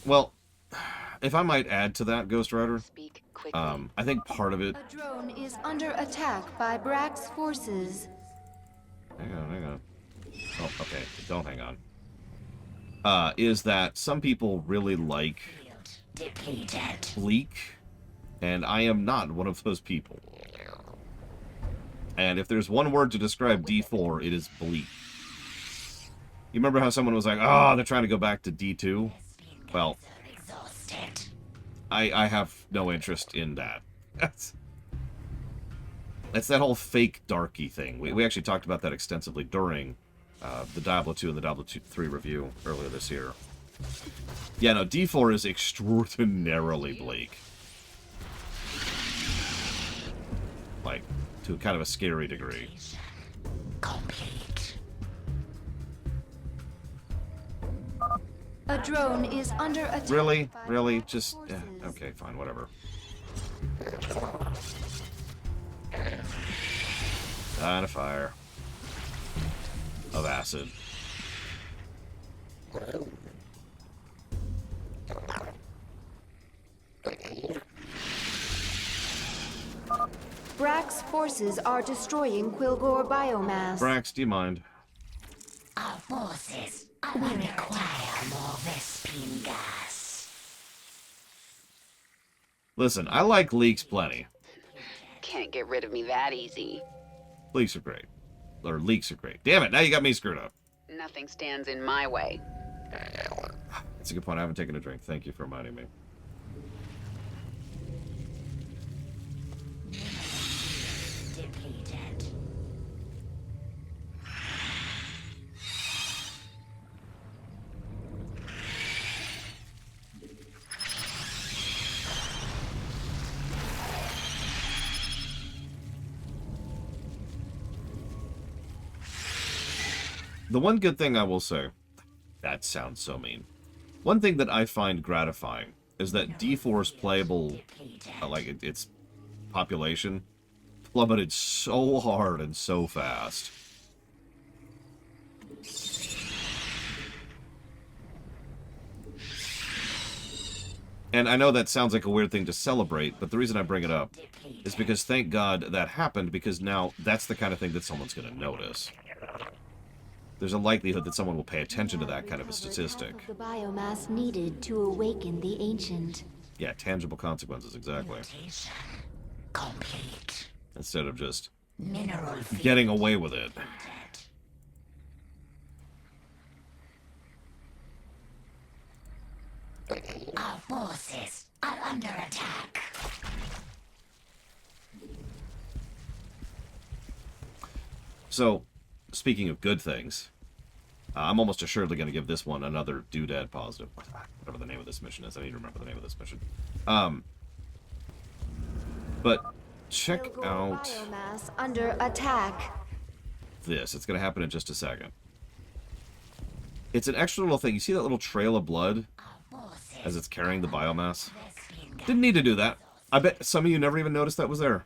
Well, if I might add to that, Ghost Rider, Speak quickly. I think part of it... A drone is under attack by Brack's forces. Hang on. Oh, okay, don't hang on. Is that some people really like bleak, and I am not one of those people. And if there's one word to describe D4, it is bleak. You remember how someone was like, oh, they're trying to go back to D2? Well, I have no interest in that. That's that whole fake darky thing. We actually talked about that extensively during the Diablo 2 and the Diablo 3 review earlier this year. Yeah, no, D4 is extraordinarily bleak. Like, to kind of a scary degree. Complete. A drone is under attack. Really? by Really? Brack's Just... forces. okay, fine, whatever. And a fire. Of acid. Brack's forces are destroying Quilgore biomass. Brax, do you mind? Our forces will require more Vespine gas. Listen, I like leaks plenty. Can't get rid of me that easy. Leaks are great. Or leaks are great. Damn it, now you got me screwed up. Nothing stands in my way. That's a good point. I haven't taken a drink. Thank you for reminding me. Depleted. The one good thing I will say, that sounds so mean. One thing that I find gratifying is that D4's playable, its population plummeted so hard and so fast. And I know that sounds like a weird thing to celebrate, but the reason I bring it up is because thank God that happened, because now that's the kind of thing that someone's going to notice. There's a likelihood that someone will pay attention to that kind of a statistic. The biomass needed to awaken the ancient. Yeah, tangible consequences, exactly. Complete. Instead of just Mineral getting away with it. Our forces are under attack. So, speaking of good things, I'm almost assuredly going to give this one another doodad positive. Whatever the name of this mission is. I need to remember the name of this mission. But check out Biomass under attack. this. It's going to happen in just a second. It's an extra little thing. You see that little trail of blood as it's carrying the biomass? Didn't need to do that. I bet some of you never even noticed that was there.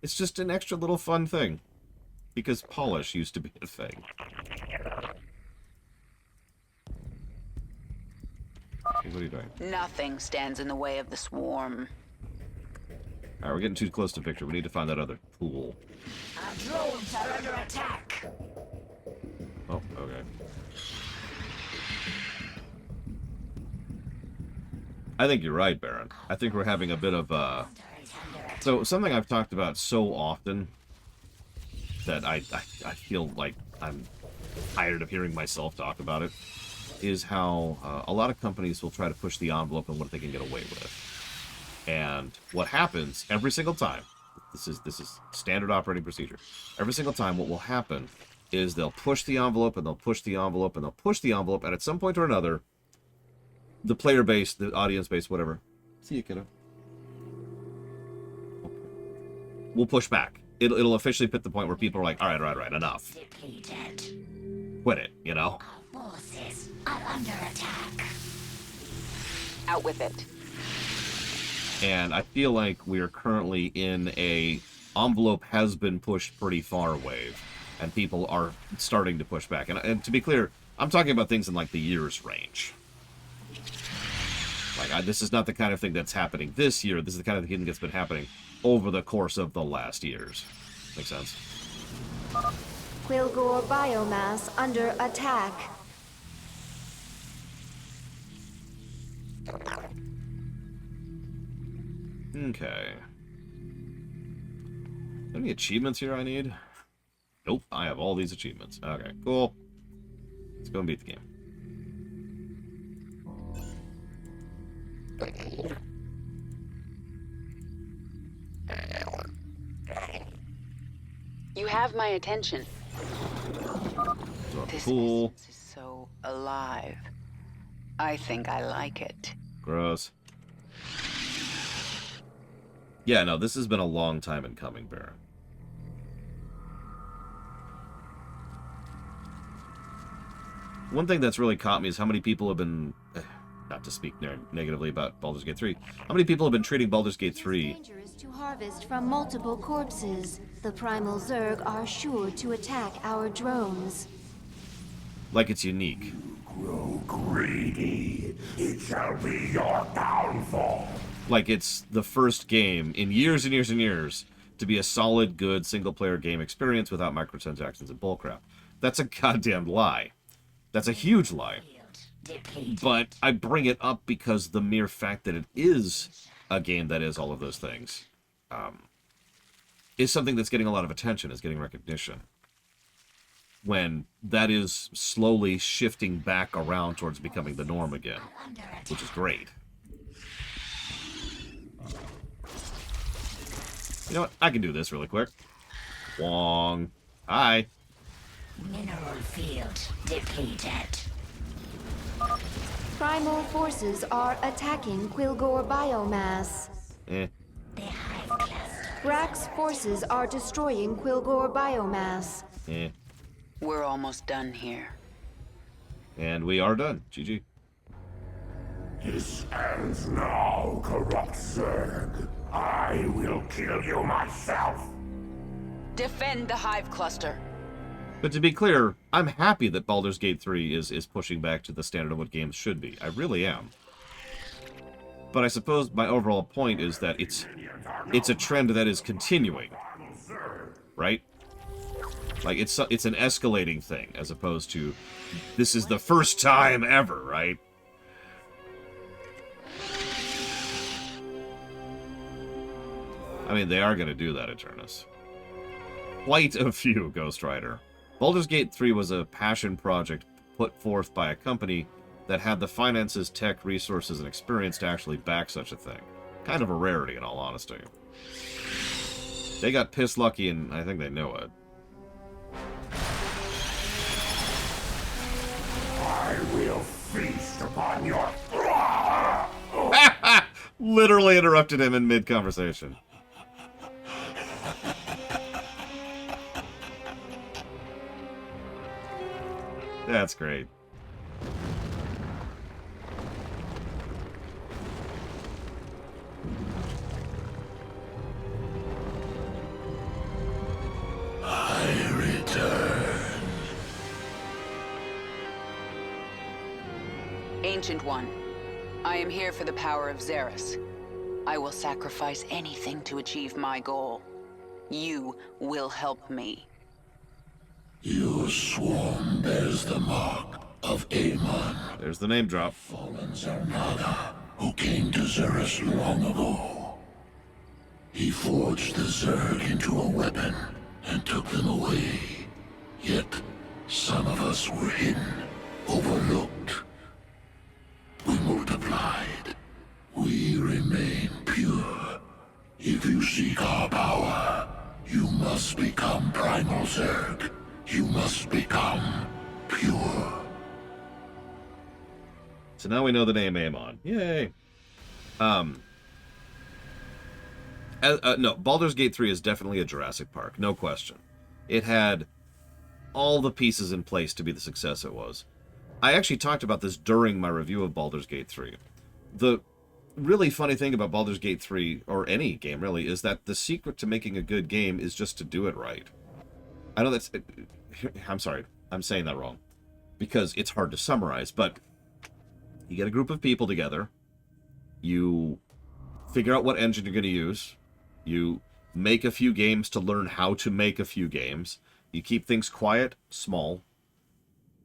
It's just an extra little fun thing. Because polish used to be a thing. Okay, what are you doing? Nothing stands in the way of the swarm. Alright, we're getting too close to victory. We need to find that other pool. Our drones are under attack. Oh, okay. I think you're right, Baron. I think we're having a bit of, So, something I've talked about so often that I feel like I'm tired of hearing myself talk about it, is how a lot of companies will try to push the envelope on what they can get away with. And what happens every single time, this is standard operating procedure, every single time what will happen is they'll push the envelope, and they'll push the envelope, and they'll push the envelope, and at some point or another, the player base, the audience base, whatever. See you, kiddo. Okay. We'll push back. It'll officially hit the point where people are like, all right, enough. Quit it, you know? Our forces are under attack. Out with it. And I feel like we are currently in a envelope has been pushed pretty far wave, and people are starting to push back. And to be clear, I'm talking about things in like the years range. Like, this is not the kind of thing that's happening this year. This is the kind of thing that's been happening over the course of the last years. Makes sense? Quilgore biomass under attack. Okay. Any achievements here I need? Nope, I have all these achievements. Okay, cool. Let's go and beat the game. You have my attention. This Cool. essence is so alive. I think I like it. Gross. Yeah, no, this has been a long time in coming, Baron. One thing that's really caught me is how many people have been, not to speak negatively about Baldur's Gate 3, how many people have been treating Baldur's Gate 3 Dangerous to harvest from multiple corpses. The Primal Zerg are sure to attack our drones. like it's unique. Grow greedy. It shall be your downfall. Like it's the first game in years and years and years to be a solid, good, single-player game experience without microtransactions and bullcrap. That's a goddamn lie. That's a huge lie. But I bring it up because the mere fact that it is a game that is all of those things is something that's getting a lot of attention, is getting recognition. When that is slowly shifting back around towards becoming the norm again, which is great. You know what? I can do this really quick. Wong. Hi. Mineral field depleted. Primal forces are attacking Quilgore biomass. Eh. The hive cluster. Brack's forces are destroying Quilgore biomass. Eh. We're almost done here. And we are done. GG. This ends now, corrupt Zerg. I will kill you myself. Defend the Hive Cluster. But to be clear, I'm happy that Baldur's Gate 3 is pushing back to the standard of what games should be. I really am. But I suppose my overall point is that it's a trend that is continuing. Right? Like, it's an escalating thing, as opposed to, this is the first time ever, right? I mean, they are going to do that, Eternus. Quite a few, Ghost Rider. Baldur's Gate 3 was a passion project put forth by a company that had the finances, tech, resources, and experience to actually back such a thing. Kind of a rarity, in all honesty. They got piss lucky, and I think they know it. I will feast upon your... Literally interrupted him in mid-conversation. That's great. I return. Ancient One, I am here for the power of Zerus. I will sacrifice anything to achieve my goal. You will help me. Your swarm bears the mark of Amon. There's the name drop. Fallen Zarnada, who came to Zerus long ago. He forged the Zerg into a weapon and took them away. Yet, some of us were hidden, overlooked. We multiplied. We remain pure. If you seek our power, you must become Primal Zerg. You must become pure. So now we know the name Amon. Yay. No, Baldur's Gate 3 is definitely a Jurassic Park, no question. It had all the pieces in place to be the success it was. I actually talked about this during my review of Baldur's Gate 3. The really funny thing about Baldur's Gate 3, or any game really, is that the secret to making a good game is just to do it right. I know that's... I'm sorry, I'm saying that wrong. Because it's hard to summarize, but you get a group of people together, you figure out what engine you're going to use, you make a few games to learn how to make a few games, you keep things quiet, small,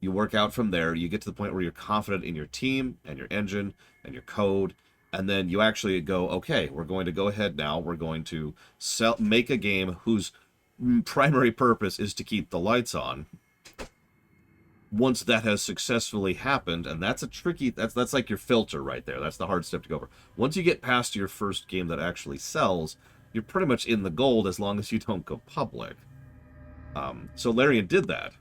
you work out from there, you get to the point where you're confident in your team, and your engine, and your code, and then you actually go, okay, we're going to go ahead now, we're going to make a game whose primary purpose is to keep the lights on. Once that has successfully happened, and that's a tricky, that's like your filter right there, that's the hard step to go over. Once you get past your first game that actually sells, you're pretty much in the gold as long as you don't go public. So Larian did that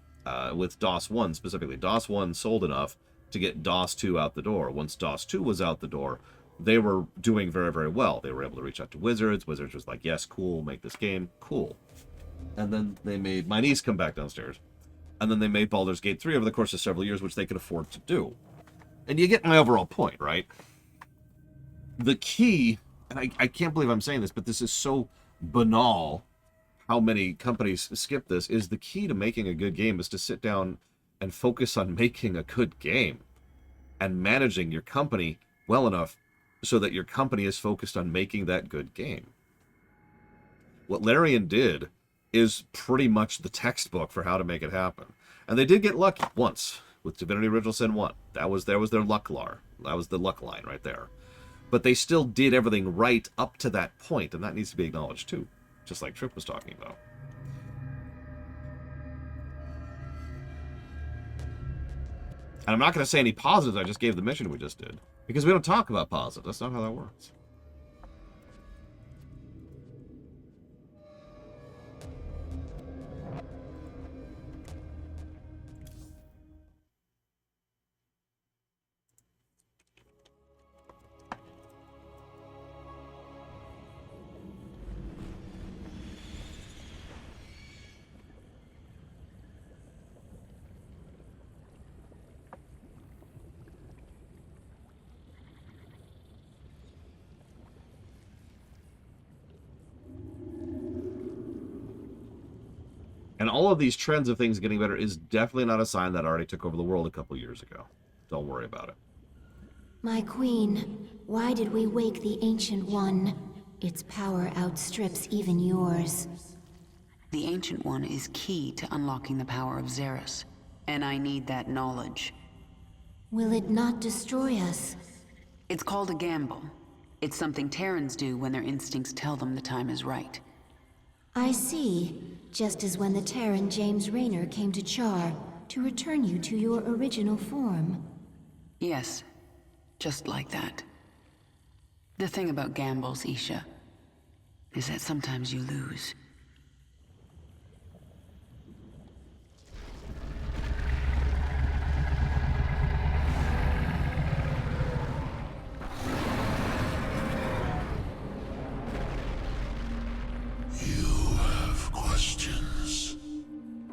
with DOS 1 specifically. DOS 1 sold enough to get DOS 2 out the door. Once DOS 2 was out the door, they were doing very, very well. They were able to reach out to Wizards. Wizards was like, yes, cool, make this game, cool. And then they made, my niece come back downstairs, and then they made Baldur's Gate 3 over the course of several years, which they could afford to do. And you get my overall point, right? The key, and I can't believe I'm saying this, but this is so banal, how many companies skip this, is the key to making a good game is to sit down and focus on making a good game and managing your company well enough so that your company is focused on making that good game. What Larian did is pretty much the textbook for how to make it happen. And they did get lucky once with Divinity Original Sin 1. That was their luck lar. That was the luck line right there. But they still did everything right up to that point, and that needs to be acknowledged too, just like Trip was talking about. And I'm not going to say any positives, I just gave the mission we just did. Because we don't talk about positives, that's not how that works. And all of these trends of things getting better is definitely not a sign that already took over the world a couple years ago. Don't worry about it. My queen, why did we wake the Ancient One? Its power outstrips even yours. The Ancient One is key to unlocking the power of Zerus, and I need that knowledge. Will it not destroy us? It's called a gamble. It's something Terrans do when their instincts tell them the time is right. I see. Just as when the Terran James Raynor came to Char to return you to your original form. Yes, just like that. The thing about gambles, Isha, is that sometimes you lose.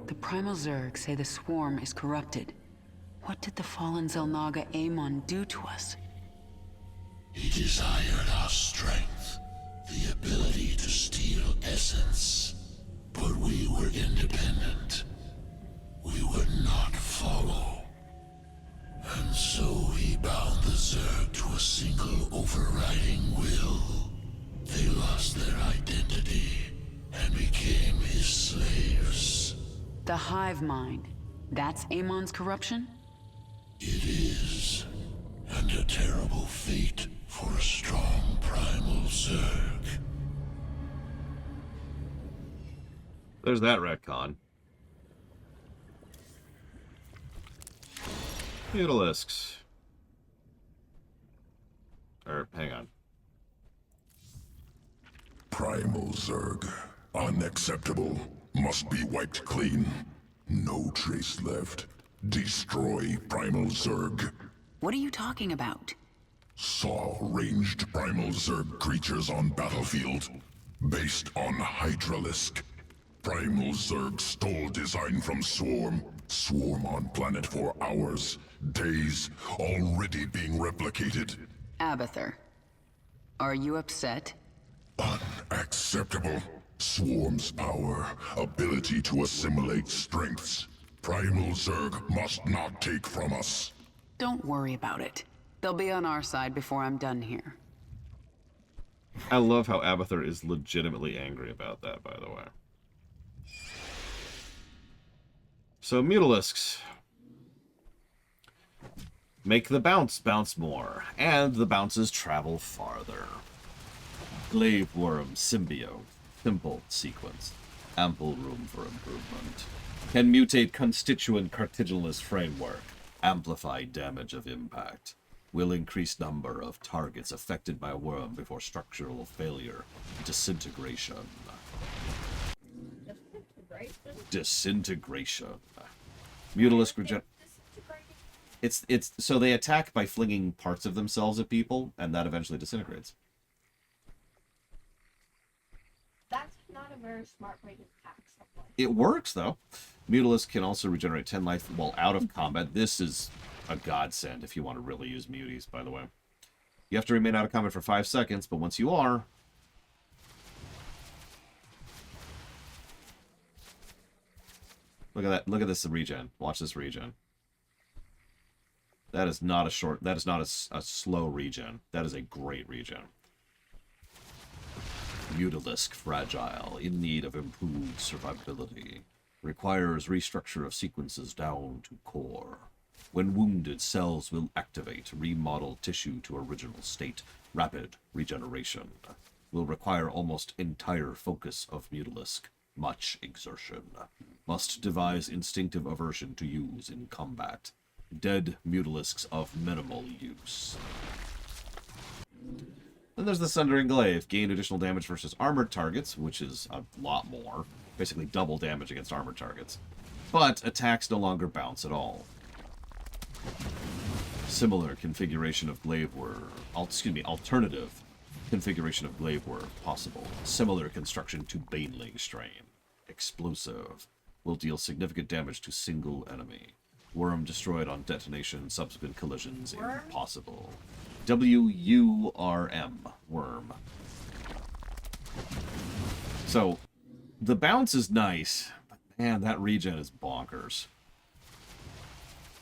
The Primal Zerg say the swarm is corrupted. What did the fallen Xel'Naga Amon do to us? He desired our strength, the ability to steal essence. But we were independent. We would not follow. And so he bound the Zerg to a single overriding will. They lost their identity and became his slaves. The hive mind. That's Amon's corruption? It is. And a terrible fate for a strong primal Zerg. There's that retcon. Mutalisks. Hang on. Primal Zerg. Unacceptable. Must be wiped clean. No trace left. Destroy Primal Zerg. What are you talking about? Saw ranged Primal Zerg creatures on battlefield. Based on Hydralisk. Primal Zerg stole design from Swarm. Swarm on planet for hours, days, already being replicated. Abathur. Are you upset? Unacceptable. Swarm's power, ability to assimilate strengths. Primal Zerg must not take from us. Don't worry about it. They'll be on our side before I'm done here. I love how Abathur is legitimately angry about that, by the way. So, Mutalisks. Make the bounce more, and the bounces travel farther. Glaive Worm Symbiote. Simple sequence. Ample room for improvement. Can mutate constituent cartilaginous framework. Amplify damage of impact. Will increase number of targets affected by worm before structural failure. Disintegration. Disintegration. Mutalisk regen... It's so they attack by flinging parts of themselves at people, and that eventually disintegrates. That's not a very smart way to attack someone. It works, though. Mutalisk can also regenerate 10 life while out of combat. This is a godsend if you want to really use muties, by the way. You have to remain out of combat for 5 seconds, but once you are... Look at that. Look at this regen. Watch this regen. That is not a short... That is not a slow regen. That is a great regen. Mutalisk fragile, in need of improved survivability. Requires restructure of sequences down to core. When wounded, cells will activate, remodel tissue to original state. Rapid regeneration. Will require almost entire focus of Mutalisk. Much exertion. Must devise instinctive aversion to use in combat. Dead Mutalisks of minimal use. Then there's the Sundering Glaive. Gain additional damage versus armored targets, which is a lot more. Basically double damage against armored targets. But attacks no longer bounce at all. Similar configuration of Glaive alternative configuration of Glaive possible. Similar construction to Baneling Strain. Explosive. Will deal significant damage to single enemy. Worm destroyed on detonation, subsequent collisions impossible. W-U-R-M. Worm. So, the bounce is nice, but Man, that regen is bonkers.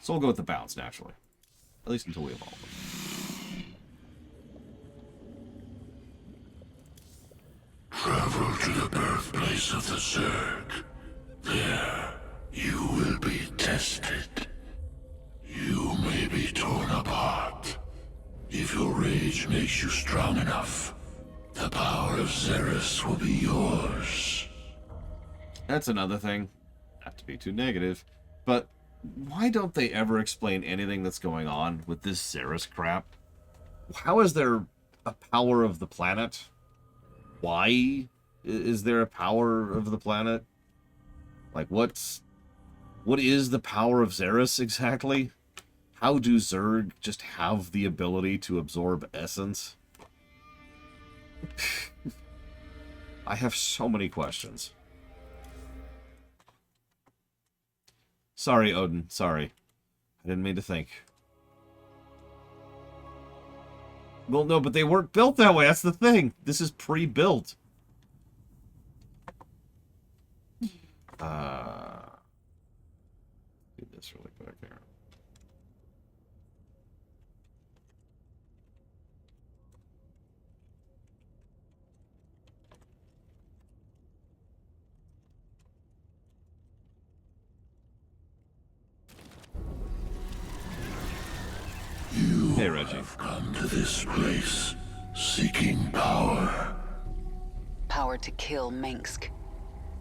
So we'll go with the bounce, naturally. At least until we evolve them. Travel to the birthplace of the Zerg. There, you will be tested. You may be torn apart. If your rage makes you strong enough, the power of Zerus will be yours. That's another thing. Not to be too negative, but why don't they ever explain anything that's going on with this Zerus crap? How is there a power of the planet? Why is there a power of the planet? Like, what is the power of Zerus exactly? How do Zerg just have the ability to absorb essence? I have so many questions. Sorry, Odin. Sorry. I didn't mean to think. Well, no, but they weren't built that way. That's the thing. This is pre-built. Do this really quick here. Hey, Reggie. I've come to this place, seeking power. Power to kill Minsk.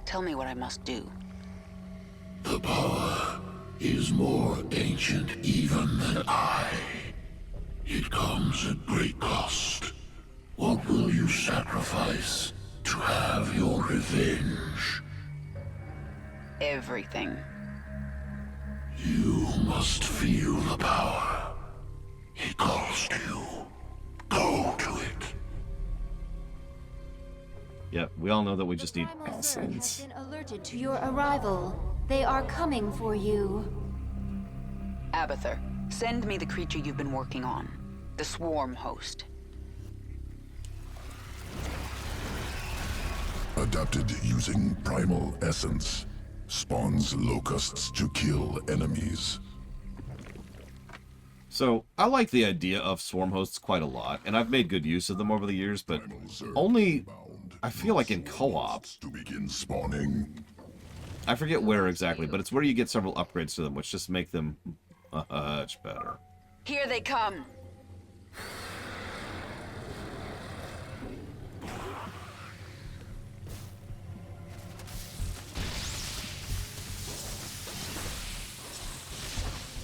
Tell me what I must do. The power is more ancient even than I. It comes at great cost. What will you sacrifice to have your revenge? Everything. You must feel the power. It calls to you. Go to it. Yep, we all know that we just need Primal Zerg has essence. been alerted to your arrival. They are coming for you. Abathur, send me the creature you've been working on. The swarm host. Adapted using primal essence. Spawns locusts to kill enemies. So, I like the idea of swarm hosts quite a lot, and I've made good use of them over the years, but only, I feel like in co-op. To begin spawning. I forget where exactly, but it's where you get several upgrades to them, which just make them much better. Here they come.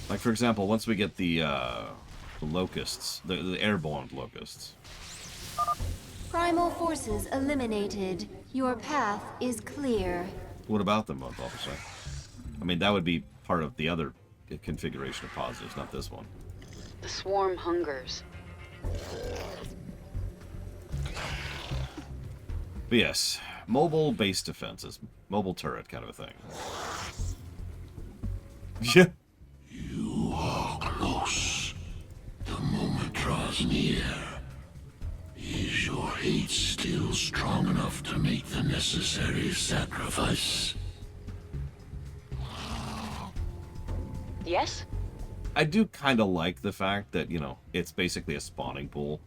Like, for example, once we get the locusts, the airborne locusts. Primal forces eliminated. Your path is clear. What about them, officer? I mean, that would be part of the other configuration of positives, not this one. The swarm hungers. But yes, mobile base defenses, mobile turret kind of a thing. Yeah. You are close. The moment draws near. Is your hate still strong enough to make the necessary sacrifice? Yes? I do kind of like the fact that, you know, it's basically a spawning pool.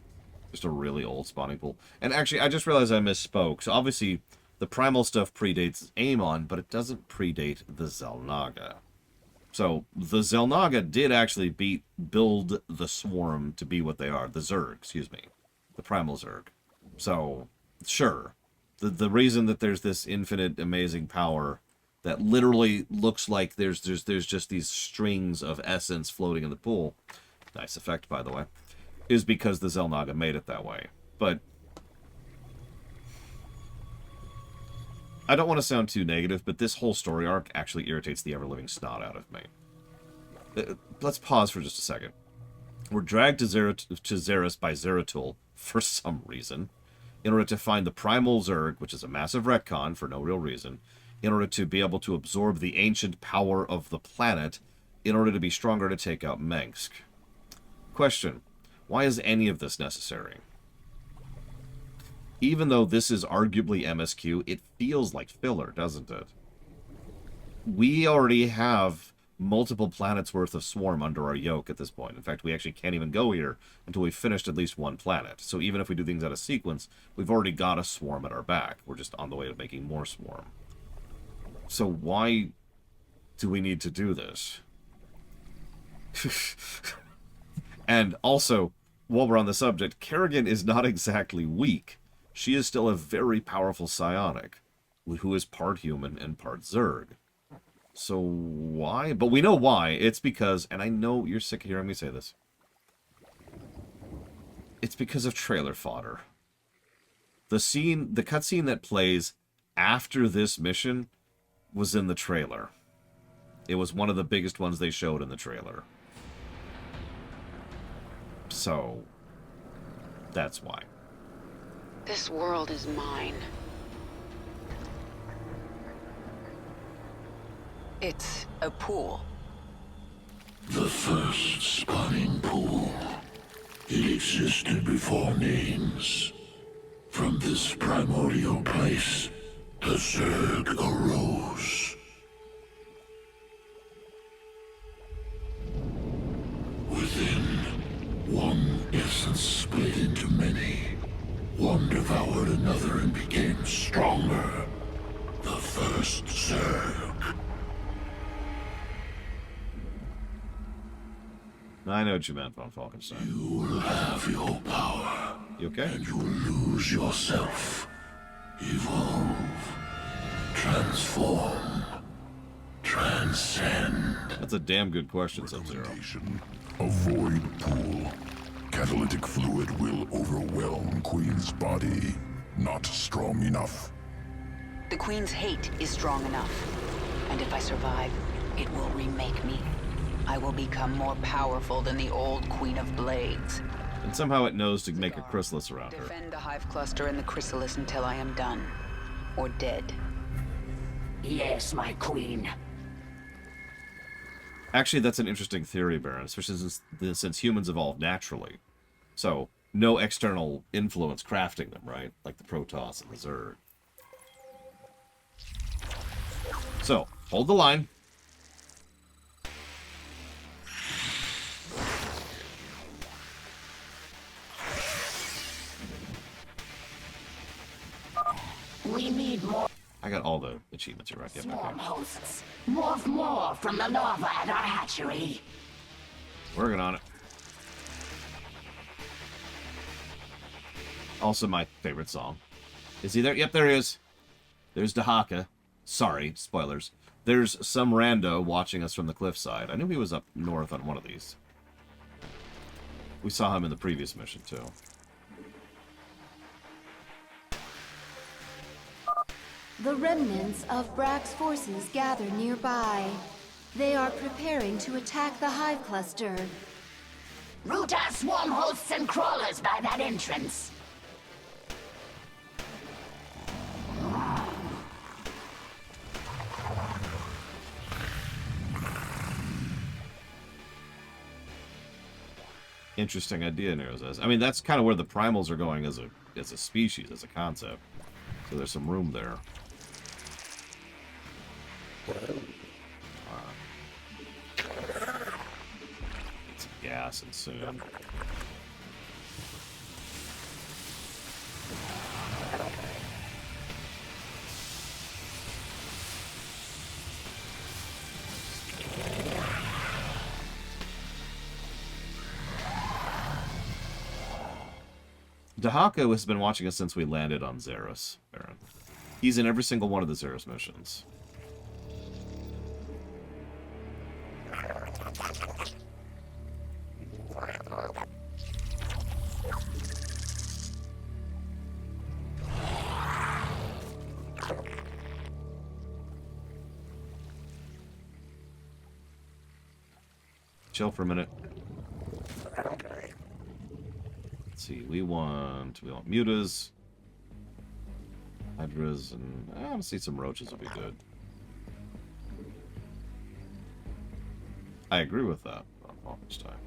Just a really old spawning pool. And actually, I just realized I misspoke. So obviously, the Primal stuff predates Amon, but it doesn't predate the Xel'Naga. So, the Xel'Naga did actually build the Swarm to be what they are. The Zerg, excuse me. The Primal Zerg. So, sure. The reason that there's this infinite, amazing power that literally looks like there's just these strings of essence floating in the pool. Nice effect, by the way. Is because the Xel'Naga made it that way. But I don't want to sound too negative, but this whole story arc actually irritates the ever-living snot out of me. Let's pause for just a second. We're dragged to Zerus by Zeratul, for some reason, in order to find the Primal Zerg, which is a massive retcon for no real reason, in order to be able to absorb the ancient power of the planet, in order to be stronger to take out Mengsk. Question: why is any of this necessary? Even though this is arguably MSQ, it feels like filler, doesn't it? we already have multiple planets worth of swarm under our yoke at this point. In fact, we actually can't even go here until we've finished at least one planet. So even if we do things out of sequence, we've already got a swarm at our back. We're just on the way to making more swarm. So why do we need to do this? And also, while we're on the subject, Kerrigan is not exactly weak. She is still a very powerful psionic, who is part human and part Zerg. So why? But we know why. It's because, and I know you're sick of hearing me say this, it's because of trailer fodder. The cutscene that plays after this mission was in the trailer. It was one of the biggest ones they showed in the trailer. So, that's why. This world is mine. It's a pool. The first spawning pool. It existed before names. From this primordial place, the Zerg arose. Within, one essence split into many. One devoured another and became stronger. The first Zerg. I know what you meant, Von Falkenstein. You will have your power. You okay? And you will lose yourself. Evolve. Transform. Transcend. That's a damn good question, Sub-Zero. A void pool. Catalytic fluid will overwhelm Queen's body. Not strong enough. The Queen's hate is strong enough. And if I survive, it will remake me. I will become more powerful than the old Queen of Blades. And somehow it knows to make a chrysalis around her. Defend the hive cluster and the chrysalis until I am done. Or dead. Yes, my queen. Actually, that's an interesting theory, Baron, especially since humans evolved naturally. So, no external influence crafting them, right? Like the Protoss and the Zerg. So, hold the line. We need more I got all the achievements here, right? Yep, swarm okay. hosts. More from the lava at our hatchery. Working on it. Also my favorite song. Is he there? Yep, there he is. There's Dahaka. Sorry, spoilers. There's some rando watching us from the cliffside. I knew he was up north on one of these. We saw him in the previous mission, too. The remnants of Brack's forces gather nearby. They are preparing to attack the hive cluster. Root our swarm hosts and crawlers by that entrance. Interesting idea, Nero says. I mean, that's kind of where the primals are going as a species, as a concept. So there's some room there. Get some gas and soon. Dahaka has been watching us since we landed on Zerus, Baron. He's in every single one of the Zerus missions. Chill for a minute. Let's see, we want mutas, hydras, and I want to see some roaches would be good. I agree with that on Falkenstein.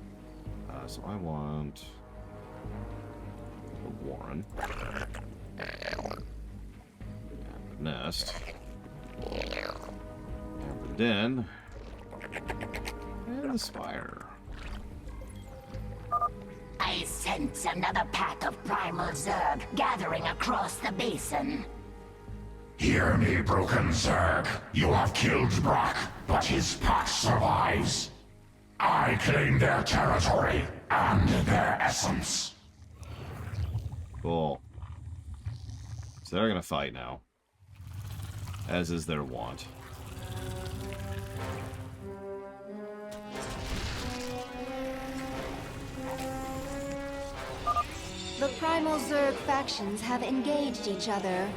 So I want a warren and a nest and the den. And the spire. I sense another pack of Primal Zerg gathering across the basin. Hear me, broken Zerg. You have killed Brock, but his pack survives. I claim their territory and their essence. Cool. So they're gonna fight now. As is their wont. The Primal Zerg factions have engaged each other.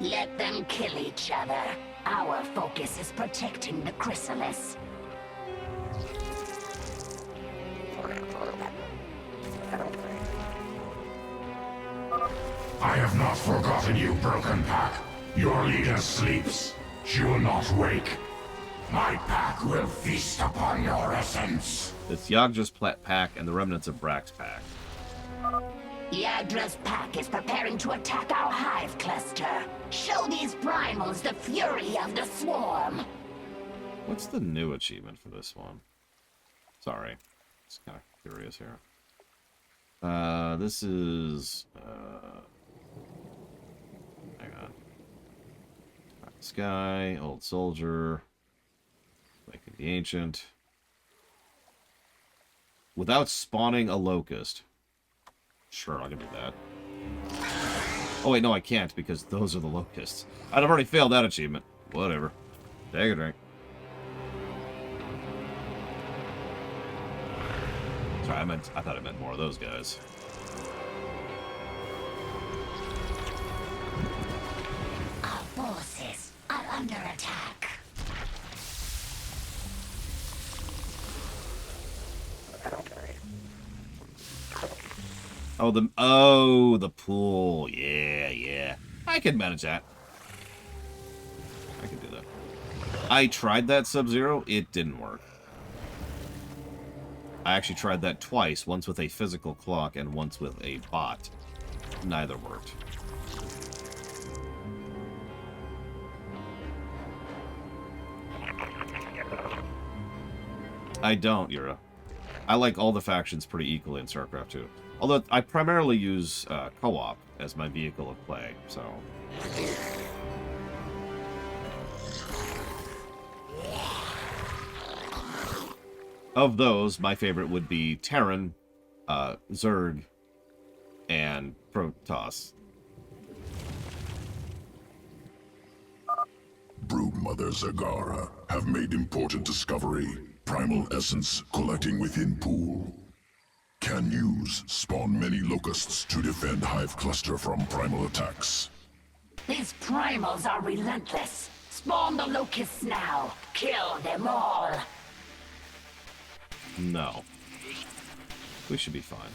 Let them kill each other. Our focus is protecting the chrysalis. I have not forgotten you, broken pack. Your leader sleeps. She will not wake. My pack will feast upon your essence. It's Yagdra's pack and the remnants of Brack's pack. Yagdra's pack is preparing to attack our hive cluster. Show these primals the fury of the swarm. What's the new achievement for this one? Sorry. Just kind of curious here. This is... hang on. Sky, Old Soldier, Waking the Ancient. Without spawning a locust. Sure, I can do that. Oh wait, no, I can't, because those are the locusts. I'd have already failed that achievement. Whatever. Take a drink. Sorry, I thought I meant more of those guys. Our forces are under attack. Oh, the pool. Yeah. I can manage that. I can do that. I tried that Sub-Zero. It didn't work. I actually tried that twice. Once with a physical clock and once with a bot. Neither worked. I don't, Yura. I like all the factions pretty equally in Starcraft 2. Although I primarily use co-op as my vehicle of play, so... Of those, my favorite would be Terran, Zerg, and Protoss. Broodmother Zagara have made important discovery. Primal essence collecting within pool. Can use spawn many locusts to defend hive cluster from primal attacks. These primals are relentless. Spawn the locusts now. Kill them all. No. We should be fine.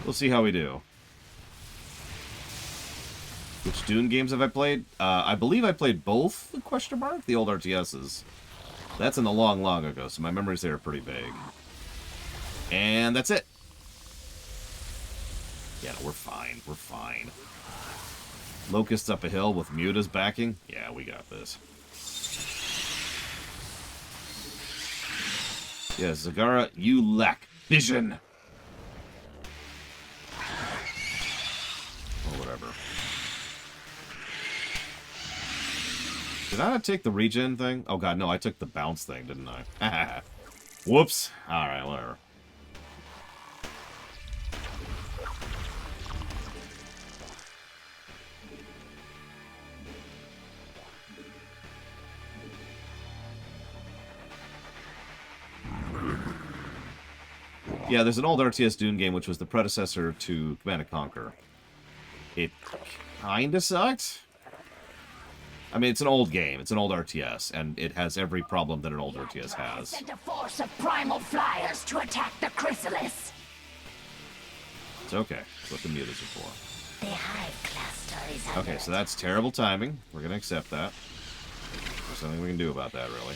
We'll see how we do. Which Dune games have I played? I believe I played both, question mark? The old RTSs. That's in the long, long ago, so my memories there are pretty vague. And that's it. Yeah, no, we're fine. We're fine. Locusts up a hill with Muta's backing? Yeah, we got this. Yeah, Zagara, you lack vision. Or whatever. Did I not take the regen thing? Oh god, no, I took the bounce thing, didn't I? Whoops. Alright, whatever. Yeah, there's an old RTS Dune game which was the predecessor to Command & Conquer. It kinda sucked. I mean, it's an old game. It's an old RTS, and it has every problem that an old RTS has. Sent a force of primal flyers to attack the chrysalis. It's okay. That's what the mutas are for. The hive cluster is under Okay, so that's terrible timing. We're gonna accept that. There's nothing we can do about that, really.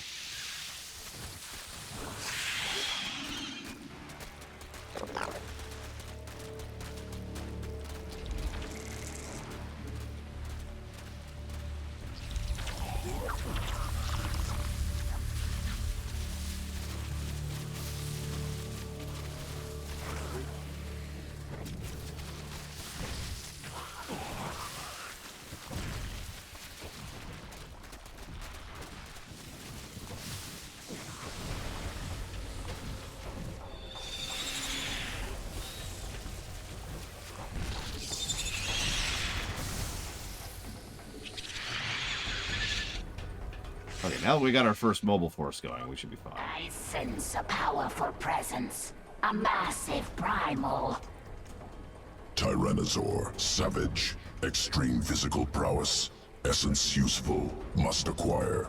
Okay, now that we got our first mobile force going, we should be fine. I sense a powerful presence. A massive primal. Tyrannosaur, savage, extreme physical prowess, essence useful, must acquire.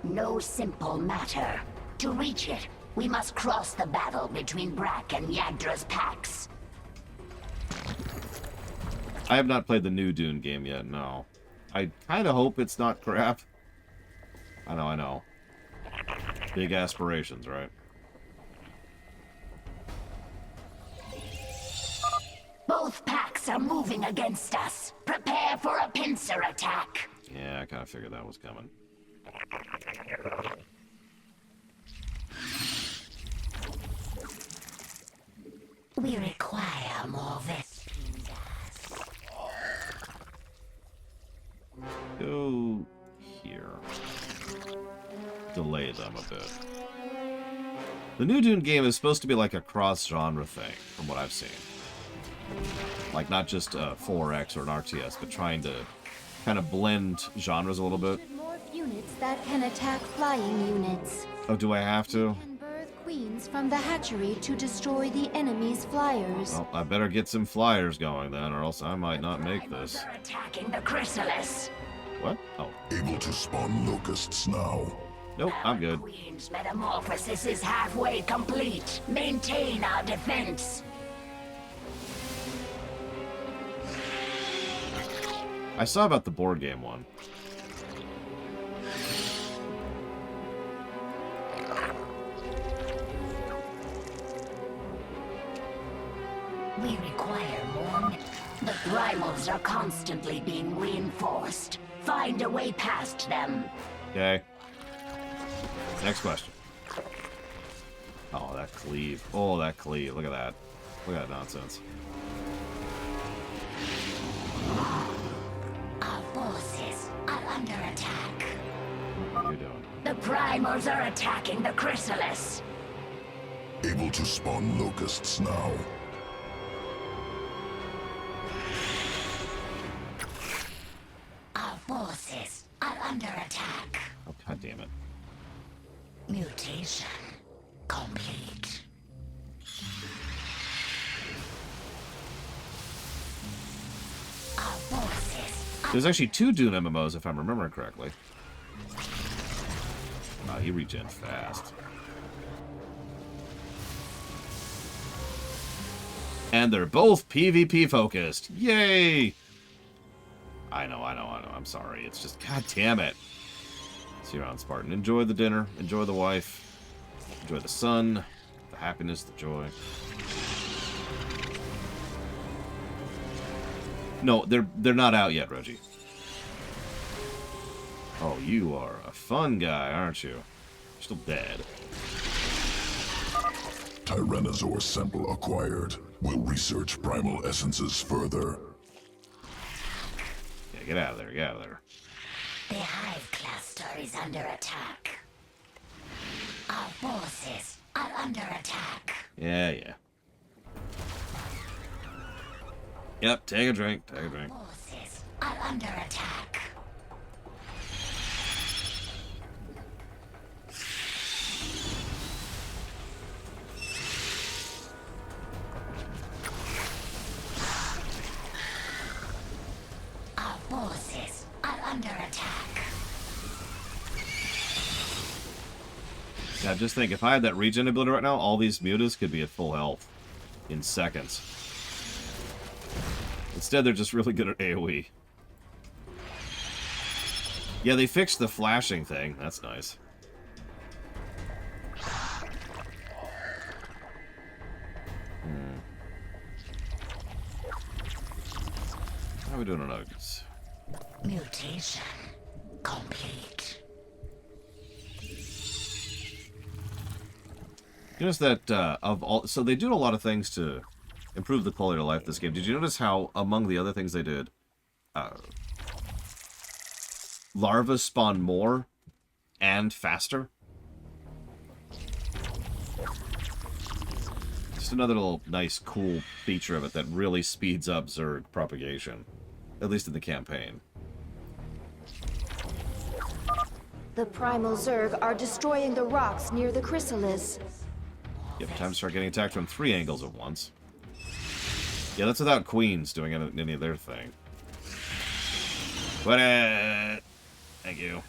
No simple matter. To reach it, we must cross the battle between Brack and Yagdra's packs. I have not played the new Dune game yet, no. I kind of hope it's not crap. I know. Big aspirations, right? Both packs are moving against us. Prepare for a pincer attack. Yeah, I kind of figured that was coming. We require more Vespines. Go here. Delay them a bit. The new Dune game is supposed to be like a cross-genre thing, from what I've seen. Like, not just a 4X or an RTS, but trying to kind of blend genres a little bit. Morph units that can attack flying units. Oh, do I have to? Can birth queens from the hatchery to destroy the enemy's flyers. Well, I better get some flyers going then, or else I might not make this. They're attacking the chrysalis. What? Oh. Able to spawn locusts now. Nope, I'm good. Queen's metamorphosis is halfway complete. Maintain our defense. I saw about the board game one. We require more. The primals are constantly being reinforced. Find a way past them. Okay. Next question. Oh, that cleave. Oh, that cleave. Look at that. Look at that nonsense. Our forces are under attack. What are you doing? The primals are attacking the chrysalis. Able to spawn locusts now. Our forces are under attack. Oh, god damn it. Mutation complete. Our forces. There's actually 2 Dune MMOs, if I'm remembering correctly. Wow, he regens fast. And they're both PvP focused. Yay! I know. I'm sorry. It's just, god damn it. See you around, Spartan. Enjoy the dinner. Enjoy the wife. Enjoy the sun. The happiness, the joy. No, they're not out yet, Reggie. Oh, you are a fun guy, aren't you? You're still dead. Tyrannosaur sample acquired. Will research primal essences further. Yeah, get out of there. Get out of there. The hive cluster is under attack. Our forces are under attack. Yeah. Yep, take a drink. Take a drink. Forces are under attack. Our forces are under attack. Yeah, just think, if I had that regen ability right now, all these mutas could be at full health in seconds. Instead, they're just really good at AoE. Yeah, they fixed the flashing thing. That's nice. How are we doing on Nuggets? Mutation complete. You notice that of all, so they do a lot of things to improve the quality of life of this game. Did you notice how, among the other things they did, larvae spawn more and faster? Just another little nice, cool feature of it that really speeds up Zerg propagation, at least in the campaign. The Primal Zerg are destroying the rocks near the chrysalis. Yep, time to start getting attacked from 3 angles at once. Yeah, that's without queens doing any of their thing. But, thank you.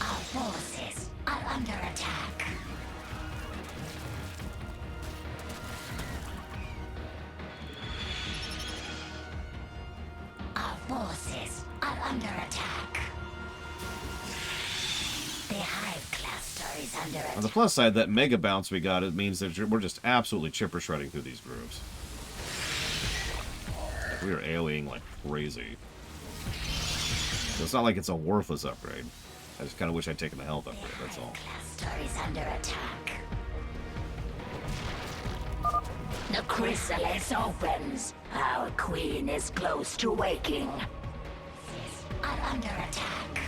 Our forces are under attack. Our forces are under attack. The hive cluster is under attack. On the plus side, that mega bounce we got, it means that we're just absolutely chipper shredding through these grooves. We are AoEing like crazy. So it's not like it's a worthless upgrade. I just kind of wish I'd taken the health upgrade, that's all. Cluster is under attack. The chrysalis opens. Our queen is close to waking. Are under attack.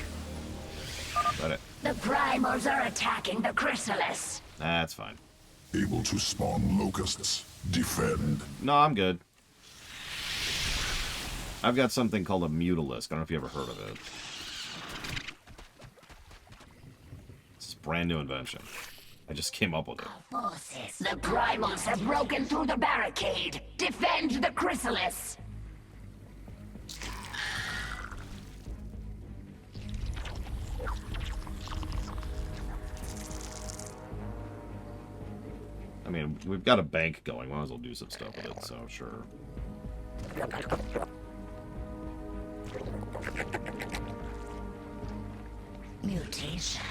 Got it. The primals are attacking the chrysalis. That's fine. Able to spawn locusts. Defend. No, I'm good. I've got something called a mutalisk. I don't know if you ever heard of it. It's a brand new invention. I just came up with it. Forces. The primals have broken through the barricade. Defend the chrysalis. I mean, we've got a bank going. Might as well do some stuff with it, so sure. Mutation.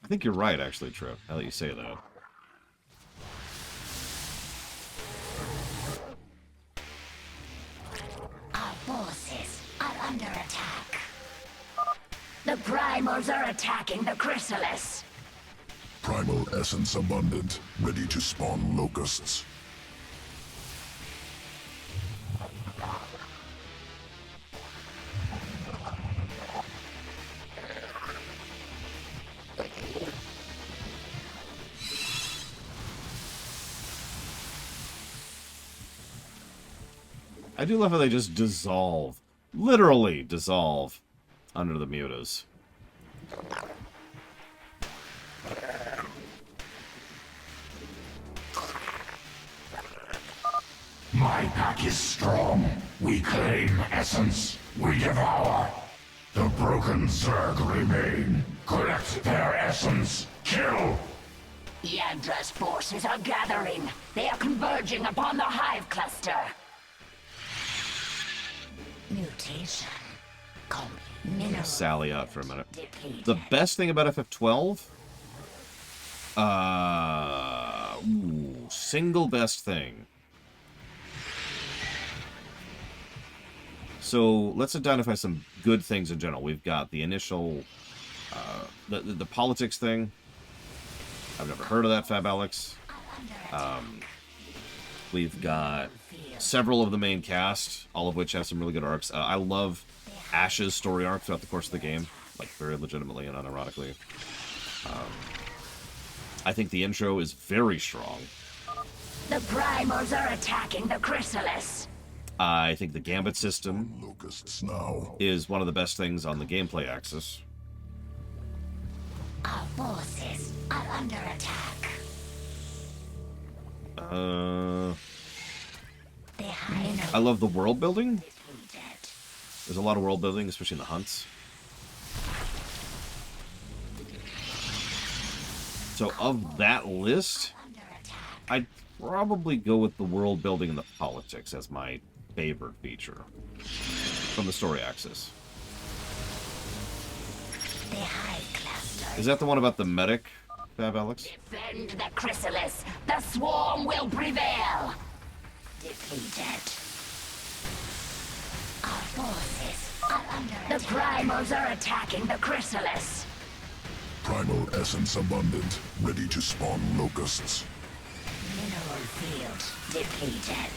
I think you're right, actually, Trip, now that you say that. Our forces are under attack. The primals are attacking the chrysalis. Primal essence abundant. Ready to spawn locusts. I do love how they just dissolve. Literally dissolve under the mutas. My pack is strong. We claim essence. We devour. The broken Zerg remain. Collect their essence. Kill! Yandra's forces are gathering. They are converging upon the hive cluster. Mutation. Mineral. Sally out for a minute. Depleted. The best thing about FF12? Single best thing. So let's identify some good things in general. We've got the initial, the politics thing. I've never heard of that, Fab Alex. We've got several of the main cast, all of which have some really good arcs. I love Ash's story arc throughout the course of the game, like very legitimately and unironically. I think the intro is very strong. The primals are attacking the chrysalis. I think the Gambit system Locusts now. is one of the best things on the gameplay axis. Our forces are under attack. I love the world building. Depleted. There's a lot of world building, especially in the hunts. So of that list, Under attack. I'd probably go with the world building and the politics as my favorite feature from the story axis. The hive cluster. Is that the one about the medic, Fab Alex? Defend the chrysalis. The swarm will prevail. Depleted. Our forces are under attack. The primals are attacking the chrysalis. Primal essence abundant. Ready to spawn locusts. Mineral Control field depleted.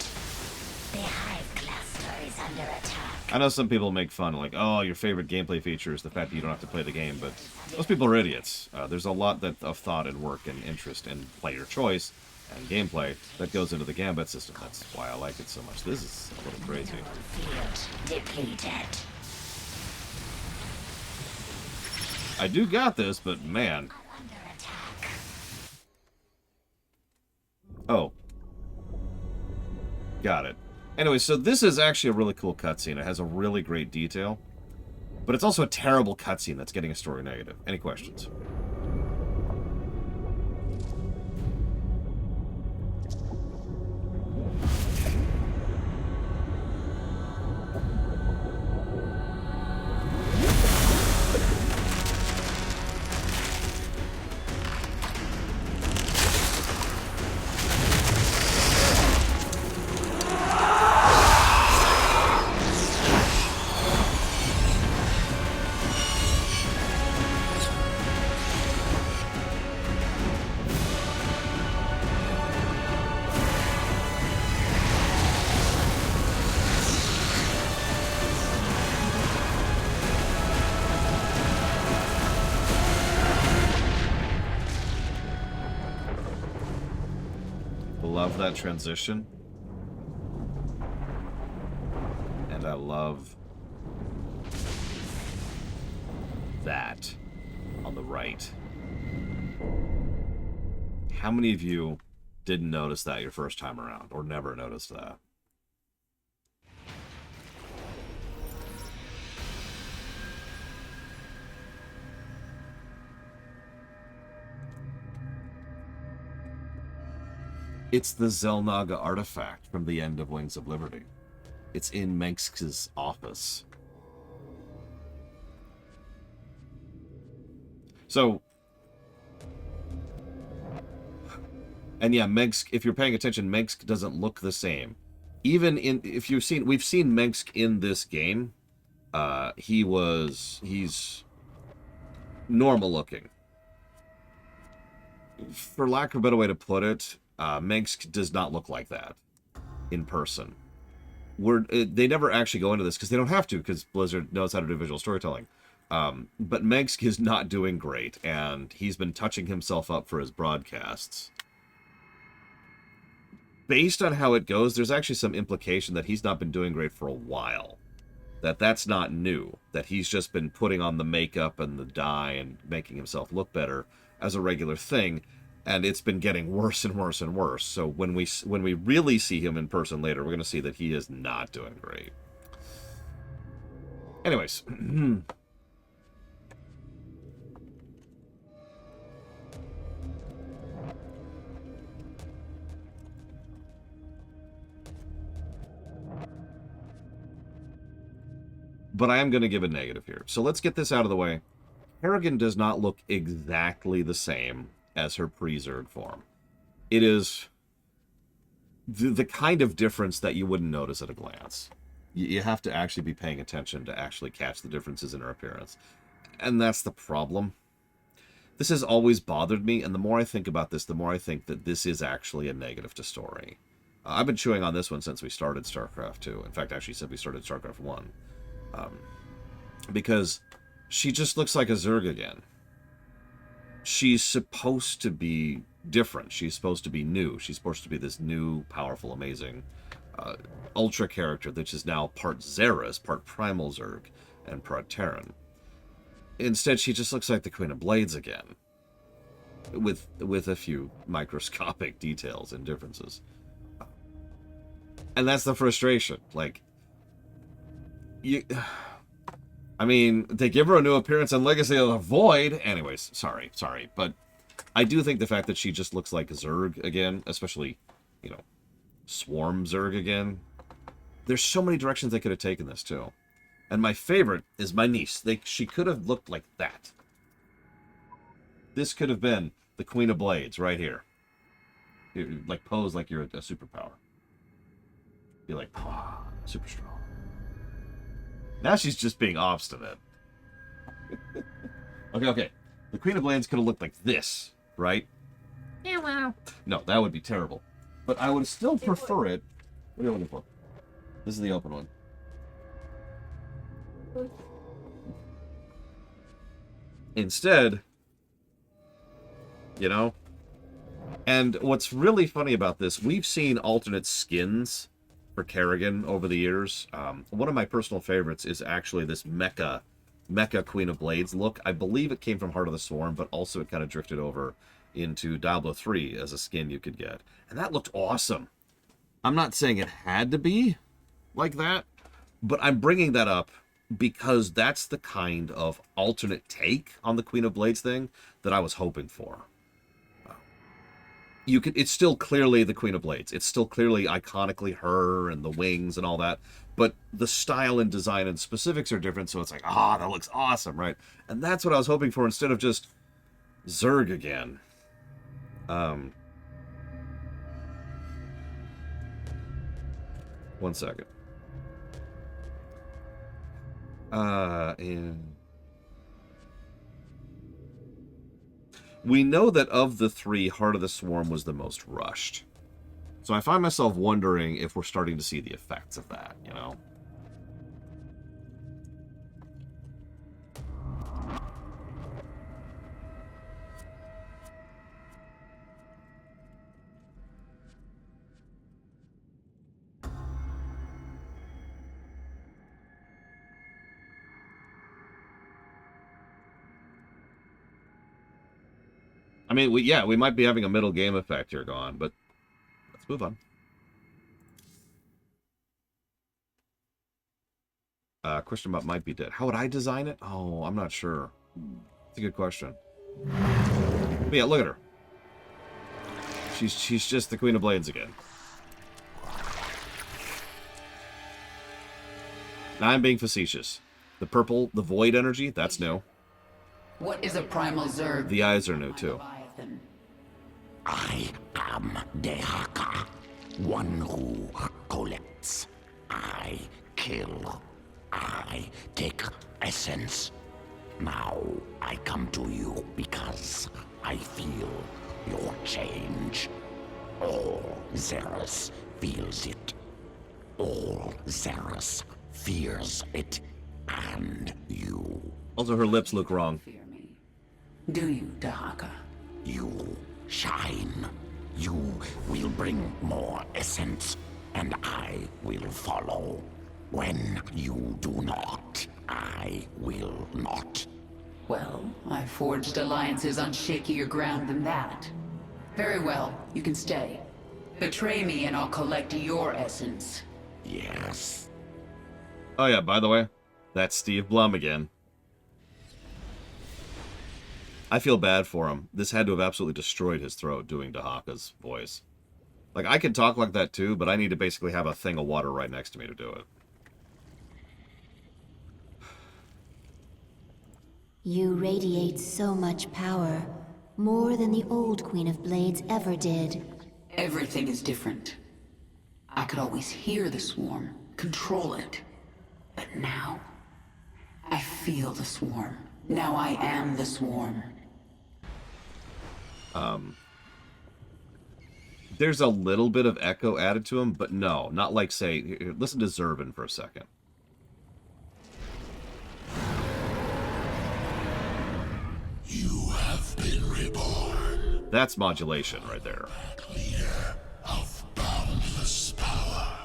The hive cluster is under attack. I know some people make fun, like, oh, your favorite gameplay feature is the fact that you don't have to play the game, but most people are idiots. There's a lot of thought and work and interest in player choice and gameplay that goes into the Gambit system. That's why I like it so much. This is a little crazy. Field depleted. I do got this, but man. Under attack. Oh. Got it. Anyway, so this is actually a really cool cutscene. It has a really great detail. But it's also a terrible cutscene that's getting a story negative. Any questions? Love that transition. And I love that on the right. How many of you didn't notice that your first time around, or never noticed that? It's the Xel'Naga artifact from the end of Wings of Liberty. It's in Mengsk's office. So, and yeah, Mengsk, if you're paying attention, Mengsk doesn't look the same. Even in, if you've seen, we've seen Mengsk in this game. He's normal looking. For lack of a better way to put it, Mengsk does not look like that in person. They never actually go into this because they don't have to, because Blizzard knows how to do visual storytelling. But Mengsk is not doing great, and he's been touching himself up for his broadcasts. Based on how it goes, there's actually some implication that he's not been doing great for a while. That's not new. That he's just been putting on the makeup and the dye and making himself look better as a regular thing. And it's been getting worse and worse and worse. So when we really see him in person later, we're going to see that he is not doing great. Anyways. But I am going to give a negative here. So let's get this out of the way. Kerrigan does not look exactly the same as her pre-Zerg form. It is the kind of difference that you wouldn't notice at a glance. You have to actually be paying attention to actually catch the differences in her appearance. And that's the problem. This has always bothered me, and the more I think about this, the more I think that this is actually a negative to story. I've been chewing on this one since we started Starcraft 2. In fact, actually since we started Starcraft 1. Because she just looks like a Zerg again. She's supposed to be different. She's supposed to be new. She's supposed to be this new, powerful, amazing Ultra character that is now part Zerus, part Primal Zerg, and part Terran. Instead, she just looks like the Queen of Blades again. With a few microscopic details and differences. And that's the frustration. Like, I mean, they give her a new appearance on Legacy of the Void. Anyways, sorry. But I do think the fact that she just looks like a Zerg again, especially, Swarm Zerg again. There's so many directions they could have taken this, too. And my favorite is my niece. She could have looked like that. This could have been the Queen of Blades right here. Like, pose like you're a superpower. Be like, super strong. Now she's just being obstinate. Okay. The Queen of Blades could have looked like this, right? Yeah, well. No, that would be terrible. But I would still prefer it. What are you looking for? This is the open one. Instead, you know? And what's really funny about this, we've seen alternate skins for Kerrigan over the years. One of my personal favorites is actually this Mecha Queen of Blades look. I believe it came from Heart of the Swarm, but also it kind of drifted over into Diablo 3 as a skin you could get. And that looked awesome. I'm not saying it had to be like that, but I'm bringing that up because that's the kind of alternate take on the Queen of Blades thing that I was hoping for. It's still clearly the Queen of Blades. It's still clearly iconically her and the wings and all that. But the style and design and specifics are different, so it's like, that looks awesome, right? And that's what I was hoping for instead of just Zerg again. One second. We know that of the three, Heart of the Swarm was the most rushed. So I find myself wondering if we're starting to see the effects of that, you know? I mean, we might be having a middle game effect here going, but let's move on. Question about might be dead. How would I design it? Oh, I'm not sure. It's a good question. But yeah, look at her. She's just the Queen of Blades again. Now I'm being facetious. The purple, the void energy, that's new. What is a primal Zerg? The eyes are new too. I am Dehaka, one who collects. I kill. I take essence. Now I come to you because I feel your change. All Zerus feels it. All Zerus fears it. And you. Also, her lips look wrong. Do you, Dahaka? You shine. You will bring more essence, and I will follow. When you do not, I will not. Well, I've forged alliances on shakier ground than that. Very well, you can stay. Betray me and I'll collect your essence. Yes. Oh yeah, by the way, that's Steve Blum again. I feel bad for him. This had to have absolutely destroyed his throat doing Dahaka's voice. Like, I can talk like that too, but I need to basically have a thing of water right next to me to do it. You radiate so much power, more than the old Queen of Blades ever did. Everything is different. I could always hear the swarm, control it. But now, I feel the swarm. Now I am the swarm. There's a little bit of echo added to him, but no, not like, say, listen to Zervin for a second. You have been reborn. That's modulation right there. Leader of boundless power.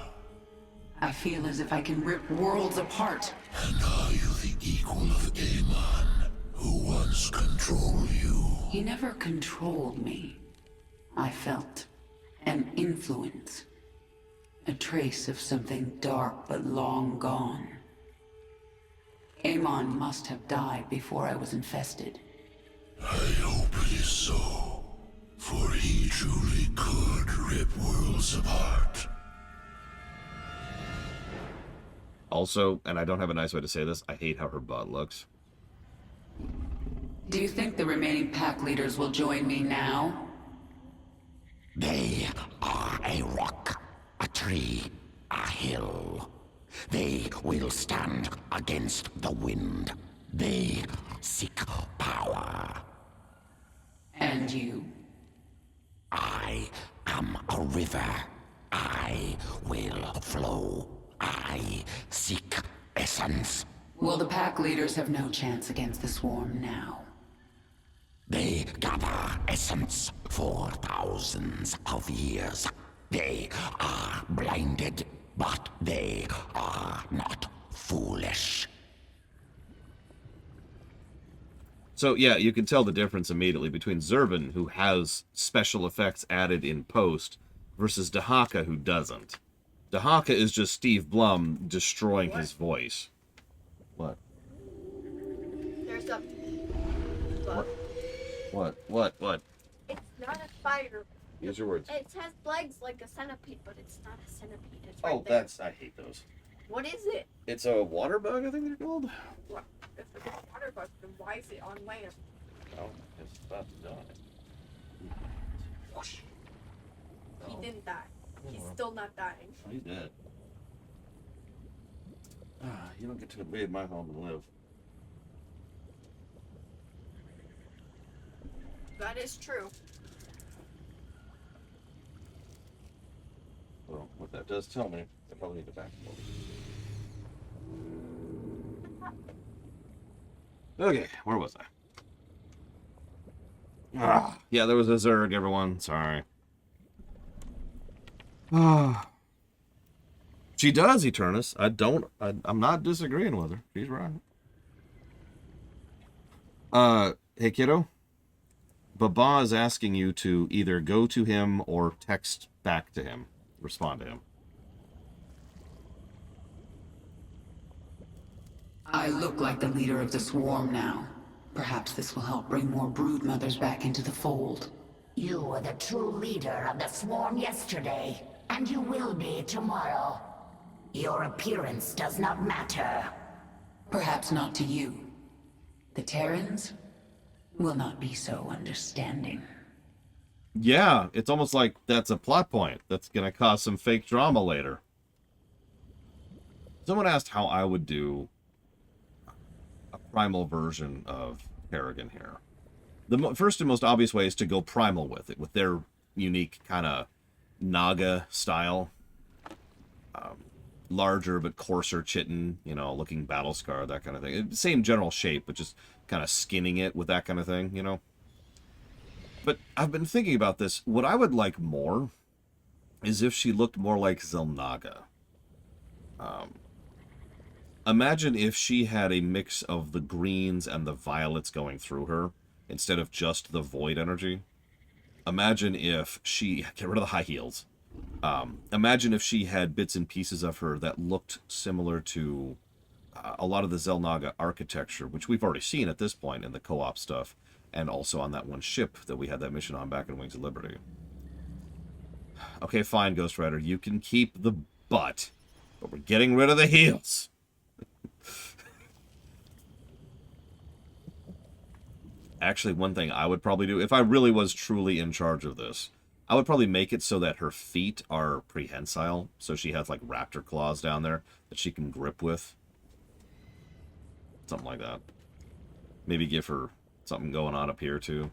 I feel as if I can rip worlds apart. And are you the equal of Amon, who once controlled you? He never controlled me. I felt an influence. A trace of something dark but long gone. Amon must have died before I was infested. I hope it is so, for he truly could rip worlds apart. Also, and I don't have a nice way to say this, I hate how her butt looks. Do you think the remaining pack leaders will join me now? They are a rock, a tree, a hill. They will stand against the wind. They seek power. And you? I am a river. I will flow. I seek essence. Well, the pack leaders have no chance against the swarm now. They gather essence for thousands of years. They are blinded, but they are not foolish. So yeah, you can tell the difference immediately between Zervan, who has special effects added in post, versus Dahaka, who doesn't. Dahaka is just Steve Blum destroying his voice. What? There's a... What? It's not a spider. Use your words. It has legs like a centipede, but it's not a centipede. It's Oh, right there. that's... I hate those. What is it? It's a water bug, I think they're called. What? If it's a water bug, then why is it on land? Oh, it's about to die. Whoosh. He didn't die. He's still not dying. He's dead. You don't get to invade my home and live. That is true. Well, what that does tell me, I probably need to back up. Okay, where was I? Yeah, there was a Zerg, everyone. Sorry. She does, Eternus. I'm not disagreeing with her. She's right. Hey, kiddo. Baba is asking you to either go to him or text back to him. Respond to him. I look like the leader of the swarm now. Perhaps this will help bring more brood mothers back into the fold. You were the true leader of the swarm yesterday, and you will be tomorrow. Your appearance does not matter. Perhaps not to you. The Terrans will not be so understanding. Yeah, it's almost like that's a plot point that's going to cause some fake drama later. Someone asked how I would do a primal version of Kerrigan here. The first and most obvious way is to go primal with it, with their unique kind of Naga style. Larger but coarser chitin, you know, looking battle scar, that kind of thing. Same general shape, but just kind of skinning it with that kind of thing, you know. But I've been thinking about this. What I would like more is if she looked more like Xel'Naga. Imagine if she had a mix of the greens and the violets going through her, instead of just the void energy. Imagine if she... Get rid of the high heels. Imagine if she had bits and pieces of her that looked similar to a lot of the Xel'Naga architecture, which we've already seen at this point in the co-op stuff, and also on that one ship that we had that mission on back in Wings of Liberty. Okay, fine, Ghost Rider, you can keep the butt, but we're getting rid of the heels. Actually, one thing I would probably do, if I really was truly in charge of this, I would probably make it so that her feet are prehensile, so she has like raptor claws down there that she can grip with. Something like that. Maybe give her something going on up here too.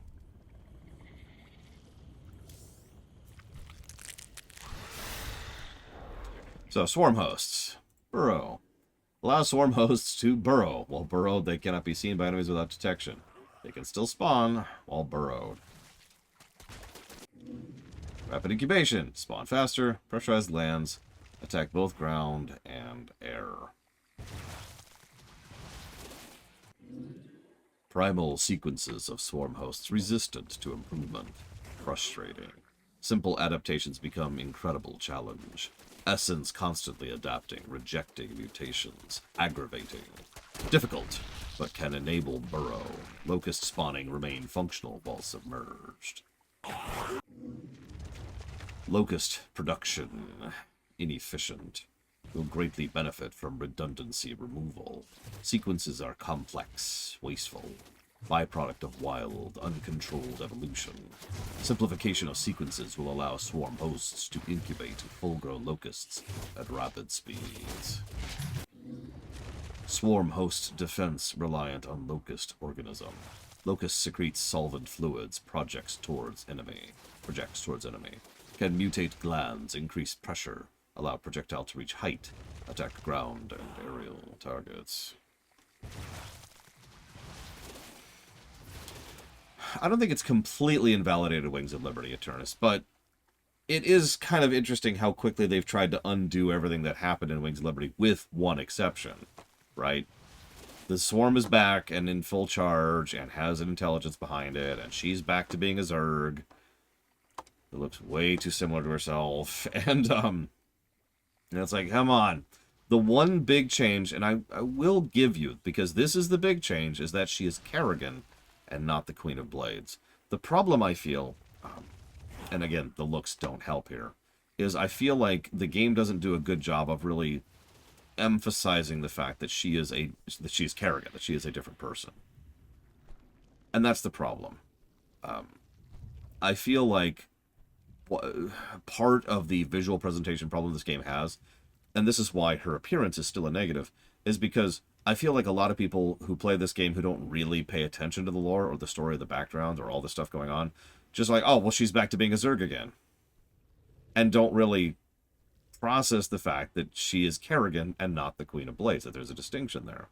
So, swarm hosts. Burrow. Allow swarm hosts to burrow. While burrowed, they cannot be seen by enemies without detection. They can still spawn while burrowed. Rapid incubation. Spawn faster. Pressurized lands. Attack both ground and air. Primal sequences of swarm hosts resistant to improvement. Frustrating. Simple adaptations become incredible challenge. Essence constantly adapting, rejecting mutations. Aggravating. Difficult, but can enable burrow. Locust spawning remain functional while submerged. Locust production. Inefficient. Will greatly benefit from redundancy removal. Sequences are complex, wasteful. Byproduct of wild, uncontrolled evolution. Simplification of sequences will allow swarm hosts to incubate full-grown locusts at rapid speeds. Swarm host defense reliant on locust organism. Locust secretes solvent fluids, projects towards enemy. Can mutate glands, increase pressure, allow projectile to reach height, attack ground and aerial targets. I don't think it's completely invalidated Wings of Liberty, Eternus, but it is kind of interesting how quickly they've tried to undo everything that happened in Wings of Liberty, with one exception, right? The Swarm is back and in full charge and has an intelligence behind it, and she's back to being a Zerg. It looks way too similar to herself, and it's like, come on. The one big change, and I will give you, because this is the big change, is that she is Kerrigan and not the Queen of Blades. The problem, I feel, and again, the looks don't help here, is I feel like the game doesn't do a good job of really emphasizing the fact that she is Kerrigan, that she is a different person. And that's the problem. I feel like part of the visual presentation problem this game has, and this is why her appearance is still a negative, is because I feel like a lot of people who play this game who don't really pay attention to the lore or the story of the background or all the stuff going on, just like, oh, well, she's back to being a Zerg again. And don't really process the fact that she is Kerrigan and not the Queen of Blades, that there's a distinction there.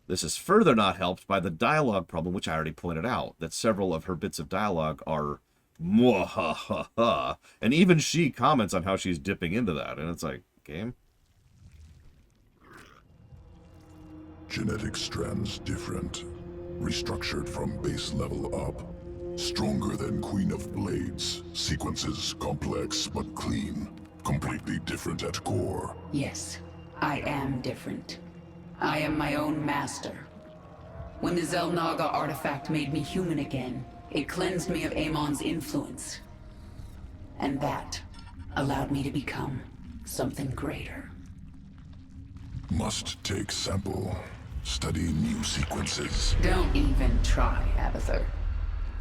This is further not helped by the dialogue problem, which I already pointed out, that several of her bits of dialogue are mwahaha, and even she comments on how she's dipping into that, and it's like, game? Genetic strands different. Restructured from base level up. Stronger than Queen of Blades. Sequences complex but clean. Completely different at core. Yes, I am different. I am my own master. When the Zelnaga artifact made me human again, it cleansed me of Amon's influence. And that allowed me to become something greater. Must take sample. Study new sequences. Don't even try, Abathur.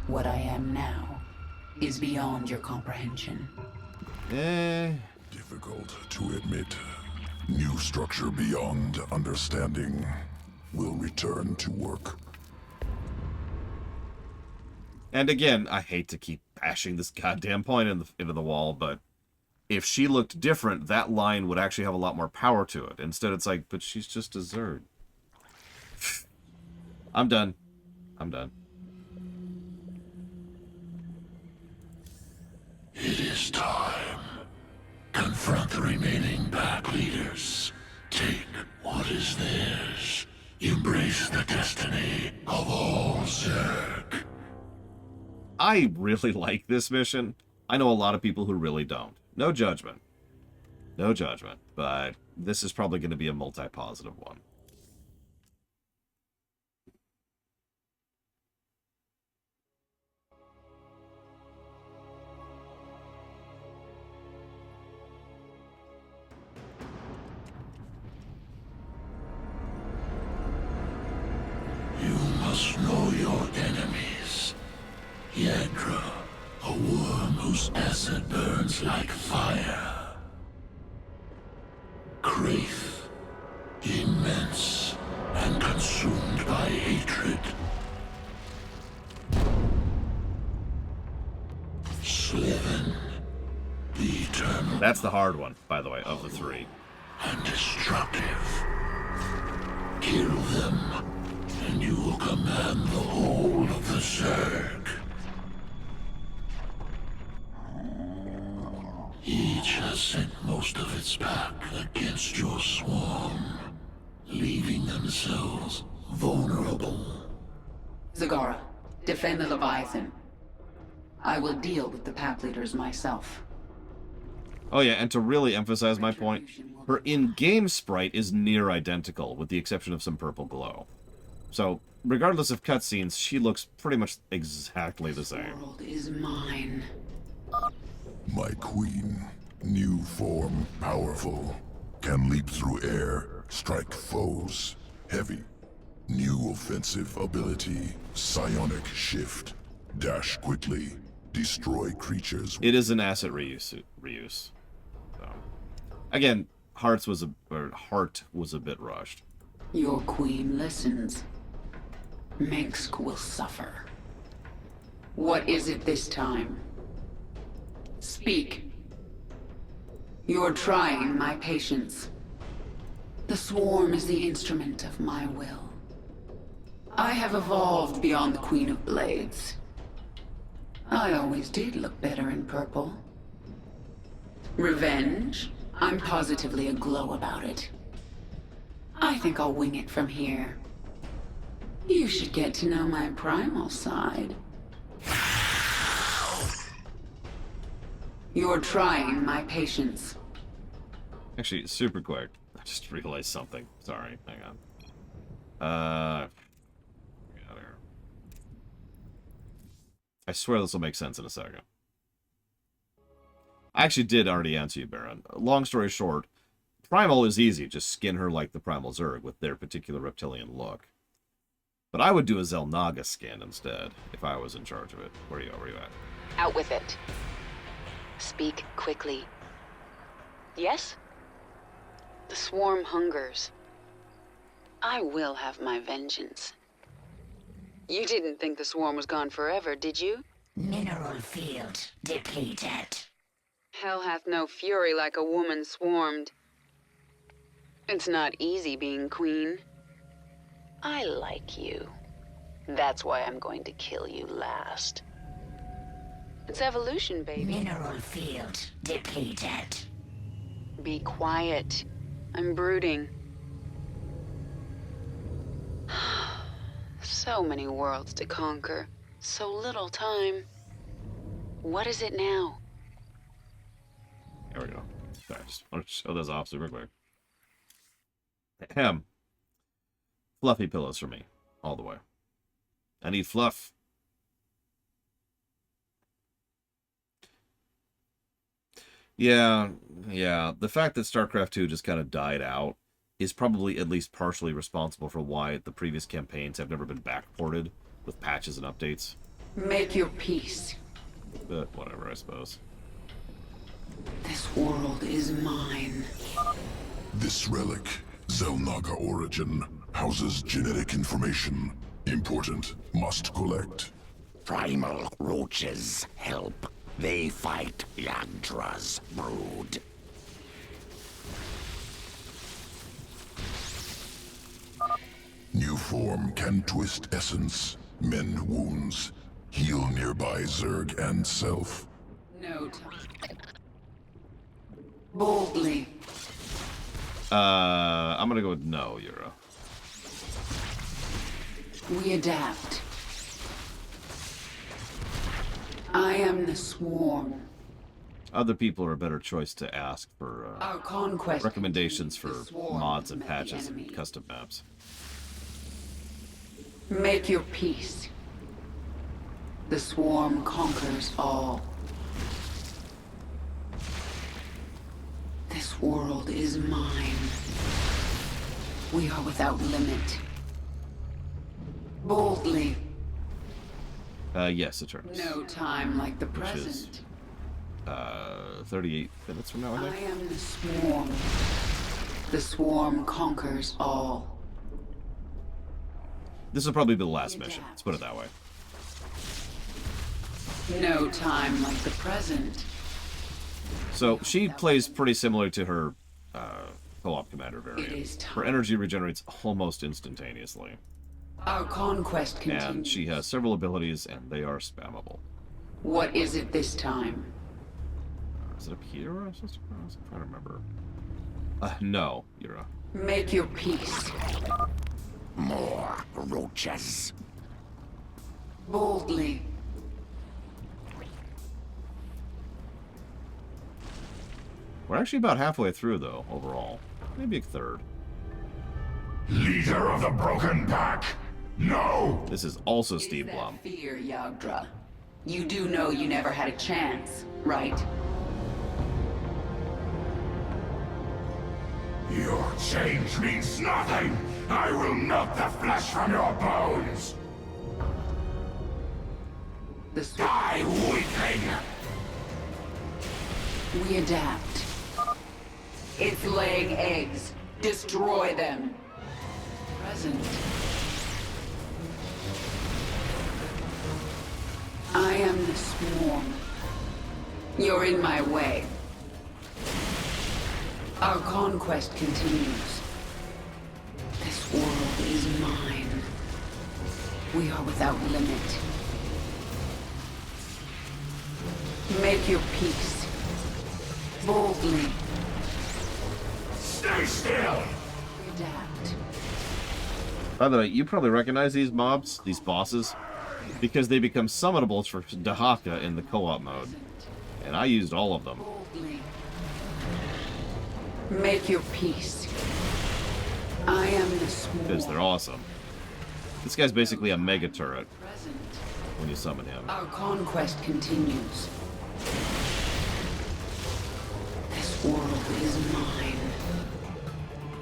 What I am now is beyond your comprehension. Difficult to admit. New structure beyond understanding. Will return to work. And again, I hate to keep bashing this goddamn point into the wall, but if she looked different, that line would actually have a lot more power to it. Instead, it's like, but she's just a Zerg. I'm done. I'm done. It is time. Confront the remaining pack leaders. Take what is theirs. Embrace the destiny of all Zerg. I really like this mission. I know a lot of people who really don't. No judgment. No judgment. But this is probably going to be a multi-positive one. You must know your enemies. Yadra, a worm whose acid burns like fire. Kraith, immense and consumed by hatred. Slithen, the eternal. That's the hard one, by the way, of the three. And destructive. Kill them, and you will command the whole of the Zerg. Each has sent most of its pack against your swarm, leaving themselves vulnerable. Zagara, defend the Leviathan. I will deal with the pack leaders myself. Oh yeah, and to really emphasize my point, her in-game sprite is near identical, with the exception of some purple glow. So, regardless of cutscenes, she looks pretty much exactly the same. The world is mine. My queen. New form, powerful. Can leap through air, strike foes. Heavy. New offensive ability, psionic shift. Dash quickly. Destroy creatures. It is an asset reuse. So, again, Heart was a bit rushed. Your queen listens. Mengsk will suffer. What is it this time? Speak, You're trying my patience. The swarm is the instrument of my will. I have evolved beyond the Queen of Blades. I always did look better in purple. Revenge? I'm positively aglow about it. I think I'll wing it from here. You should get to know my primal side. You're trying my patience. Actually, super quick. I just realized something. Sorry, hang on. Get out of here. I swear this will make sense in a second. I actually did already answer you, Baron. Long story short, Primal is easy. Just skin her like the Primal Zerg with their particular reptilian look. But I would do a Zelnaga skin instead, if I was in charge of it. Where are you at? Out with it. Speak quickly. Yes? The swarm hungers. I will have my vengeance. You didn't think the swarm was gone forever, did you? Mineral field depleted. Hell hath no fury like a woman swarmed. It's not easy being queen. I like you. That's why I'm going to kill you last. It's evolution, baby. Mineral field depleted. Be quiet. I'm brooding. So many worlds to conquer. So little time. What is it now? There we go. Sorry, I just want to show this off super quick. Ahem. Fluffy pillows for me. All the way. I need fluff. Yeah. The fact that Starcraft 2 just kind of died out is probably at least partially responsible for why the previous campaigns have never been backported with patches and updates. Make your peace. But whatever, I suppose. This world is mine. This relic, Zelnaga origin, houses genetic information. Important. Must collect. Primal roaches help. They fight Yagdra's brood. New form can twist essence, mend wounds, heal nearby Zerg and self. No time. Boldly. I'm gonna go with no, Yura. We adapt. I am the swarm. Other people are a better choice to ask for Our conquest recommendations for continues. The swarm mods and met the patches enemy. and custom maps. Make your peace. The swarm conquers all. This world is mine. We are without limit. Boldly. Yes, Eternus. No time like the Which is, present. 38 minutes from now, I I think. am the swarm. The swarm conquers all. This will probably be the last mission. Let's put it that way. No time like the present. So, she plays pretty similar to her co-op commander It variant. is time. Her energy regenerates almost instantaneously. Our conquest continues. And she has several abilities, and they are spammable. What is it this time? Is it up here? Or I'm supposed to cross? I'm trying to remember. No, Yura. Make your peace. More roaches. Boldly. We're actually about halfway through, though, overall. Maybe a third. Leader of the Broken Pack. No! This is also Is Steve that Blum. fear, Yagdra? You do know you never had a chance, right? Your change means nothing! I will melt the flesh from your bones! The Die, weakling! We adapt. It's laying eggs. Destroy them. Present. I am the swarm. You're in my way. Our conquest continues. This world is mine. We are without limit. Make your peace. Boldly. Stay still! Adapt. By the way, you probably recognize these mobs, these bosses, because they become summanables for Dahaka in the co-op mode. And I used all of them. Boldly. Make your peace. I am the sworn. Because they're awesome. This guy's basically a mega turret Present. when you summon him. Our conquest continues. This world is mine.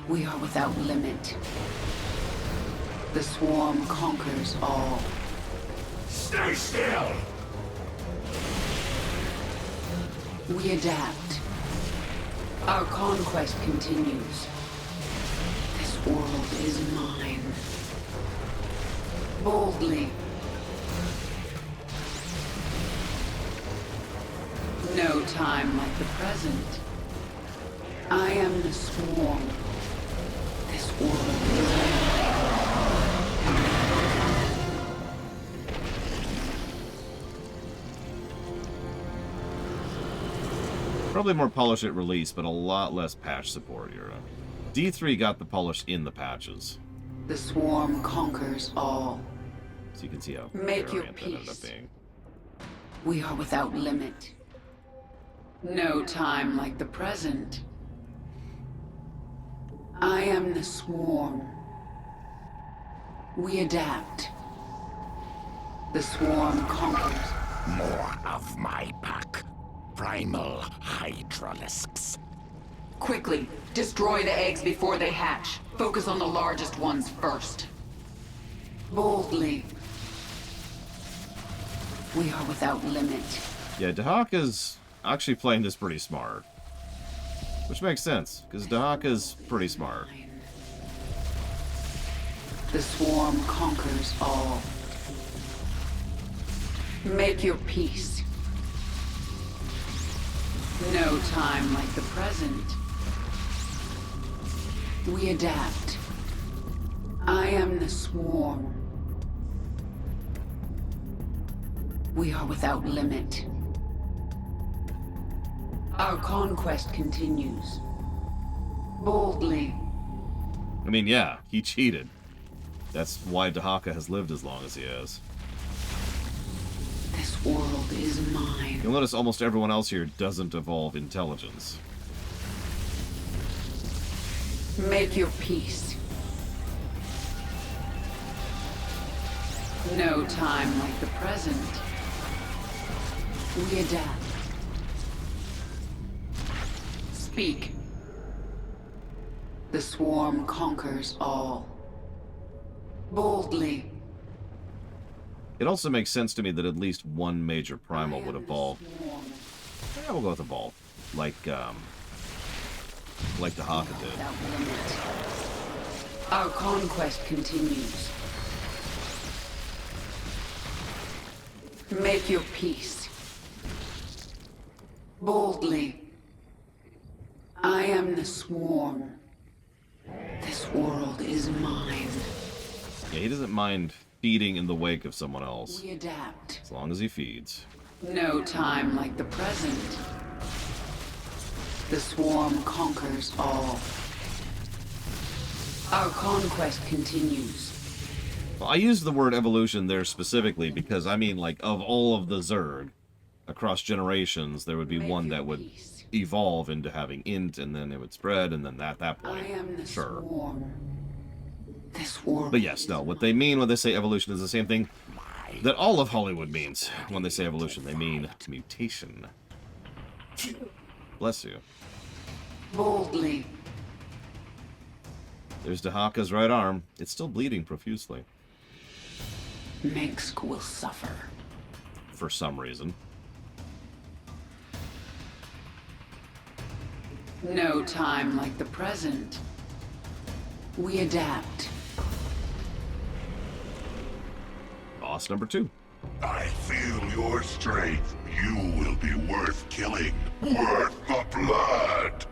We are without limit. The swarm conquers all. Stay still! We adapt. Our conquest continues. This world is mine. Boldly. No time like the present. I am the swarm. This world is mine. Probably more polish at release, but a lot less patch support, Yura. D3 got the polish in the patches. The swarm conquers all. So you can see how Make your variant that ended up peace. being. We are without limit. No time like the present. I am the swarm. We adapt. The swarm conquers. More of my pack. Primal hydralisks. Quickly, destroy the eggs before they hatch. Focus on the largest ones first. Boldly. We are without limit. Yeah, Dahaka's actually playing this pretty smart. Which makes sense, because Dahaka's pretty smart. The swarm conquers all. Make your peace. No time like the present. We adapt. I am the swarm. We are without limit. Our conquest continues. Boldly. I mean, yeah, he cheated. That's why Dahaka has lived as long as he has. This world is mine. You'll notice almost everyone else here doesn't evolve intelligence. Make your peace. No time like the present. We adapt. Speak. The swarm conquers all. Boldly. It also makes sense to me that at least one major primal would evolve. Yeah, we'll go with evolve. Like Dahaka did. Without limit. Our conquest continues. Make your peace. Boldly. I am the swarm. This world is mine. Yeah, he doesn't mind feeding in the wake of someone else. We adapt. As long as he feeds. No time like the present. The swarm conquers all. Our conquest continues. Well, I use the word evolution there specifically because, I mean, like, of all of the Zerg, across generations, there would be one that would evolve into having int, and then it would spread, and then at that point, I am the sure. swarm. This world. But yes, no, what they mean when they say evolution is the same thing that all of Hollywood means when they say evolution. They mean mutation. Bless you. Boldly. There's Dahaka's right arm. It's still bleeding profusely. Mengsk will suffer. For some reason. No time like the present. We adapt. Boss number 2. I feel your strength. You will be worth killing. Worth the blood.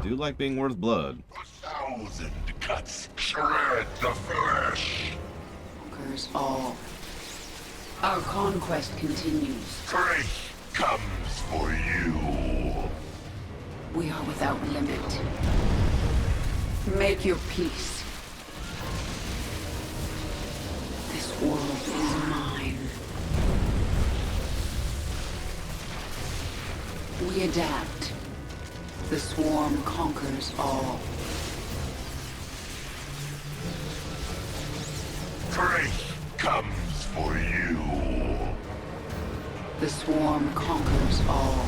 do like being worth blood. 1,000 cuts shred the flesh. Conquers all. Our conquest continues. Strength comes for you. We are without limit. Make your peace. This world is mine. We adapt. The swarm conquers all. Strength comes for you. The swarm conquers all.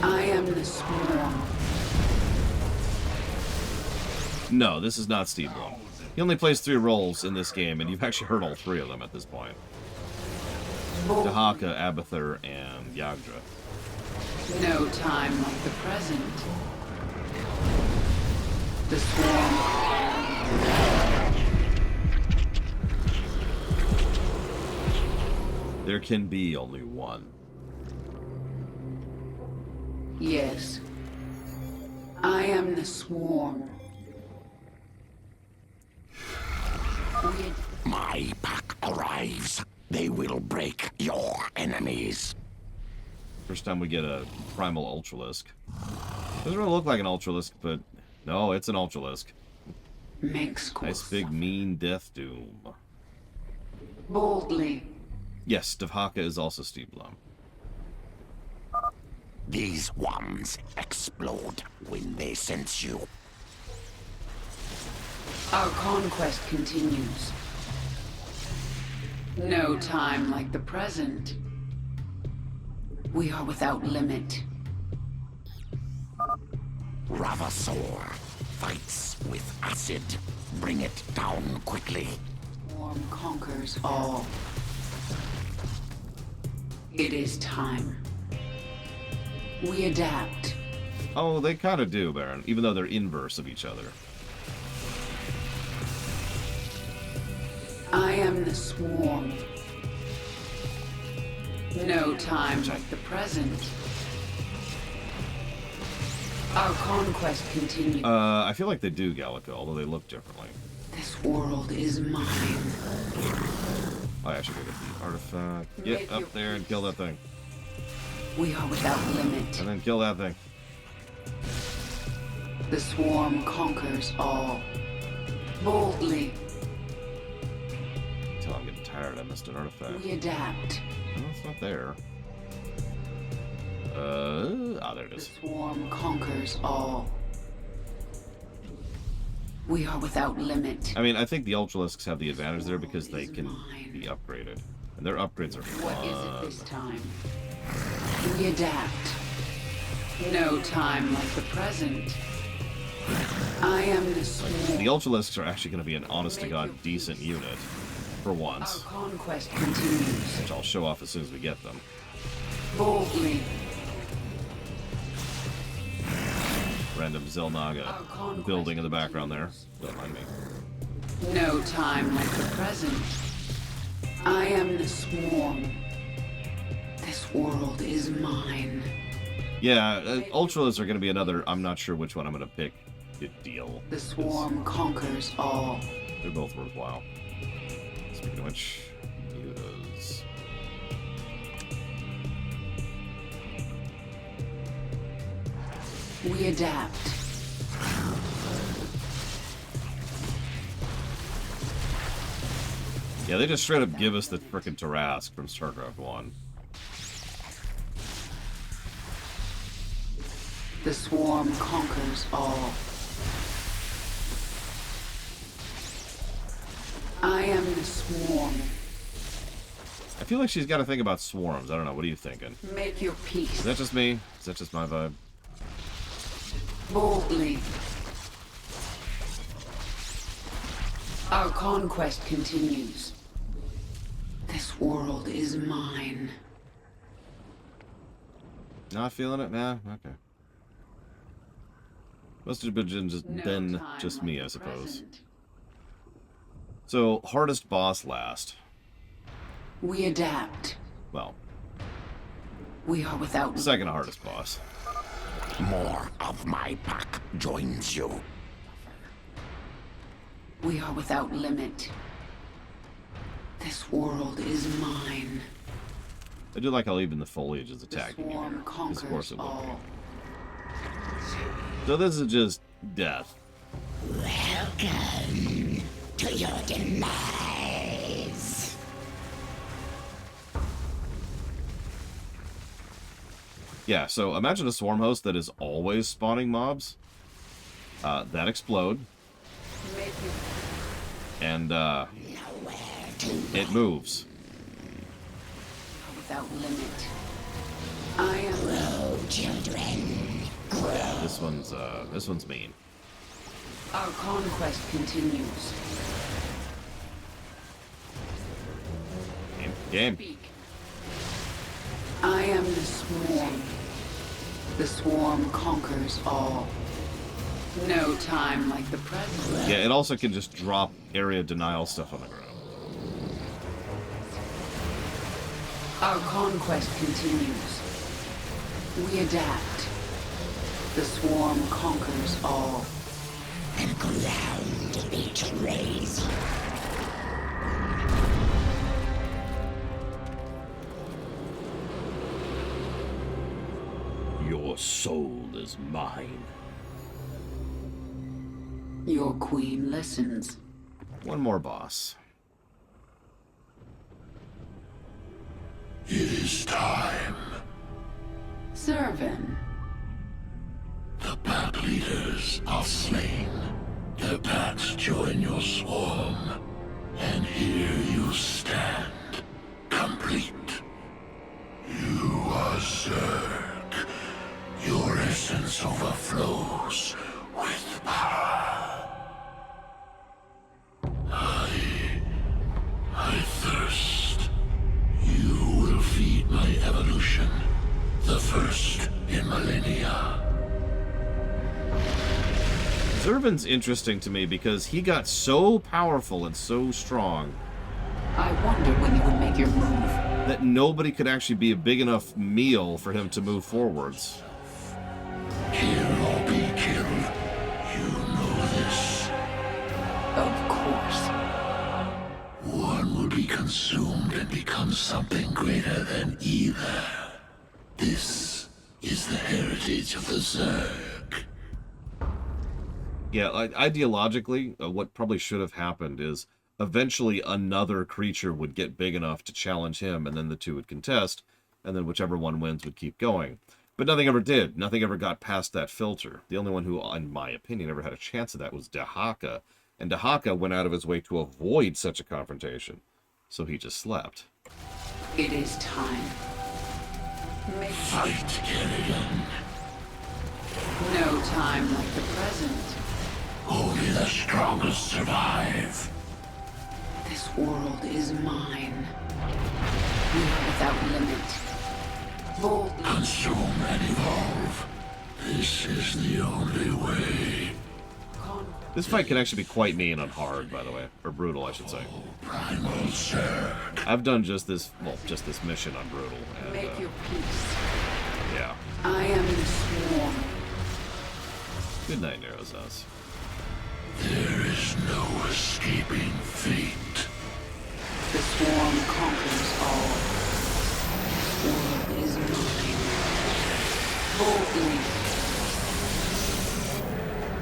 I am the swarm. No, this is not Steve Blum. He only plays 3 roles in this game, and you've actually heard all 3 of them at this point. Dahaka, Abathur, and Yagdra. No time like the present. The swarm. There can be only one. Yes. I am the swarm. My pack arrives. They will break your enemies. First time we get a Primal Ultralisk. Doesn't really look like an Ultralisk, but no, it's an Ultralisk. Makes Nice big mean Death Doom. boldly. Yes, Dahaka is also Steve Blum. These ones explode when they sense you. Our conquest continues. No time like the present. We are without limit. Ravasor fights with acid. Bring it down quickly. Swarm conquers all. It is time. We adapt. Oh, they kind of do, Baron, even though they're inverse of each other. I am the swarm. No time like the present. Our conquest continues. I feel like they do, Gallica, although they look differently. This world is mine. I actually go get the artifact. Get up there and kill that thing. We are without limit. And then kill that thing. The swarm conquers all. Boldly. Until I'm getting tired, I missed an artifact. We adapt. No, it's not there. There it The is. swarm conquers all. We are without limit. I mean, I think the Ultralisks have the advantage there because they can be upgraded. And their upgrades are fun. What is it this time? We adapt. No time like the present. I am the swarm. The Ultralisks are actually going to be an honest-to-God decent unit. For Our once. conquest continues. Which I'll show off as soon as we get them. Boldly. Random Zelnaga building in the background there. Don't mind me. No time like the present. I am the swarm. This world is mine. Yeah, Ultralis are going to be another, I'm not sure which one I'm going to pick, deal. The swarm conquers all. They're both worthwhile. Speaking of which, mutas. We adapt. Yeah, they just straight up give us the frickin' Tarask from Starcraft 1. The swarm conquers all. I am the swarm. I feel like she's got to think about swarms. I don't know. What are you thinking? Make your peace. Is that just me? Is that just my vibe? Boldly. Our conquest continues. This world is mine. Not feeling it? Nah, okay. Must have been just me, I suppose. So, hardest boss last. We adapt. Well, We are without... Second hardest boss. More of my pack joins you. We are without limit. This world is mine. I do like how even the foliage is The attacking you. swarm Of conquers course it will all. be. So this is just death. Welcome to your demise. Yeah, so imagine a swarm host that is always spawning mobs that explode, and it moves. Without limit. I am... Grow, children. Yeah, this one's mean. Our conquest continues. Game. Speak. I am the swarm. The swarm conquers all. No time like the present. Yeah, it also can just drop area denial stuff on the ground. Our conquest continues. We adapt. The swarm conquers all. The ground betrays you. Your soul is mine. Your queen listens. One more boss. It is time. Servant. The pack leaders are slain. The packs join your swarm. And here you stand, complete. You are Zerg. Your essence overflows with power. I thirst. You will feed my evolution. The first in millennia. Zervan's interesting to me because he got so powerful and so strong I wondered when you would make your move. that nobody could actually be a big enough meal for him to move forwards. Kill or be killed. You know this. Of course. One will be consumed and become something greater than either. This is the heritage of the Zerg. Yeah, like, ideologically, what probably should have happened is eventually another creature would get big enough to challenge him, and then the two would contest, and then whichever one wins would keep going. But nothing ever did. Nothing ever got past that filter. The only one who, in my opinion, ever had a chance of that was Dahaka, and Dahaka went out of his way to avoid such a confrontation. So he just slept. It is time. Make Fight, Kerrigan. no time like the present. Only the strongest survive. This world is mine. We are without limit. Boldly. Consume and evolve. This is the only way. This fight can actually be quite mean on hard, by the way. Or brutal, I should say. Primal Zerg. I've done just this mission on brutal. And, Make your peace. yeah. I am the swarm. Good night, Nerosaurus. There is no escaping fate. The swarm conquers all. This world is mine. Boldly.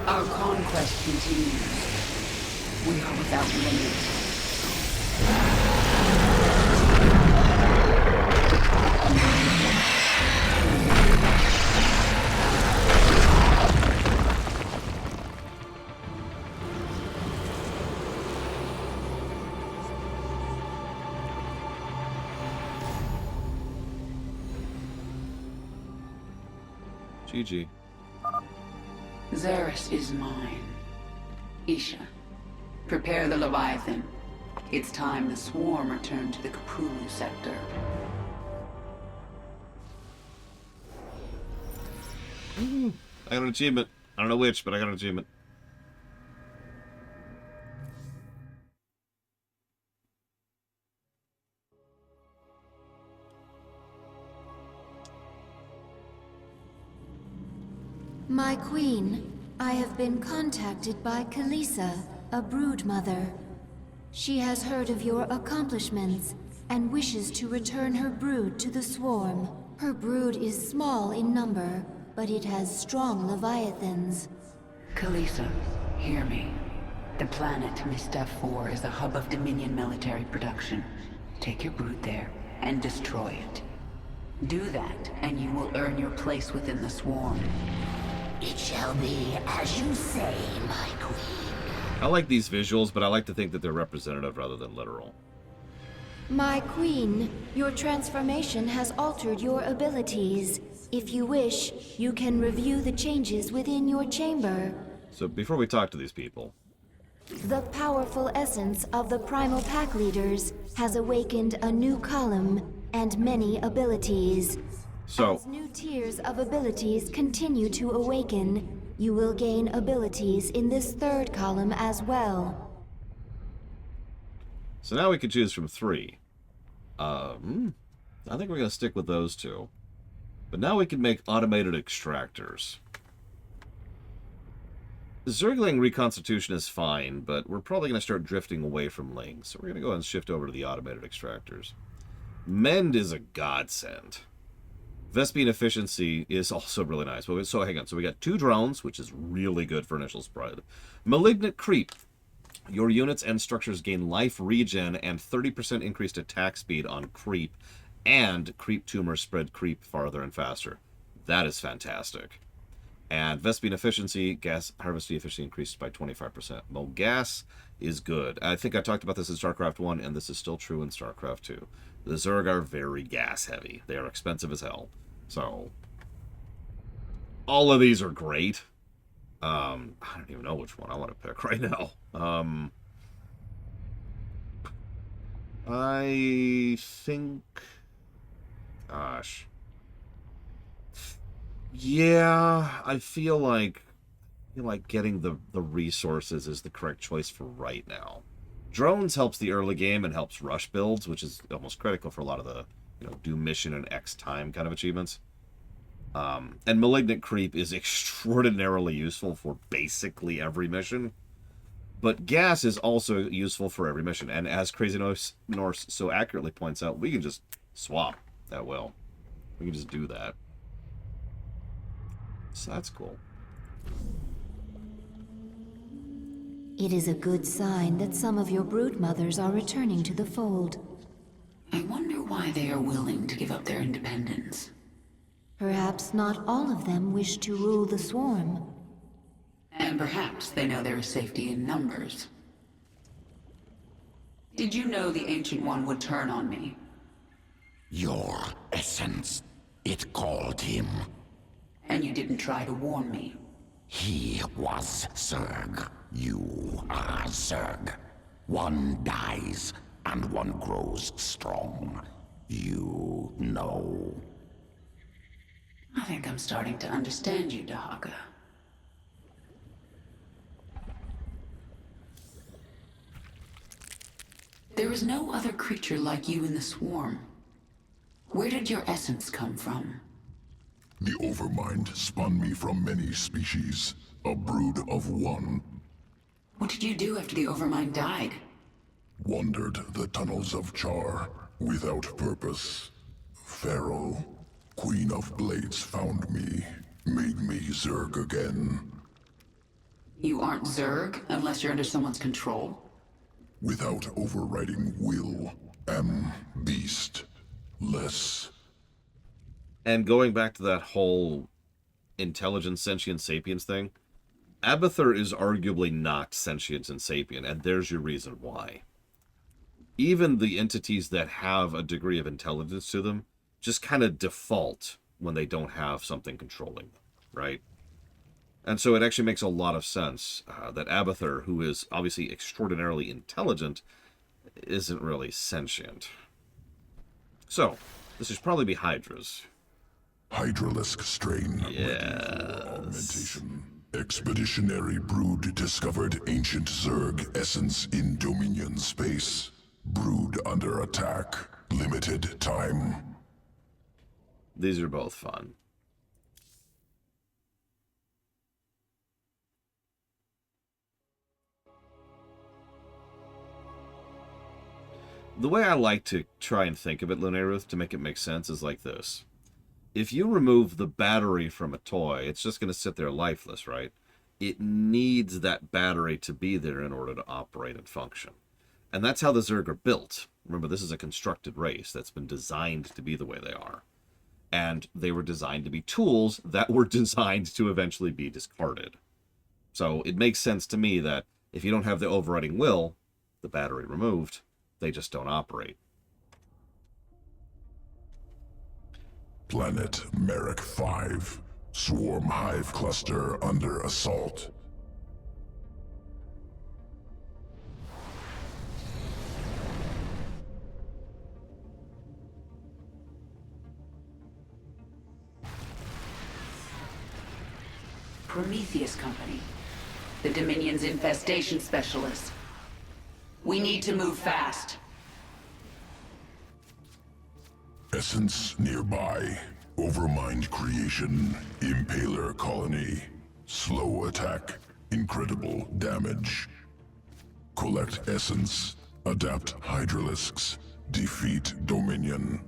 Our conquest continues. We are without limit. GG. Zerus is mine. Isha, prepare the Leviathan. It's time the swarm returned to the Caprulu sector. I got an achievement. I don't know which, but I got an achievement. My queen, I have been contacted by Kalisa, a brood mother. She has heard of your accomplishments and wishes to return her brood to the swarm. Her brood is small in number, but it has strong leviathans. Kalisa, hear me. The planet Mistaf 4 is a hub of Dominion military production. Take your brood there and destroy it. Do that, and you will earn your place within the swarm. It shall be as you say, my queen. I like these visuals, but I like to think that they're representative rather than literal. My queen, your transformation has altered your abilities. If you wish, you can review the changes within your chamber. So before we talk to these people... The powerful essence of the Primal Pack Leaders has awakened a new column and many abilities. So... As new tiers of abilities continue to awaken, you will gain abilities in this third column as well. So now we can choose from 3. I think we're going to stick with those 2. But now we can make automated extractors. Zergling reconstitution is fine, but we're probably going to start drifting away from Ling. So we're going to go ahead and shift over to the automated extractors. Mend is a godsend. Vespene efficiency is also really nice. So hang on. So we got 2 drones, which is really good for initial spread. Malignant creep. Your units and structures gain life regen and 30% increased attack speed on creep, and creep tumors spread creep farther and faster. That is fantastic. And Vespene efficiency, gas harvesting efficiency increased by 25%. Well, gas is good. I think I talked about this in Starcraft 1, and this is still true in Starcraft 2. The Zerg are very gas heavy. They are expensive as hell. So, all of these are great. I don't even know which one I want to pick right now. I think... Gosh. Yeah, I feel like getting the resources is the correct choice for right now. Drones helps the early game and helps rush builds, which is almost critical for a lot of the, do mission in X time kind of achievements. And Malignant Creep is extraordinarily useful for basically every mission. But gas is also useful for every mission. And as Crazy Norse so accurately points out, we can just swap that will. We can just do that. So that's cool. It is a good sign that some of your brood mothers are returning to the fold. I wonder why they are willing to give up their independence. Perhaps not all of them wish to rule the swarm. And perhaps they know there is safety in numbers. Did you know the Ancient One would turn on me? Your essence, it called him. And you didn't try to warn me. He was Zerg. You are Zerg. One dies, and one grows strong. You know. I think I'm starting to understand you, Zagara. There is no other creature like you in the swarm. Where did your essence come from? The Overmind spun me from many species, a brood of one. What did you do after the Overmind died? Wandered the tunnels of Char, without purpose. Pharaoh, Queen of Blades, found me, made me Zerg again. You aren't Zerg unless you're under someone's control? Without overriding will, am beast. Less. And going back to that whole intelligence, sentience, sapience thing, Abathur is arguably not sentient and sapient, and there's your reason why. Even the entities that have a degree of intelligence to them just kind of default when they don't have something controlling them, right? And so it actually makes a lot of sense that Abathur, who is obviously extraordinarily intelligent, isn't really sentient. So, this should probably be Hydra's. Hydralisk strain. Yes. Augmentation. Expeditionary brood discovered ancient Zerg essence in Dominion space. Brood under attack. Limited time. These are both fun. The way I like to try and think of it, Lunaruth, to make it make sense, is like this. If you remove the battery from a toy, it's just going to sit there lifeless, right? It needs that battery to be there in order to operate and function. And that's how the Zerg are built. Remember, this is a constructed race that's been designed to be the way they are. And they were designed to be tools that were designed to eventually be discarded. So it makes sense to me that if you don't have the overriding will, the battery removed, they just don't operate. Planet Merrick 5. Swarm hive cluster under assault. Prometheus Company. The Dominion's infestation specialist. We need to move fast. Essence nearby. Overmind creation. Impaler colony. Slow attack. Incredible damage. Collect essence. Adapt hydralisks. Defeat Dominion.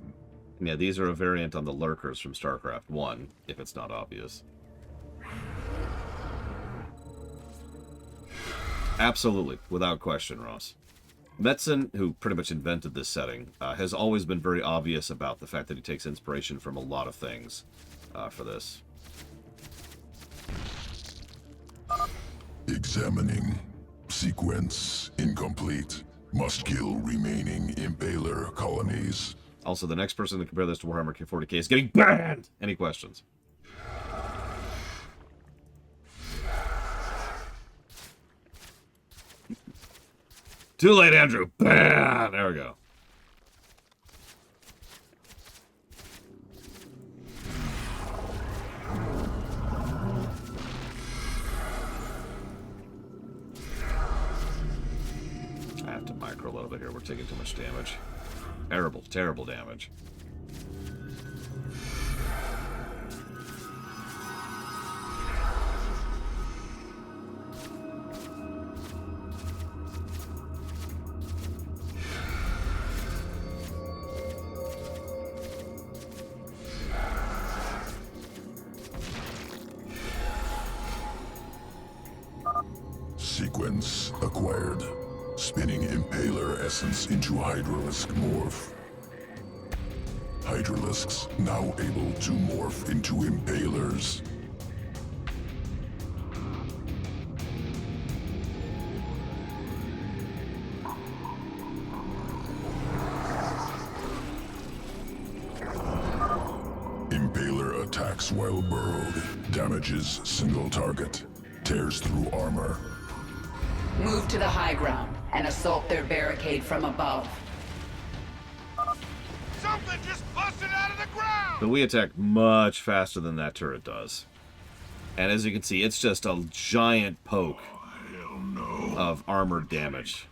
Yeah, these are a variant on the lurkers from Starcraft 1, if it's not obvious. Absolutely, without question, Ross. Metzen, who pretty much invented this setting, has always been very obvious about the fact that he takes inspiration from a lot of things for this. Examining. Sequence incomplete. Must kill remaining Impaler colonies. Also, the next person to compare this to Warhammer 40k is getting banned! Any questions? Too late, Andrew. Bam! There we go. I have to micro a little bit here. We're taking too much damage. Terrible, terrible damage. Sequence acquired. Spinning Impaler essence into Hydralisk morph. Hydralisks now able to morph into Impalers. Impaler attacks while burrowed. Damages single target. Tears through armor. Move to the high ground and assault their barricade from above. Something just busted out of the ground! But we attack much faster than that turret does. And as you can see, it's just a giant poke of armored damage.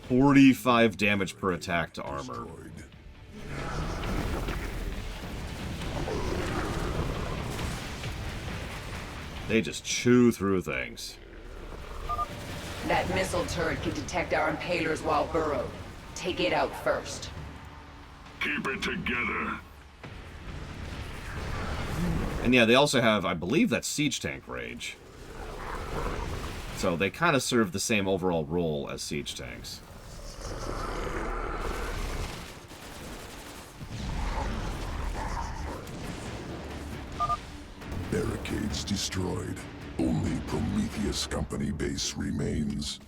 45 damage per attack to armor. They just chew through things. That missile turret can detect our impalers while burrowed. Take it out first. Keep it together. And yeah, they also have, I believe, that siege tank rage. So they kind of serve the same overall role as siege tanks. Barricades destroyed. Only Prometheus Company base remains.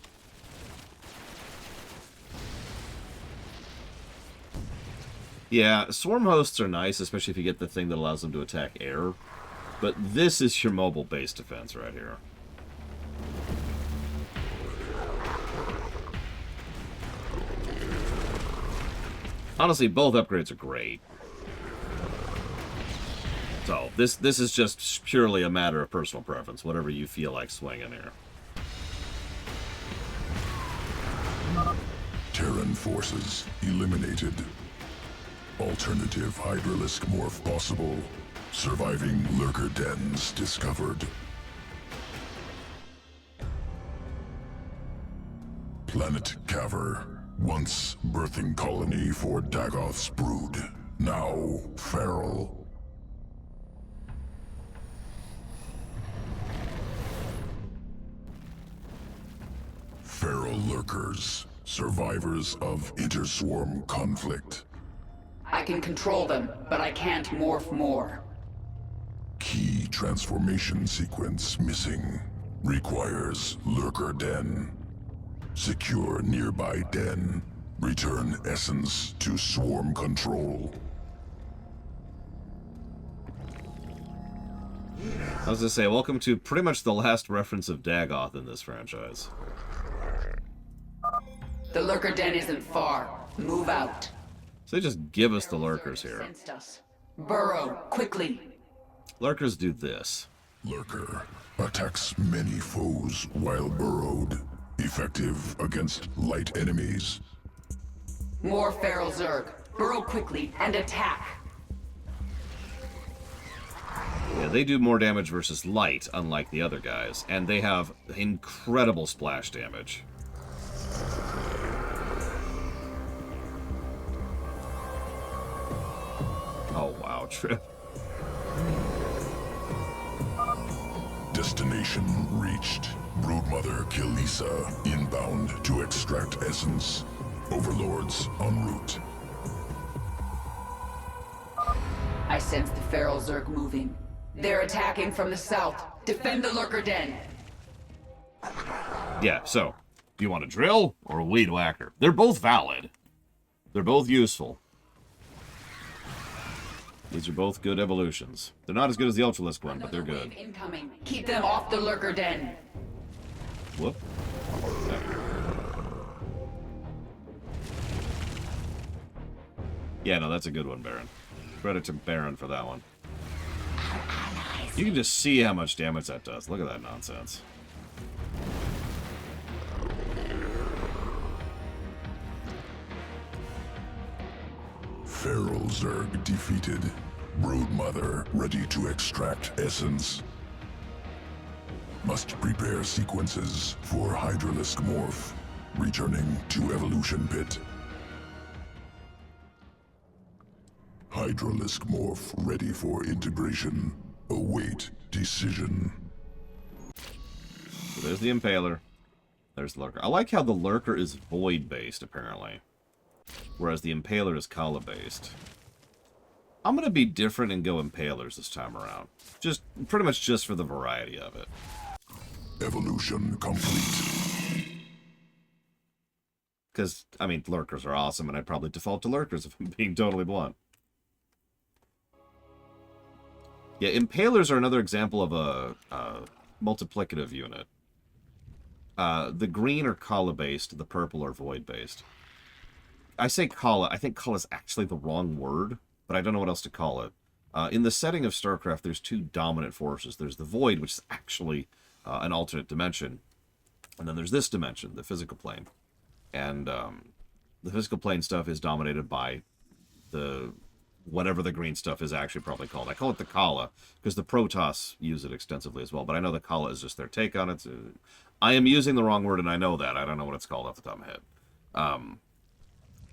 Yeah, swarm hosts are nice, especially if you get the thing that allows them to attack air. But this is your mobile base defense right here. Honestly, both upgrades are great. So, this is just purely a matter of personal preference, whatever you feel like swinging here. Terran forces eliminated. Alternative Hydralisk morph possible. Surviving lurker dens discovered. Planet Caver. Once birthing colony for Dagoth's brood, now feral. Feral lurkers, survivors of interswarm conflict. I can control them, but I can't morph more. Key transformation sequence missing. Requires lurker den. Secure nearby den. Return essence to swarm control. I was gonna say, welcome to pretty much the last reference of Dagoth in this franchise. The lurker den isn't far. Move out. So they just give us the lurkers here. Sensed us. Burrow, quickly. Lurkers do this. Lurker attacks many foes while burrowed. Effective against light enemies. More feral Zerg. Burrow quickly and attack. Yeah, they do more damage versus light, unlike the other guys, and they have incredible splash damage. Oh wow, Trip. Destination reached. Broodmother Kilisa inbound to extract essence. Overlords en route. I sense the feral Zerg moving. They're attacking from the south. Defend the lurker den. Yeah, so, do you want to drill or a weed whacker? They're both valid. They're both useful. These are both good evolutions. They're not as good as the Ultralisk one, but they're good. Incoming. Keep them off the lurker den. Whoop. Yeah, no, that's a good one, Baron. Credit to Baron for that one. You can just see how much damage that does. Look at that nonsense. Feral Zerg defeated. Broodmother ready to extract essence. Must prepare sequences for Hydralisk morph. Returning to evolution pit. Hydralisk morph ready for integration. Await decision. So there's the Impaler. There's the Lurker. I like how the Lurker is void-based, apparently. Whereas the Impaler is Kala-based. I'm going to be different and go Impalers this time around. Just, pretty much just for the variety of it. Evolution complete. Because, I mean, Lurkers are awesome, and I'd probably default to Lurkers if I'm being totally blunt. Yeah, Impalers are another example of a multiplicative unit. The green are Kala-based, the purple are Void-based. I say Kala, I think Kala is actually the wrong word, but I don't know what else to call it. In the setting of Starcraft, there's two dominant forces. There's the Void, which is actually an alternate dimension. And then there's this dimension, the physical plane. And the physical plane stuff is dominated by the whatever the green stuff is actually probably called. I call it the Kala, because the Protoss use it extensively as well, but I know the Kala is just their take on it. I am using the wrong word, and I know that. I don't know what it's called off the top of my head.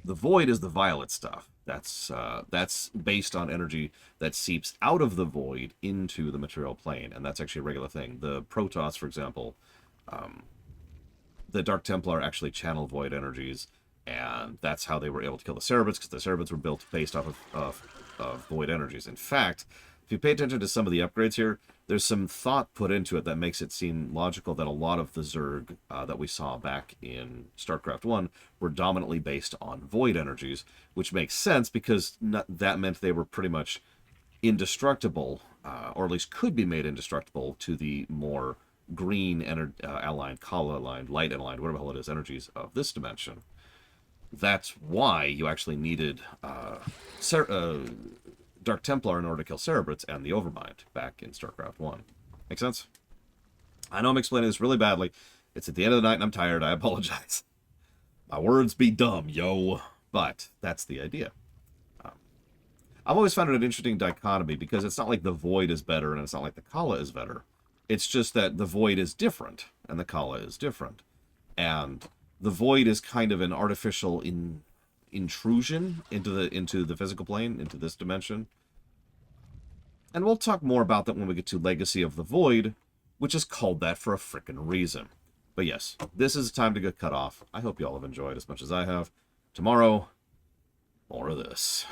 The Void is the violet stuff. That's based on energy that seeps out of the Void into the material plane, and that's actually a regular thing. The Protoss, for example, the Dark Templar actually channel Void energies, and that's how they were able to kill the Cerebrats, because the Cerebrats were built based off of Void energies. In fact, if you pay attention to some of the upgrades here, there's some thought put into it that makes it seem logical that a lot of the Zerg that we saw back in StarCraft 1 were dominantly based on Void energies, which makes sense because that meant they were pretty much indestructible, or at least could be made indestructible to the more green aligned, Kala aligned, light aligned, whatever the hell it is, energies of this dimension. That's why you actually needed Dark Templar in order to kill Cerebrats and the Overmind back in StarCraft 1. Make sense? I know I'm explaining this really badly. It's at the end of the night and I'm tired. I apologize. My words be dumb, yo. But that's the idea. I've always found it an interesting dichotomy because it's not like the Void is better and it's not like the Kala is better. It's just that the Void is different and the Kala is different. And the void is kind of an artificial intrusion into the physical plane, into this dimension. And we'll talk more about that when we get to Legacy of the Void, which is called that for a frickin' reason. But yes, this is time to get cut off. I hope you all have enjoyed as much as I have. Tomorrow, more of this.